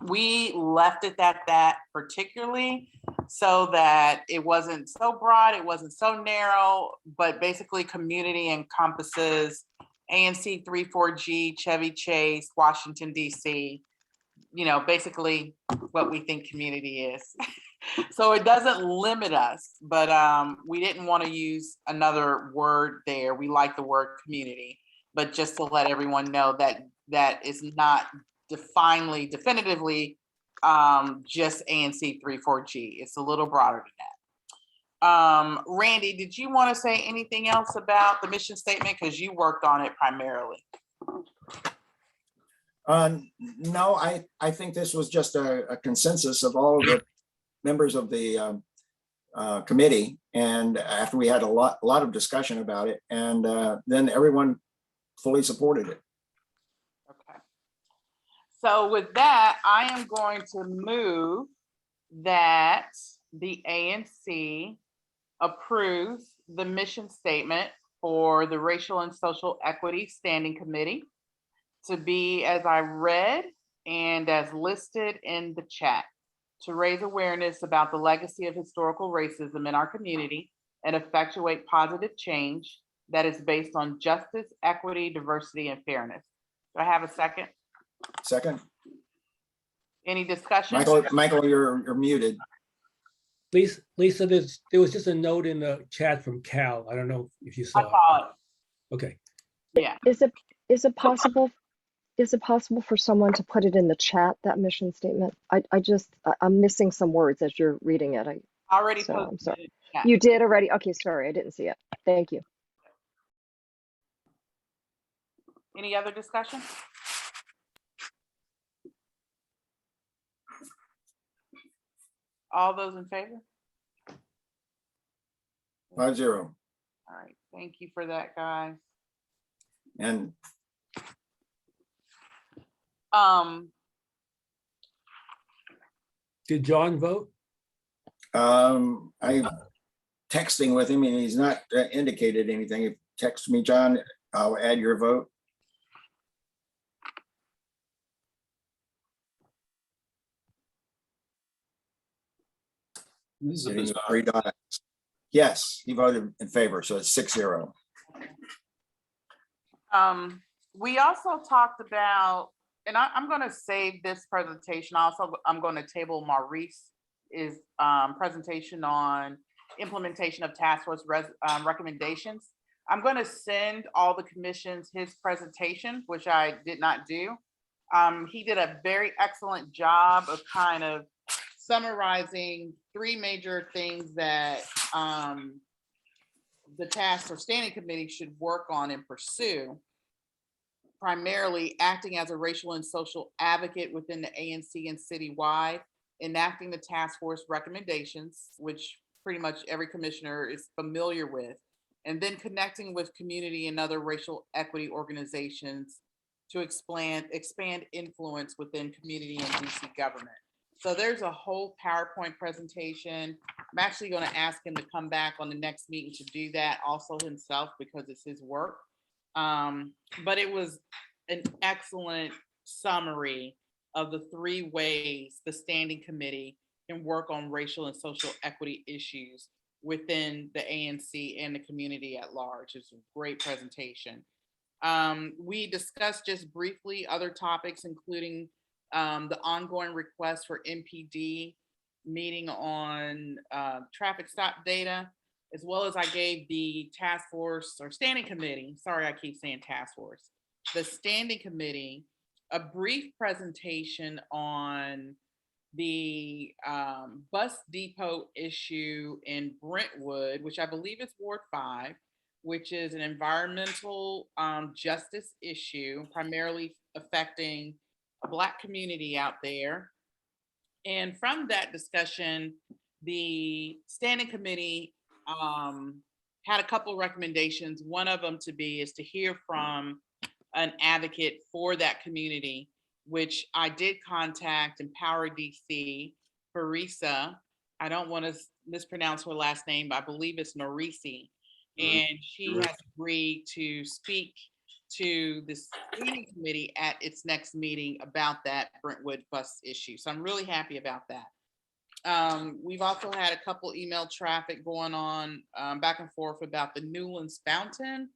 we left it at that particularly so that it wasn't so broad, it wasn't so narrow, but basically community encompasses ANC 34G, Chevy Chase, Washington, DC, you know, basically what we think community is. So it doesn't limit us, but we didn't want to use another word there. We like the word community, but just to let everyone know that that is not definitively just ANC 34G. It's a little broader than that. Randy, did you want to say anything else about the mission statement? Because you worked on it primarily. No, I think this was just a consensus of all of the members of the committee. And after we had a lot of discussion about it, and then everyone fully supported it. Okay. So with that, I am going to move that the ANC approves the mission statement for the Racial and Social Equity Standing Committee to be as I read and as listed in the chat, to raise awareness about the legacy of historical racism in our community and effectuate positive change that is based on justice, equity, diversity, and fairness. Do I have a second? Second. Any discussion? Michael, you're muted. Lisa, there was just a note in the chat from Cal. I don't know if you saw I saw it. Okay. Yeah. Is it possible for someone to put it in the chat, that mission statement? I'm missing some words as you're reading it. Already So I'm sorry. Yeah. You did already? Okay, sorry, I didn't see it. Thank you. Any other discussion? All those in favor? 5-0. All right, thank you for that, guys. And did John vote? I'm texting with him and he's not indicated anything. If text me, John, I'll add your vote. This is a Hitting the bizarre. three dots. Yes, he voted in favor, so it's 6-0. We also talked about, and I'm going to save this presentation. Also, I'm going to table Maurice's presentation on implementation of task force recommendations. I'm going to send all the commissions his presentation, which I did not do. He did a very excellent job of kind of summarizing three major things that the task or standing committee should work on and pursue. Primarily acting as a racial and social advocate within the ANC and citywide, enacting the task force recommendations, which pretty much every commissioner is familiar with, and then connecting with community and other racial equity organizations to expand influence within community and DC government. So there's a whole PowerPoint presentation. I'm actually going to ask him to come back on the next meeting to do that also himself because it's his work. But it was an excellent summary of the three ways the standing committee can work on racial and social equity issues within the ANC and the community at large. It's a great presentation. We discussed just briefly other topics, including the ongoing request for MPD meeting on traffic stop data, as well as I gave the task force or standing committee, sorry, I keep saying task force, the standing committee, a brief presentation on the bus depot issue in Brentwood, which I believe is Ward 5, which is an environmental justice issue, primarily affecting a Black community out there. And from that discussion, the standing committee had a couple recommendations. One of them is to hear from an advocate for that community, which I did contact Empower DC, Farisa. I don't want to mispronounce her last name, but I believe it's Norisi. And she has agreed to speak to the standing committee at its next meeting about that Brentwood bus issue. So I'm really happy about that. We've also had a couple email traffic going on back and forth about the Newlands Fountain.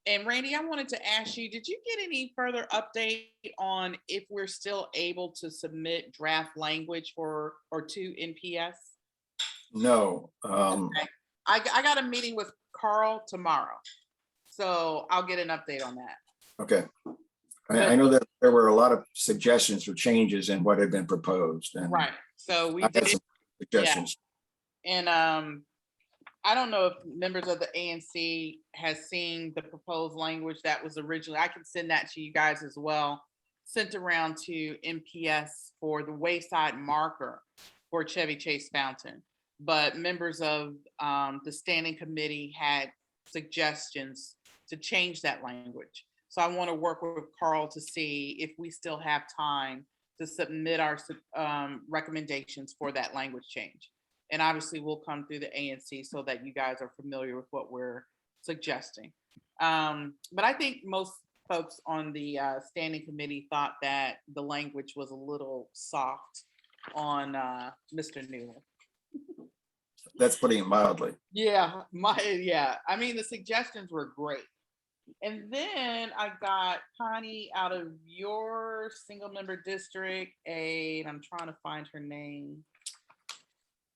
And Randy, I wanted to ask you, did you get any further update on if we're still able to submit draft language or to NPS? No. Okay. I got a meeting with Carl tomorrow, so I'll get an update on that. Okay. I know that there were a lot of suggestions for changes in what had been proposed. And right. So we I had did some suggestions. Yeah. And I don't know if members of the ANC has seen the proposed language that was originally, I can send that to you guys as well, sent around to NPS for the wayside marker for Chevy Chase Fountain. But members of the standing committee had suggestions to change that language. So I want to work with Carl to see if we still have time to submit our recommendations for that language change. And obviously we'll come through the ANC so that you guys are familiar with what we're suggesting. But I think most folks on the standing committee thought that the language was a little soft on Mr. Newland. That's putting it mildly. Yeah, I mean, the suggestions were great. And then I got Connie out of your single member district, and I'm trying to find her name.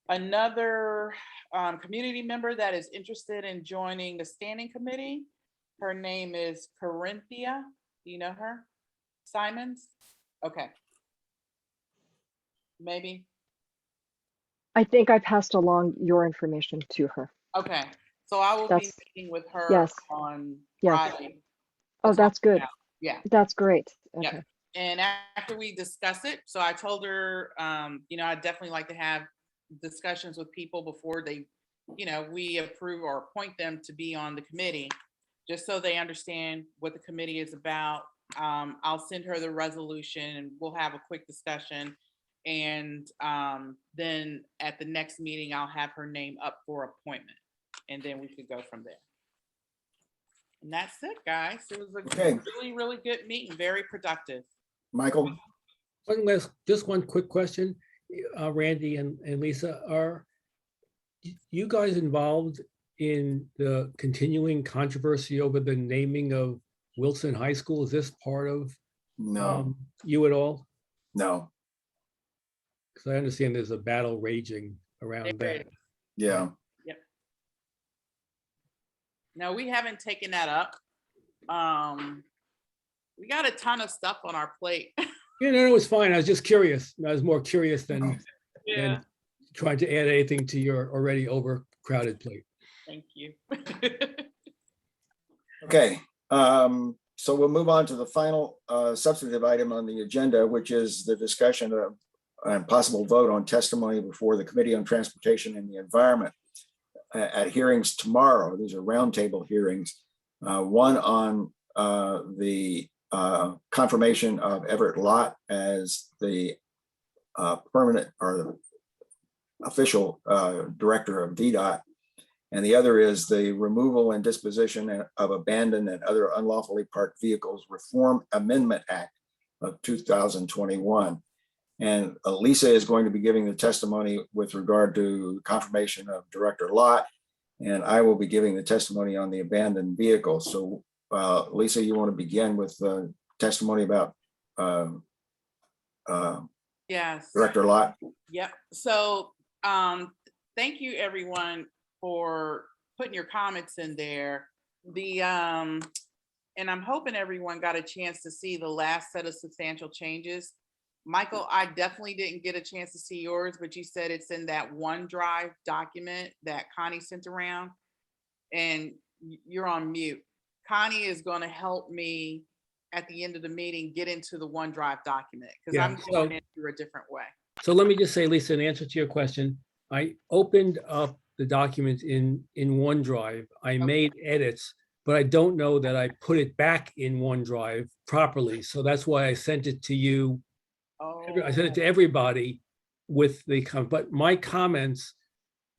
Another community member that is interested in joining the standing committee. Her name is Corinthia. Do you know her? Simons? Okay. Maybe. I think I passed along your information to her. Okay. So I will be meeting with her yes. on yes. Friday. Oh, that's good. Yeah. That's great. Okay. Yeah. And after we discuss it, so I told her, I'd definitely like to have discussions with people before they, we approve or appoint them to be on the committee, just so they understand what the committee is about. I'll send her the resolution and we'll have a quick discussion. And then at the next meeting, I'll have her name up for appointment, and then we could go from there. And that's it, guys. It was a really, really good meeting, very productive. Michael? Just one quick question, Randy and Lisa, you guys involved in the continuing controversy over the naming of Wilson High School? Is this part of No, you at all? no, Because I understand there's a battle raging around There that. is. yeah. Yep. No, we haven't taken that up. We got a ton of stuff on our plate. Yeah, no, it's fine. I was just curious. I was more curious than Yeah, trying to add anything to your already overcrowded plate. thank you. Okay, so we'll move on to the final substantive item on the agenda, which is the discussion of and possible vote on testimony before the Committee on Transportation and the Environment at hearings tomorrow. These are roundtable hearings. One on the confirmation of Everett Lott as the permanent or the official director of DDOT. And the other is the Removal and Disposition of Abandoned and Other Unlawfully Parked Vehicles Reform Amendment Act of 2021. And Lisa is going to be giving the testimony with regard to confirmation of Director Lott, and I will be giving the testimony on the abandoned vehicles. So Lisa, you want to begin with the testimony about Yes. Director Lott? Yep. So thank you everyone for putting your comments in there. And I'm hoping everyone got a chance to see the last set of substantial changes. Michael, I definitely didn't get a chance to see yours, but you said it's in that OneDrive document that Connie sent around, and you're on mute. Connie is going to help me at the end of the meeting get into the OneDrive document because Yeah, I'm going in through a different way. So let me just say, Lisa, in answer to your question, I opened up the document in OneDrive. I made edits, but I don't know that I put it back in OneDrive properly. So that's why I sent it to you. I sent it to everybody with the, but my comments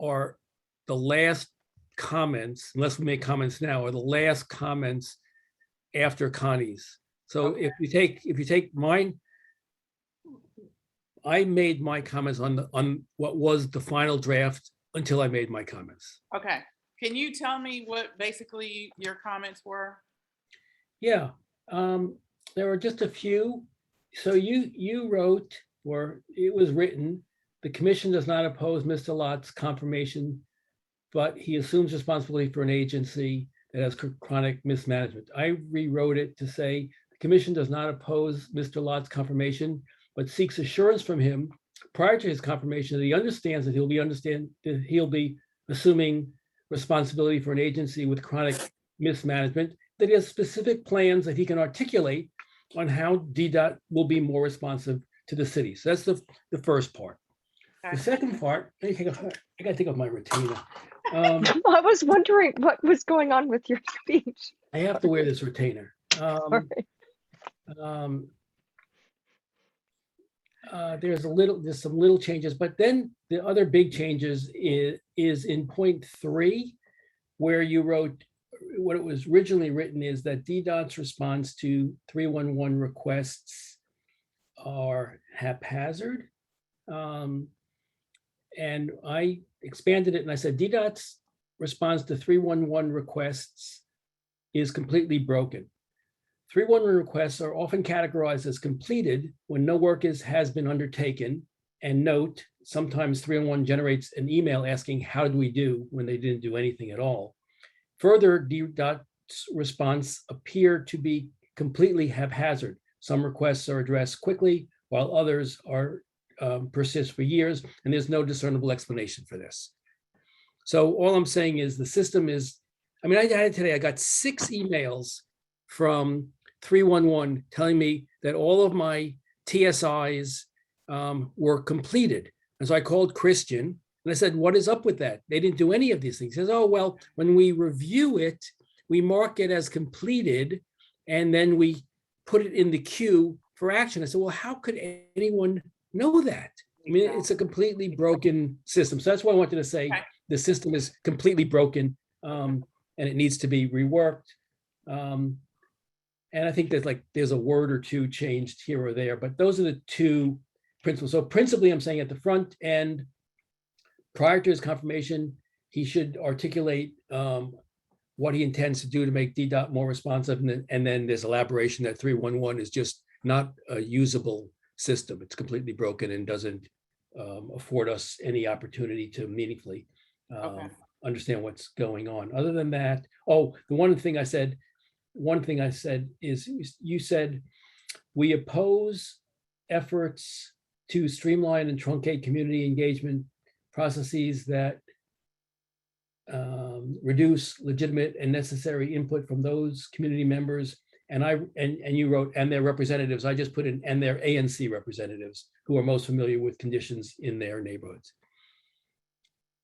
are the last comments, unless we make comments now, are the last comments after Connie's. So if you take mine, I made my comments on what was the final draft until I made my comments. Okay. Can you tell me what basically your comments were? Yeah, there were just a few. So you wrote, or it was written, the commission does not oppose Mr. Lott's confirmation, but he assumes responsibility for an agency that has chronic mismanagement. I rewrote it to say the commission does not oppose Mr. Lott's confirmation, but seeks assurance from him prior to his confirmation that he understands that he'll be assuming responsibility for an agency with chronic mismanagement, that he has specific plans that he can articulate on how DDOT will be more responsive to the city. So that's the first part. The second part, I gotta take off my retainer. I was wondering what was going on with your speech. I have to wear this retainer. Sorry. There's some little changes, but then the other big changes is in point 3, where you wrote, what it was originally written is that DDOT's response to 311 requests are haphazard. And I expanded it and I said, DDOT's response to 311 requests is completely broken. 311 requests are often categorized as completed when no work has been undertaken. And note, sometimes 311 generates an email asking, how did we do, when they didn't do anything at all. Further, DDOT's response appear to be completely haphazard. Some requests are addressed quickly, while others are persist for years, and there's no discernible explanation for this. So all I'm saying is the system is, I mean, I had today, I got 6 emails from 311 telling me that all of my TSIs were completed. And so I called Christian and I said, what is up with that? They didn't do any of these things. He says, oh, well, when we review it, we mark it as completed, and then we put it in the queue for action. I said, well, how could anyone know that? I mean, it's a completely broken system. So that's why I wanted to say the system is completely broken and it needs to be reworked. And I think there's a word or two changed here or there, but those are the 2 principles. So principally, I'm saying at the front end, prior to his confirmation, he should articulate what he intends to do to make DDOT more responsive. And then there's elaboration that 311 is just not a usable system. It's completely broken and doesn't afford us any opportunity to meaningfully understand what's going on. Other than that, oh, the one thing I said is you said we oppose efforts to streamline and truncate community engagement processes that reduce legitimate and necessary input from those community members. And you wrote, and their representatives. I just put in, and their ANC representatives who are most familiar with conditions in their neighborhoods.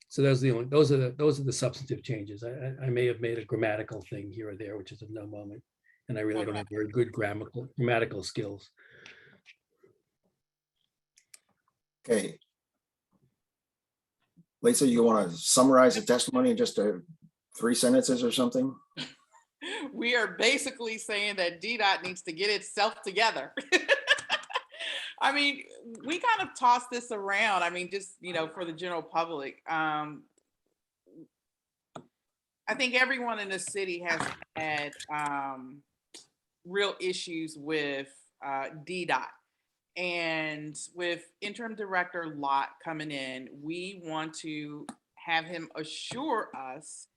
So those are the substantive changes. I may have made a grammatical thing here or there, which is of no moment. And I really don't have very good grammatical skills. Okay. Lisa, you want to summarize the testimony in just 3 sentences or something? We are basically saying that DDOT needs to get itself together. I mean, we kind of toss this around. I mean, just, for the general public. I think everyone in the city has had real issues with DDOT. And with interim director Lott coming in, we want to have him assure us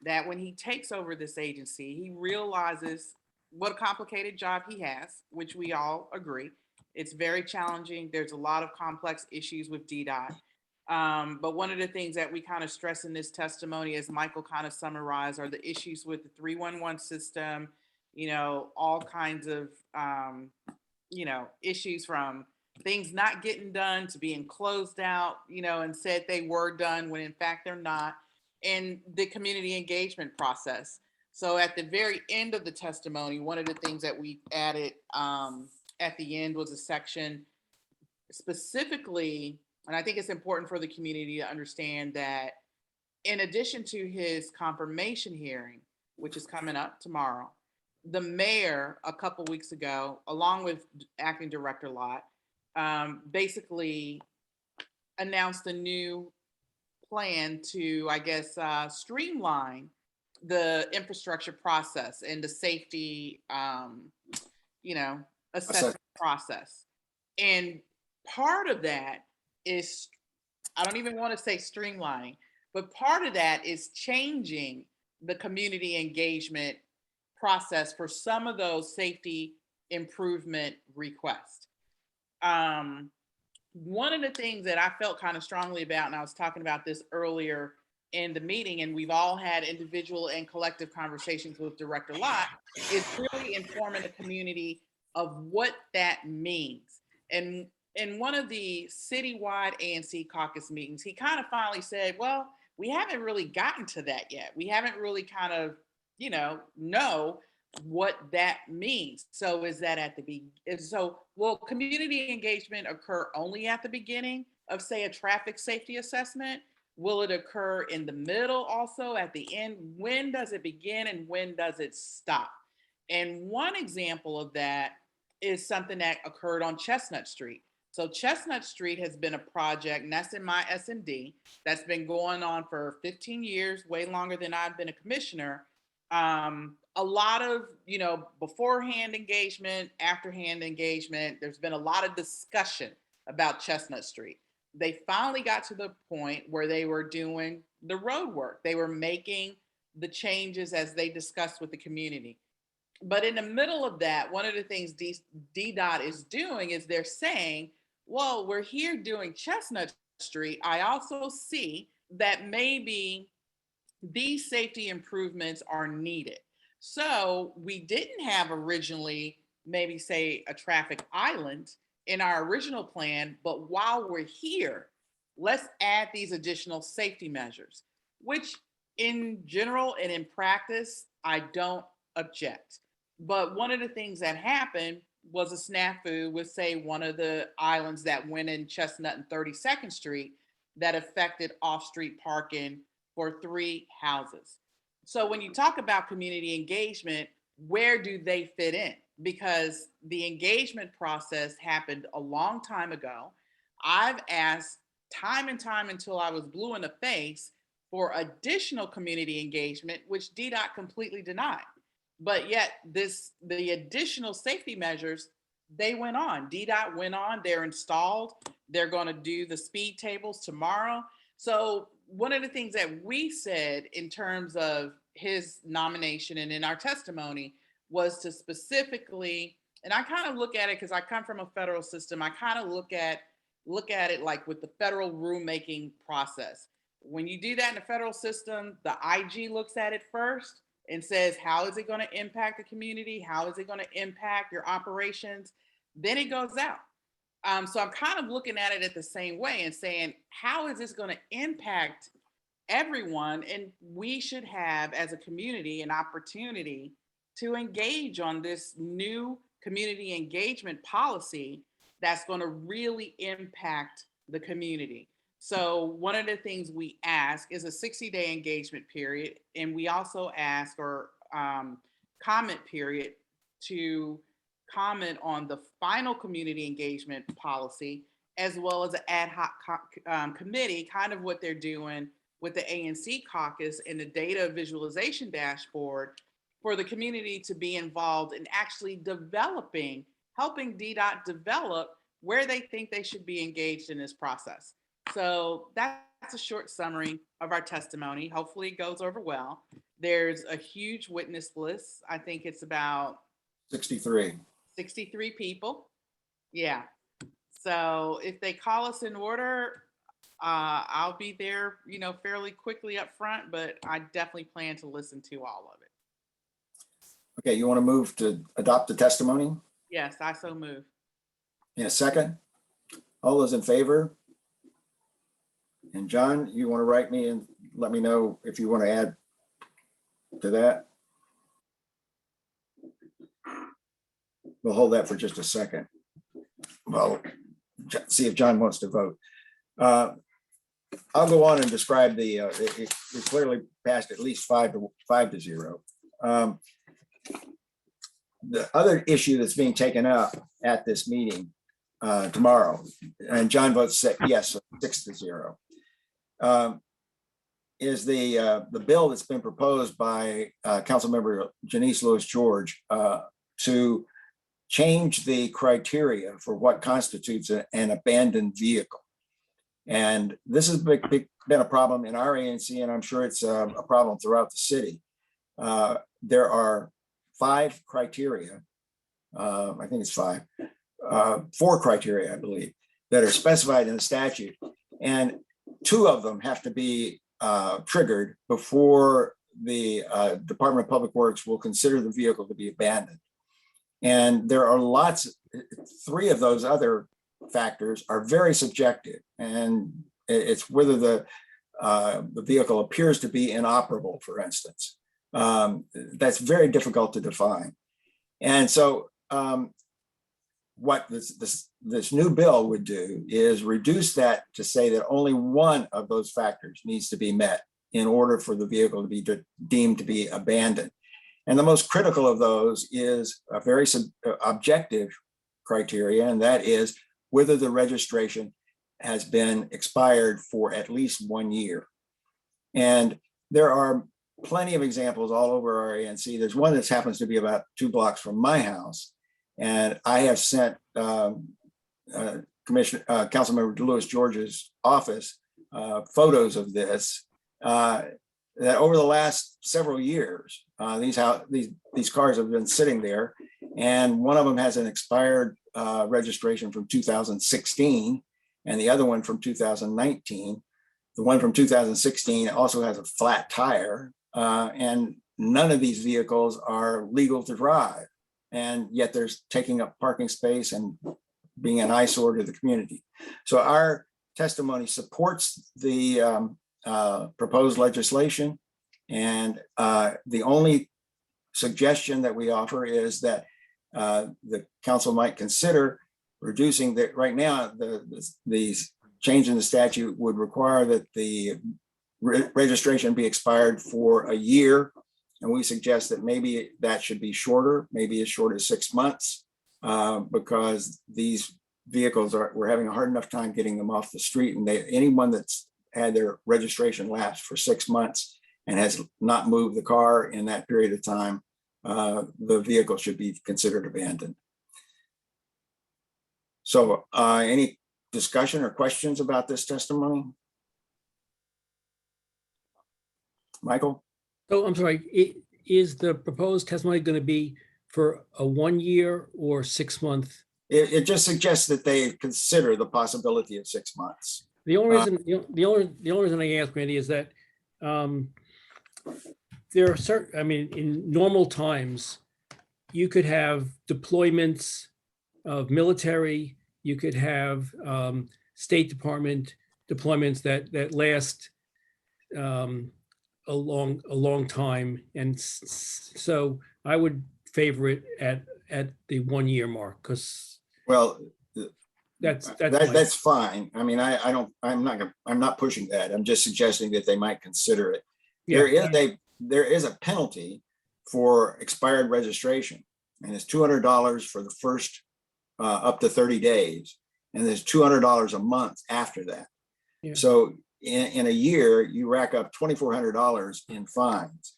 that when he takes over this agency, he realizes what a complicated job he has, which we all agree. It's very challenging. There's a lot of complex issues with DDOT. But one of the things that we kind of stress in this testimony, as Michael kind of summarized, are the issues with the 311 system, all kinds of, issues from things not getting done to being closed out, and said they were done when in fact they're not, and the community engagement process. So at the very end of the testimony, one of the things that we added at the end was a section specifically, and I think it's important for the community to understand that in addition to his confirmation hearing, which is coming up tomorrow, the mayor a couple weeks ago, along with acting director Lott, basically announced a new plan to, I guess, streamline the infrastructure process and the safety, assessment process. And part of that is, I don't even want to say streamlining, but part of that is changing the community engagement process for some of those safety improvement requests. One of the things that I felt kind of strongly about, and I was talking about this earlier in the meeting, and we've all had individual and collective conversations with Director Lott, is really informing the community of what that means. And in one of the citywide ANC caucus meetings, he kind of finally said, well, we haven't really gotten to that yet. We haven't really kind of, know what that means. So is that at the beginning? So will community engagement occur only at the beginning of, say, a traffic safety assessment? Will it occur in the middle also, at the end? When does it begin and when does it stop? And one example of that is something that occurred on Chestnut Street. So Chestnut Street has been a project, and that's in my SMD, that's been going on for 15 years, way longer than I've been a commissioner. A lot of, beforehand engagement, afterhand engagement. There's been a lot of discussion about Chestnut Street. They finally got to the point where they were doing the road work. They were making the changes as they discussed with the community. But in the middle of that, one of the things DDOT is doing is they're saying, well, we're here doing Chestnut Street. I also see that maybe these safety improvements are needed. So we didn't have originally, maybe say, a traffic island in our original plan, but while we're here, let's add these additional safety measures, which in general and in practice, I don't object. But one of the things that happened was a snafu with, say, one of the islands that went in Chestnut and 32nd Street that affected off-street parking for 3 houses. So when you talk about community engagement, where do they fit in? Because the engagement process happened a long time ago. I've asked time and time until I was blue in the face for additional community engagement, which DDOT completely denied. But yet the additional safety measures, they went on. DDOT went on, they're installed. They're going to do the speed tables tomorrow. So one of the things that we said in terms of his nomination and in our testimony was to specifically, and I kind of look at it because I come from a federal system, I kind of look at it like with the federal rulemaking process. When you do that in the federal system, the IG looks at it first and says, how is it going to impact the community? How is it going to impact your operations? Then it goes out. So I'm kind of looking at it the same way and saying, how is this going to impact everyone? And we should have, as a community, an opportunity to engage on this new community engagement policy that's going to really impact the community. So one of the things we ask is a 60-day engagement period. And we also ask or comment period to comment on the final community engagement policy, as well as an ad hoc committee, kind of what they're doing with the ANC caucus and the data visualization dashboard for the community to be involved in actually developing, helping DDOT develop where they think they should be engaged in this process. So that's a short summary of our testimony. Hopefully it goes over well. There's a huge witness list. I think it's about 63 people. Yeah. So if they call us in order, I'll be there, fairly quickly up front, but I definitely plan to listen to all of it. Okay, you want to move to adopt the testimony? Yes, I so move. In a second? All those in favor? And John, you want to write me and let me know if you want to add to that? We'll hold that for just a second. Well, see if John wants to vote. I'll go on and describe it clearly passed at least 5-0. The other issue that's being taken up at this meeting tomorrow, and John votes yes, 6-0, is the bill that's been proposed by Councilmember Janice Lewis George to change the criteria for what constitutes an abandoned vehicle. And this has been a problem in our ANC, and I'm sure it's a problem throughout the city. There are 5 criteria, I think it's 5, 4 criteria, I believe, that are specified in the statute. And 2 of them have to be triggered before the Department of Public Works will consider the vehicle to be abandoned. And there are 3 of those other factors are very subjective, and it's whether the vehicle appears to be inoperable, for instance. That's very difficult to define. And so what this new bill would do is reduce that to say that only one of those factors needs to be met in order for the vehicle to be deemed to be abandoned. And the most critical of those is a very objective criteria, and that is whether the registration has been expired for at least 1 year. And there are plenty of examples all over our ANC. There's one that happens to be about 2 blocks from my house. And I have sent Councilmember Lewis George's office photos of this, that over the last several years, these cars have been sitting there, and one of them has an expired registration from 2016, and the other one from 2019. The one from 2016 also has a flat tire, and none of these vehicles are legal to drive, and yet they're taking up parking space and being an eyesore to the community. So our testimony supports the proposed legislation, and the only suggestion that we offer is that the council might consider reducing that. Right now, the change in the statute would require that the registration be expired for a year, and we suggest that maybe that should be shorter, maybe as short as 6 months, because these vehicles we're having a hard enough time getting them off the street, and anyone that's had their registration lapsed for 6 months and has not moved the car in that period of time, the vehicle should be considered abandoned. So any discussion or questions about this testimony? Michael? So I'm sorry, is the proposed testimony going to be for a 1 year or 6 month? It just suggests that they consider the possibility of 6 months. The only reason, the only reason I ask, Randy, is that there are certain, I mean, in normal times, you could have deployments of military, you could have State Department deployments that last a long time, and so I would favor it at the 1 year mark, because well, that's fine. I mean, I'm not pushing that. I'm just suggesting that they might consider it. Yeah. There is a penalty for expired registration, and it's $200 for the first up to 30 days, and there's $200 a month after that. Yeah. So in a year, you rack up $2,400 in fines.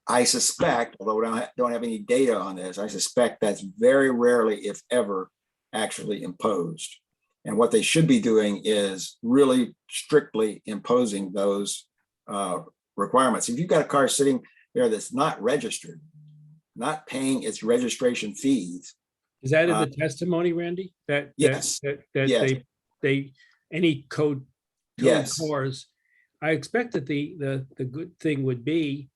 I suspect, although I don't have any data on this, I suspect that's very rarely, if ever, actually imposed. And what they should be doing is really strictly imposing those requirements. If you've got a car sitting there that's not registered, not paying its registration fees. Is that in the testimony, Randy? Yes. Yes. They any code Yes. cars. I expect that the good thing would be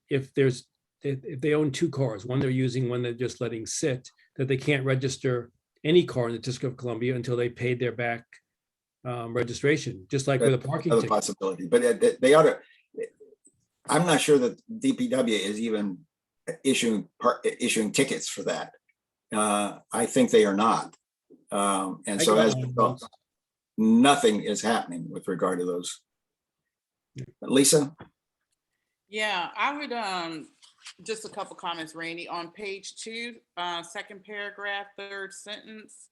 if they own 2 cars, one they're using, one they're just letting sit, that they can't register any car in the District of Columbia until they paid their back registration, just like with a parking Another ticket. possibility, but they ought to. I'm not sure that DPW is even issuing tickets for that. I think they are not, and so as a result, nothing is happening with regard to those. Lisa? Yeah, I would just a couple comments, Randy. On page 2, second paragraph, third sentence.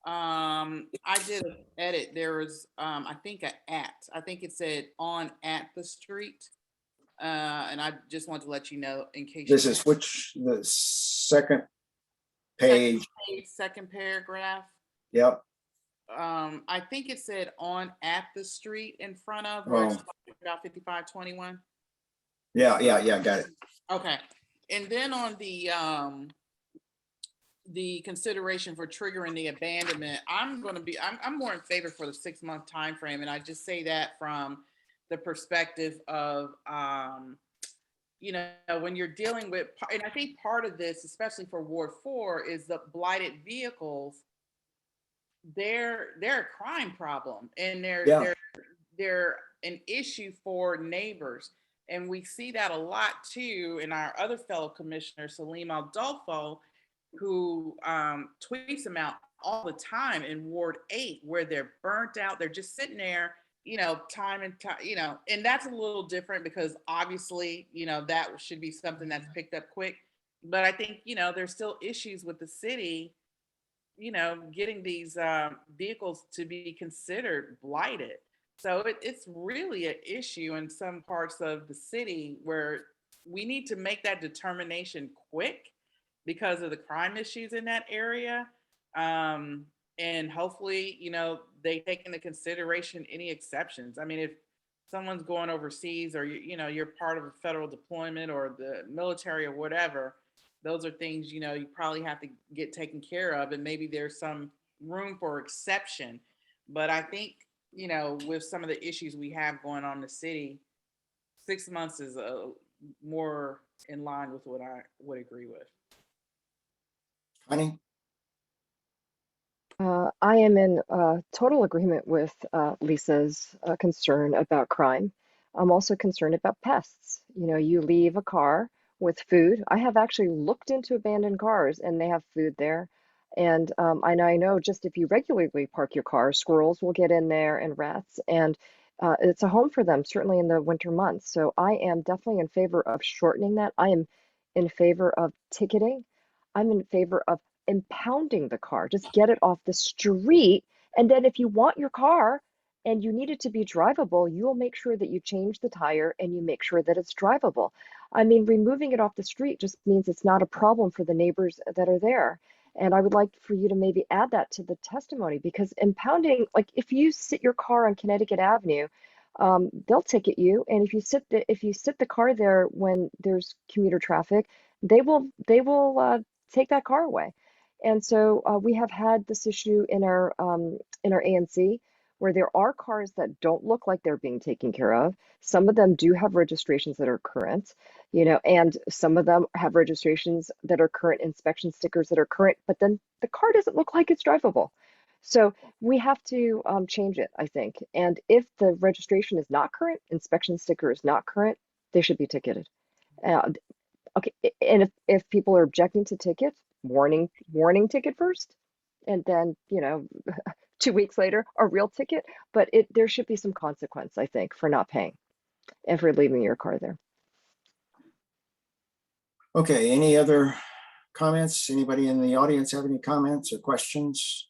I did an edit. There was I think I think it said on at the street. And I just wanted to let you know in case This is the second page. Second paragraph. Yep. I think it said on at the street in front of about 5521. Yeah, got it. Okay. And then on the consideration for triggering the abandonment, I'm more in favor for the 6 month time frame, and I just say that from the perspective of when you're dealing with, and I think part of this, especially for Ward 4, is the blighted vehicles. They're a crime problem, and they're an issue for neighbors. And we see that a lot too in our other fellow commissioner, Salim Aldolfo, who tweets them out all the time in Ward 8, where they're burnt out. They're just sitting there, time and time, and that's a little different because obviously, that should be something that's picked up quick. But I think, there's still issues with the city, getting these vehicles to be considered blighted. So it's really an issue in some parts of the city where we need to make that determination quick because of the crime issues in that area. And hopefully, they take into consideration any exceptions. I mean, if someone's going overseas or, you're part of a federal deployment or the military or whatever, those are things, you probably have to get taken care of. And maybe there's some room for exception. But I think, with some of the issues we have going on in the city, 6 months is more in line with what I would agree with. Honey? I am in total agreement with Lisa's concern about crime. I'm also concerned about pests. You leave a car with food. I have actually looked into abandoned cars and they have food there. And I know just if you regularly park your car, squirrels will get in there and rats, and it's a home for them, certainly in the winter months. So I am definitely in favor of shortening that. I am in favor of ticketing. I'm in favor of impounding the car. Just get it off the street. And then if you want your car and you need it to be drivable, you'll make sure that you change the tire and you make sure that it's drivable. I mean, removing it off the street just means it's not a problem for the neighbors that are there. And I would like for you to maybe add that to the testimony, because impounding, like if you sit your car on Connecticut Avenue, they'll ticket you. And if you sit the car there when there's commuter traffic, they will take that car away. And so we have had this issue in our ANC, where there are cars that don't look like they're being taken care of. Some of them do have registrations that are current, and some of them have registrations that are current, inspection stickers that are current, but then the car doesn't look like it's drivable. So we have to change it, I think. And if the registration is not current, inspection sticker is not current, they should be ticketed. Okay, and if people are objecting to tickets, warning ticket first, and then 2 weeks later a real ticket. But there should be some consequence, I think, for not paying and for leaving your car there. Okay, any other comments? Anybody in the audience have any comments or questions?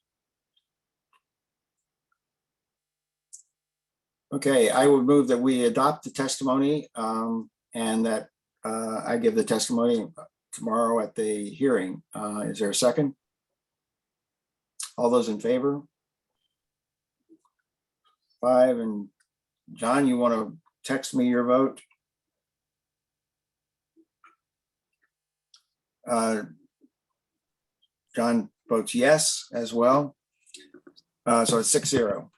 Okay, I would move that we adopt the testimony and that I give the testimony tomorrow at the hearing. Is there a second? All those in favor? 5. And John, you want to text me your vote? John votes yes as well. So it's 6-0.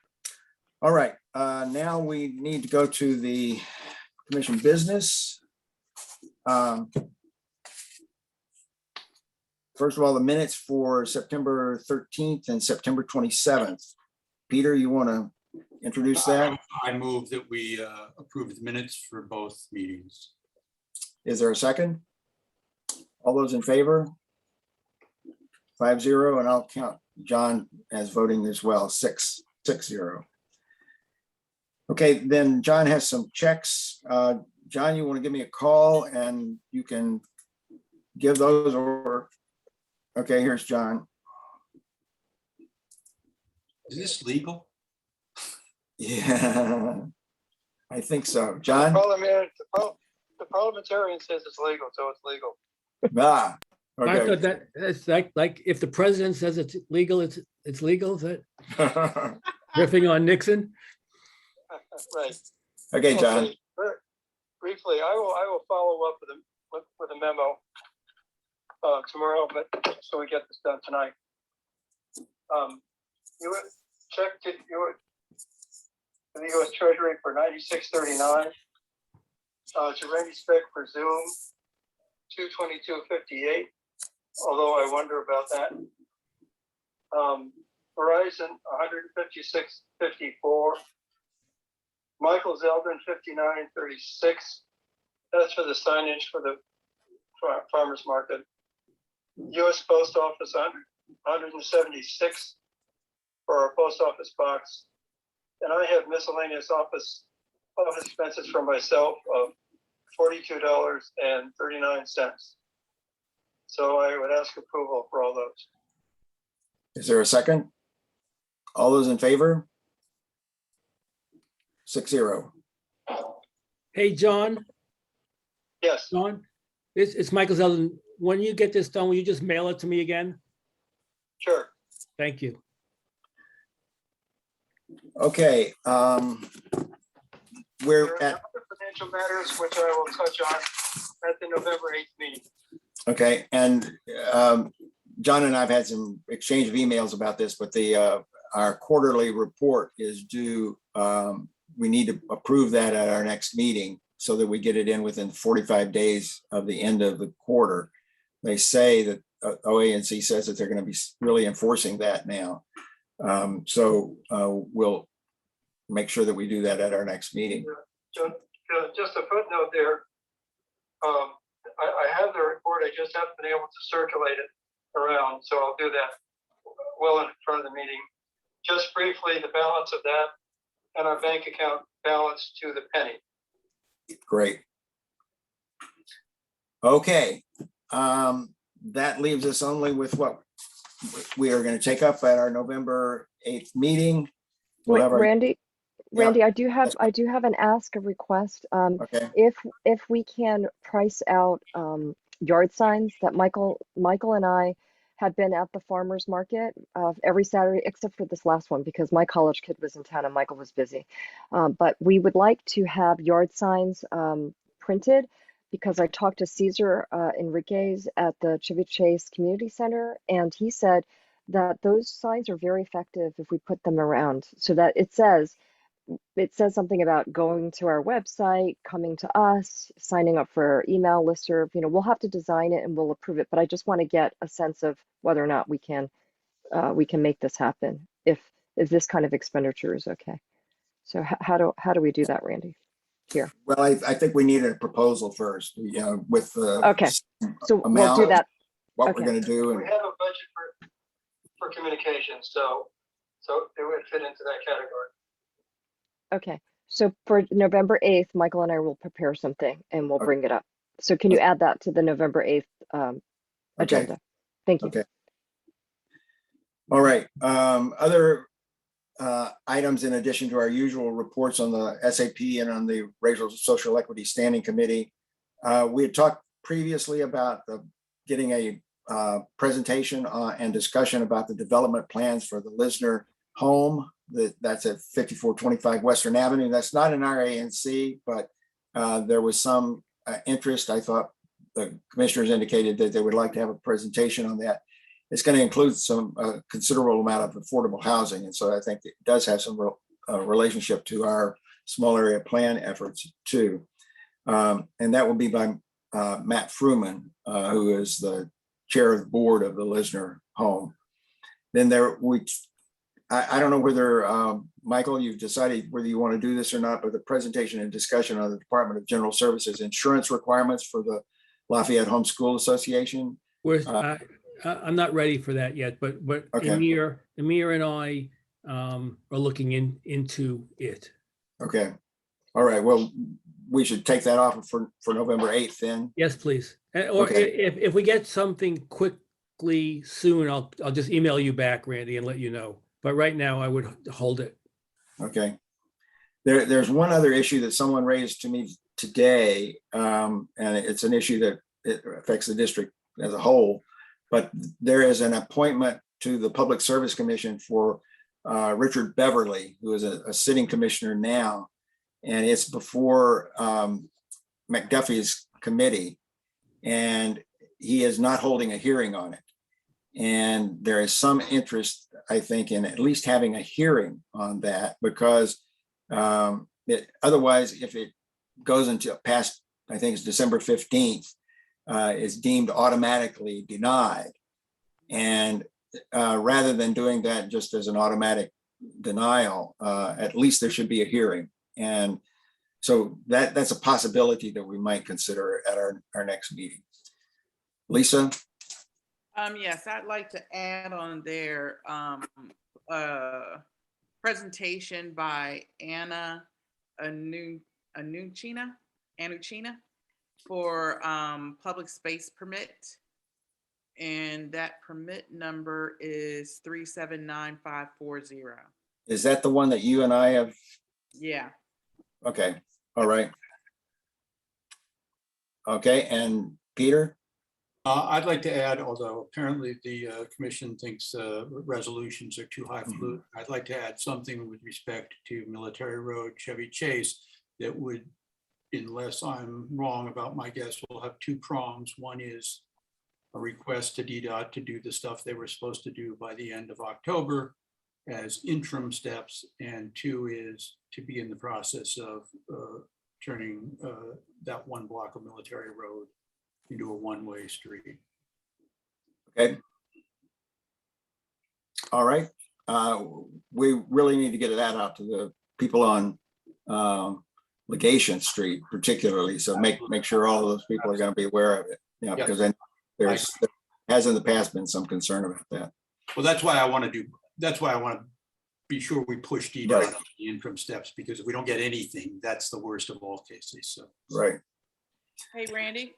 All right, now we need to go to the commission business. First of all, the minutes for September 13th and September 27th. Peter, you want to introduce that? I move that we approve the minutes for both meetings. Is there a second? All those in favor? 5-0, and I'll count John as voting as well, 6-0. Okay, then John has some checks. John, you want to give me a call and you can give those, or, okay, here's John. Is this legal? Yeah, I think so. John? The parliamentarian says it's legal, so it's legal. Ah, I okay. thought that it's like if the president says it's legal, it's legal. Is that riffing on Nixon? Right. Okay, John. Okay, briefly, I will follow up with a memo tomorrow, but so we get this done tonight. You would check in the U.S. Treasury for 9639. It's a ready spec for Zoom 22258. Although I wonder about that. Verizon 15654. Michael Zeldin 5936. That's for the signage for the farmers market. U.S. Post Office 176 for our post office box. And I have miscellaneous office expenses for myself of $42.39. So I would ask approval for all those. Is there a second? All those in favor? 6-0. Hey, John. Yes. John, it's Michael Zeldin. When you get this done, will you just mail it to me again? Sure. Thank you. Okay, we're There are at, other financial matters which I will touch on at the November 8th meeting. okay, and John and I've had some exchange of emails about this, but our quarterly report is due. We need to approve that at our next meeting so that we get it in within 45 days of the end of the quarter. They say that OANC says that they're going to be really enforcing that now. So we'll make sure that we do that at our next meeting. Just a footnote there. I have the report. I just haven't been able to circulate it around, so I'll do that well in front of the meeting. Just briefly, the balance of that and our bank account balance to the penny. Great. Okay. that leaves us only with what we are going to take up at our November 8th meeting. We'll Wait, have our- Randy, Yeah. Randy, I do have an ask, a request. Okay, If we can price out yard signs that Michael and I had been at the farmer's market every Saturday, except for this last one, because my college kid was in town and Michael was busy. But we would like to have yard signs printed, because I talked to Cesar Enriquez at the Chevy Chase Community Center, and he said that those signs are very effective if we put them around, so that it says something about going to our website, coming to us, signing up for our email listserv. You know, we'll have to design it and we'll approve it, but I just want to get a sense of whether or not we can make this happen if this kind of expenditure is okay. So how do we do that, Randy? Here. well, I think we need a proposal first, you know, with the Okay, so we'll do amount, that. what Okay. we're going to do. We And have a budget for communications, so it would fit into that category. Okay, so for November 8th, Michael and I will prepare something and we'll bring it up. So can you add that to the November 8th agenda? Thank you. Okay. All right. Other items in addition to our usual reports on the SAP and on the Racial Social Equity Standing Committee. We had talked previously about getting a presentation and discussion about the development plans for the Lisner home. That's at 5425 Western Avenue. That's not in our ANC, but there was some interest. I thought the commissioners indicated that they would like to have a presentation on that. It's going to include some considerable amount of affordable housing. And so I think it does have some relationship to our small area plan efforts too. And that will be by Matt Fruman, who is the chair of the board of the Lisner home. Then I don't know whether, Michael, you've decided whether you want to do this or not, but the presentation and discussion on the Department of General Services insurance requirements for the Lafayette Homeschool Association. I'm not ready for that yet, but Okay. Amir and I are looking into it. Okay. All right. Well, we should take that off for November 8th then. Yes, please. Or Okay. if we get something quickly soon, I'll just email you back, Randy, and let you know. But right now I would hold it. Okay. There's one other issue that someone raised to me today, and it's an issue that it affects the district as a whole, but there is an appointment to the Public Service Commission for Richard Beverly, who is a sitting commissioner now, and it's before McDuffie's committee, and he is not holding a hearing on it. And there is some interest, I think, in at least having a hearing on that, because otherwise, if it goes into past, I think it's December 15th, is deemed automatically denied. And rather than doing that just as an automatic denial, at least there should be a hearing. And so that's a possibility that we might consider at our next meeting. Lisa? Yes, I'd like to add on there presentation by Anna Anuchina for public space permit. And that permit number is 379540. Is that the one that you and I have? Yeah. Okay, all right. Okay, and Peter? I'd like to add, although apparently the commission thinks resolutions are too highfalutin, I'd like to add something with respect to Military Road, Chevy Chase, that would, unless I'm wrong about my guess, will have two prongs. One is a request to DDOT to do the stuff they were supposed to do by the end of October as interim steps, and two is to be in the process of turning that one block of Military Road into a one-way street. Okay. All right. We really need to get that out to the people on Legation Street particularly. So make sure all of those people are going to be aware of it. Yeah, because then there has in the past been some concern about that. Well, that's why I want to be sure we push DDOT on the interim steps, because if we don't get anything, that's the worst of all cases. So. Right. Hey, Randy.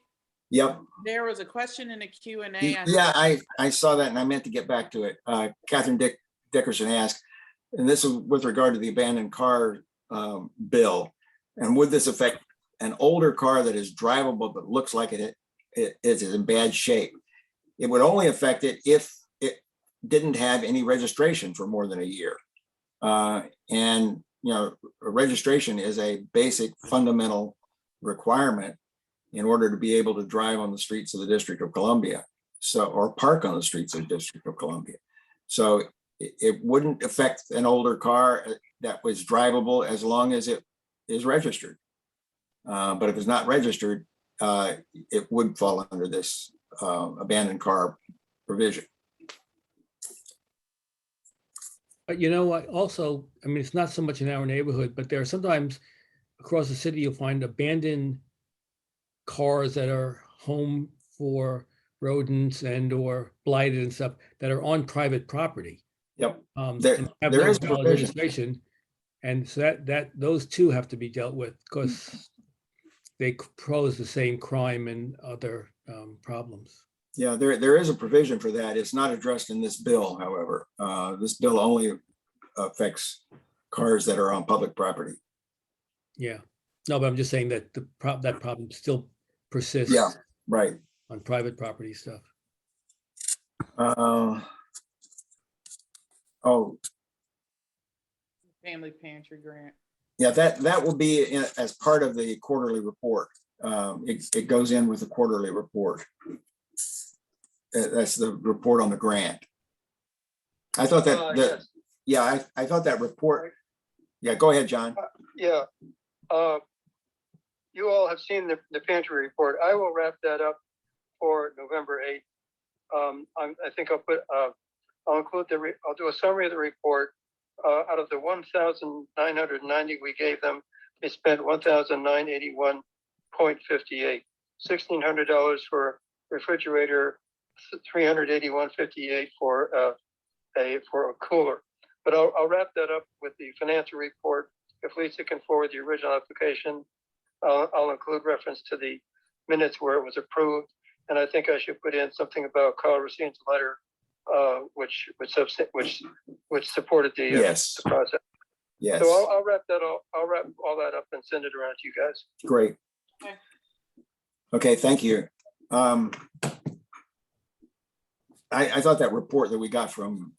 Yep. There was a question in the Q&A. Yeah, I saw that and I meant to get back to it. Catherine Dickerson asked, and this is with regard to the abandoned car bill. And would this affect an older car that is drivable but looks like it is in bad shape? It would only affect it if it didn't have any registration for more than a year. And you know, registration is a basic fundamental requirement in order to be able to drive on the streets of the District of Columbia, so, or park on the streets of the District of Columbia. So it wouldn't affect an older car that was drivable as long as it is registered. But if it's not registered, it would fall under this abandoned car provision. But you know what, also, I mean, it's not so much in our neighborhood, but there are sometimes across the city, you'll find abandoned cars that are home for rodents and or blighted and stuff that are on private property. Yep. And There have no is valid provision. registration. And so that those two have to be dealt with because they pose the same crime and other problems. Yeah, there is a provision for that. It's not addressed in this bill, however. This bill only affects cars that are on public property. Yeah. No, but I'm just saying that that problem still persists. Yeah, right. On private property stuff. Oh, Family pantry grant. yeah, that will be as part of the quarterly report. It goes in with the quarterly report. That's the report on the grant. I thought that, Yes. yeah, I thought that report. Yeah, go ahead, John. Yeah. You all have seen the pantry report. I will wrap that up for November 8th. I think I'll include I'll do a summary of the report. Out of the 1,990 we gave them, they spent 1,981.58. $1,600 for refrigerator, $381.58 for a cooler. But I'll wrap that up with the financial report. If Lisa can forward the original application, I'll include reference to the minutes where it was approved. And I think I should put in something about Carl Racine's letter, which supported the, Yes. the process. Yes. So I'll wrap all that up and send it around to you guys. Great. Okay. Okay, thank you. I thought that report that we got from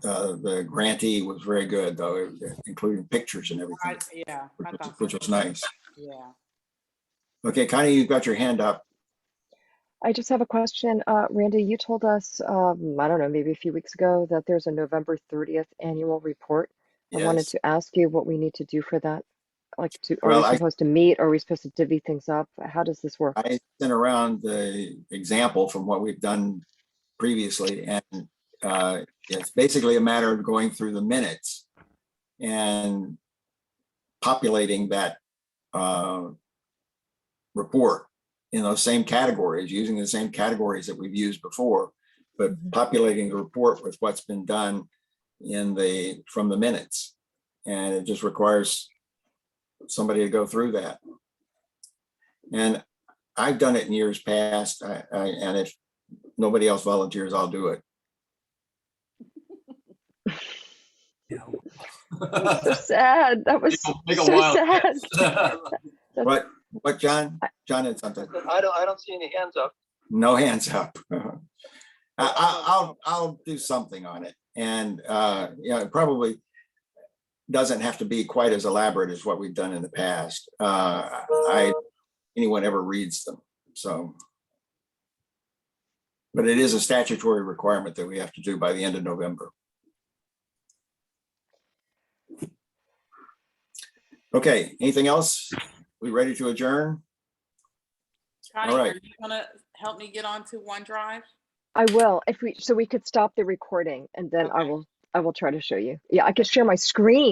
the grantee was very good, though, including pictures and everything, Yeah, I thought so. which was nice. Yeah. Okay, Connie, you've got your hand up. I just have a question. Randy, you told us, I don't know, maybe a few weeks ago that there's a November 30th annual report. I wanted Yes. to ask you what we need to do for that. Like, are Well, we supposed to meet? Are we supposed to divvy things up? How does this work? I sent around the example from what we've done previously, and it's basically a matter of going through the minutes and populating that report in those same categories, using the same categories that we've used before, but populating the report with what's been done from the minutes. And it just requires somebody to go through that. And I've done it in years past, and if nobody else volunteers, I'll do it. So sad. That was so sad. What, John? John had something. I don't see any hands up. No hands up. I'll do something on it, and it probably doesn't have to be quite as elaborate as what we've done in the past. Anyone ever reads them, so. But it is a statutory requirement that we have to do by the end of November. Okay, anything else? We ready to adjourn? Connie, All right. are you gonna help me get onto OneDrive? I will, so we could stop the recording and then I will try to show you. Yeah, I could share my screen.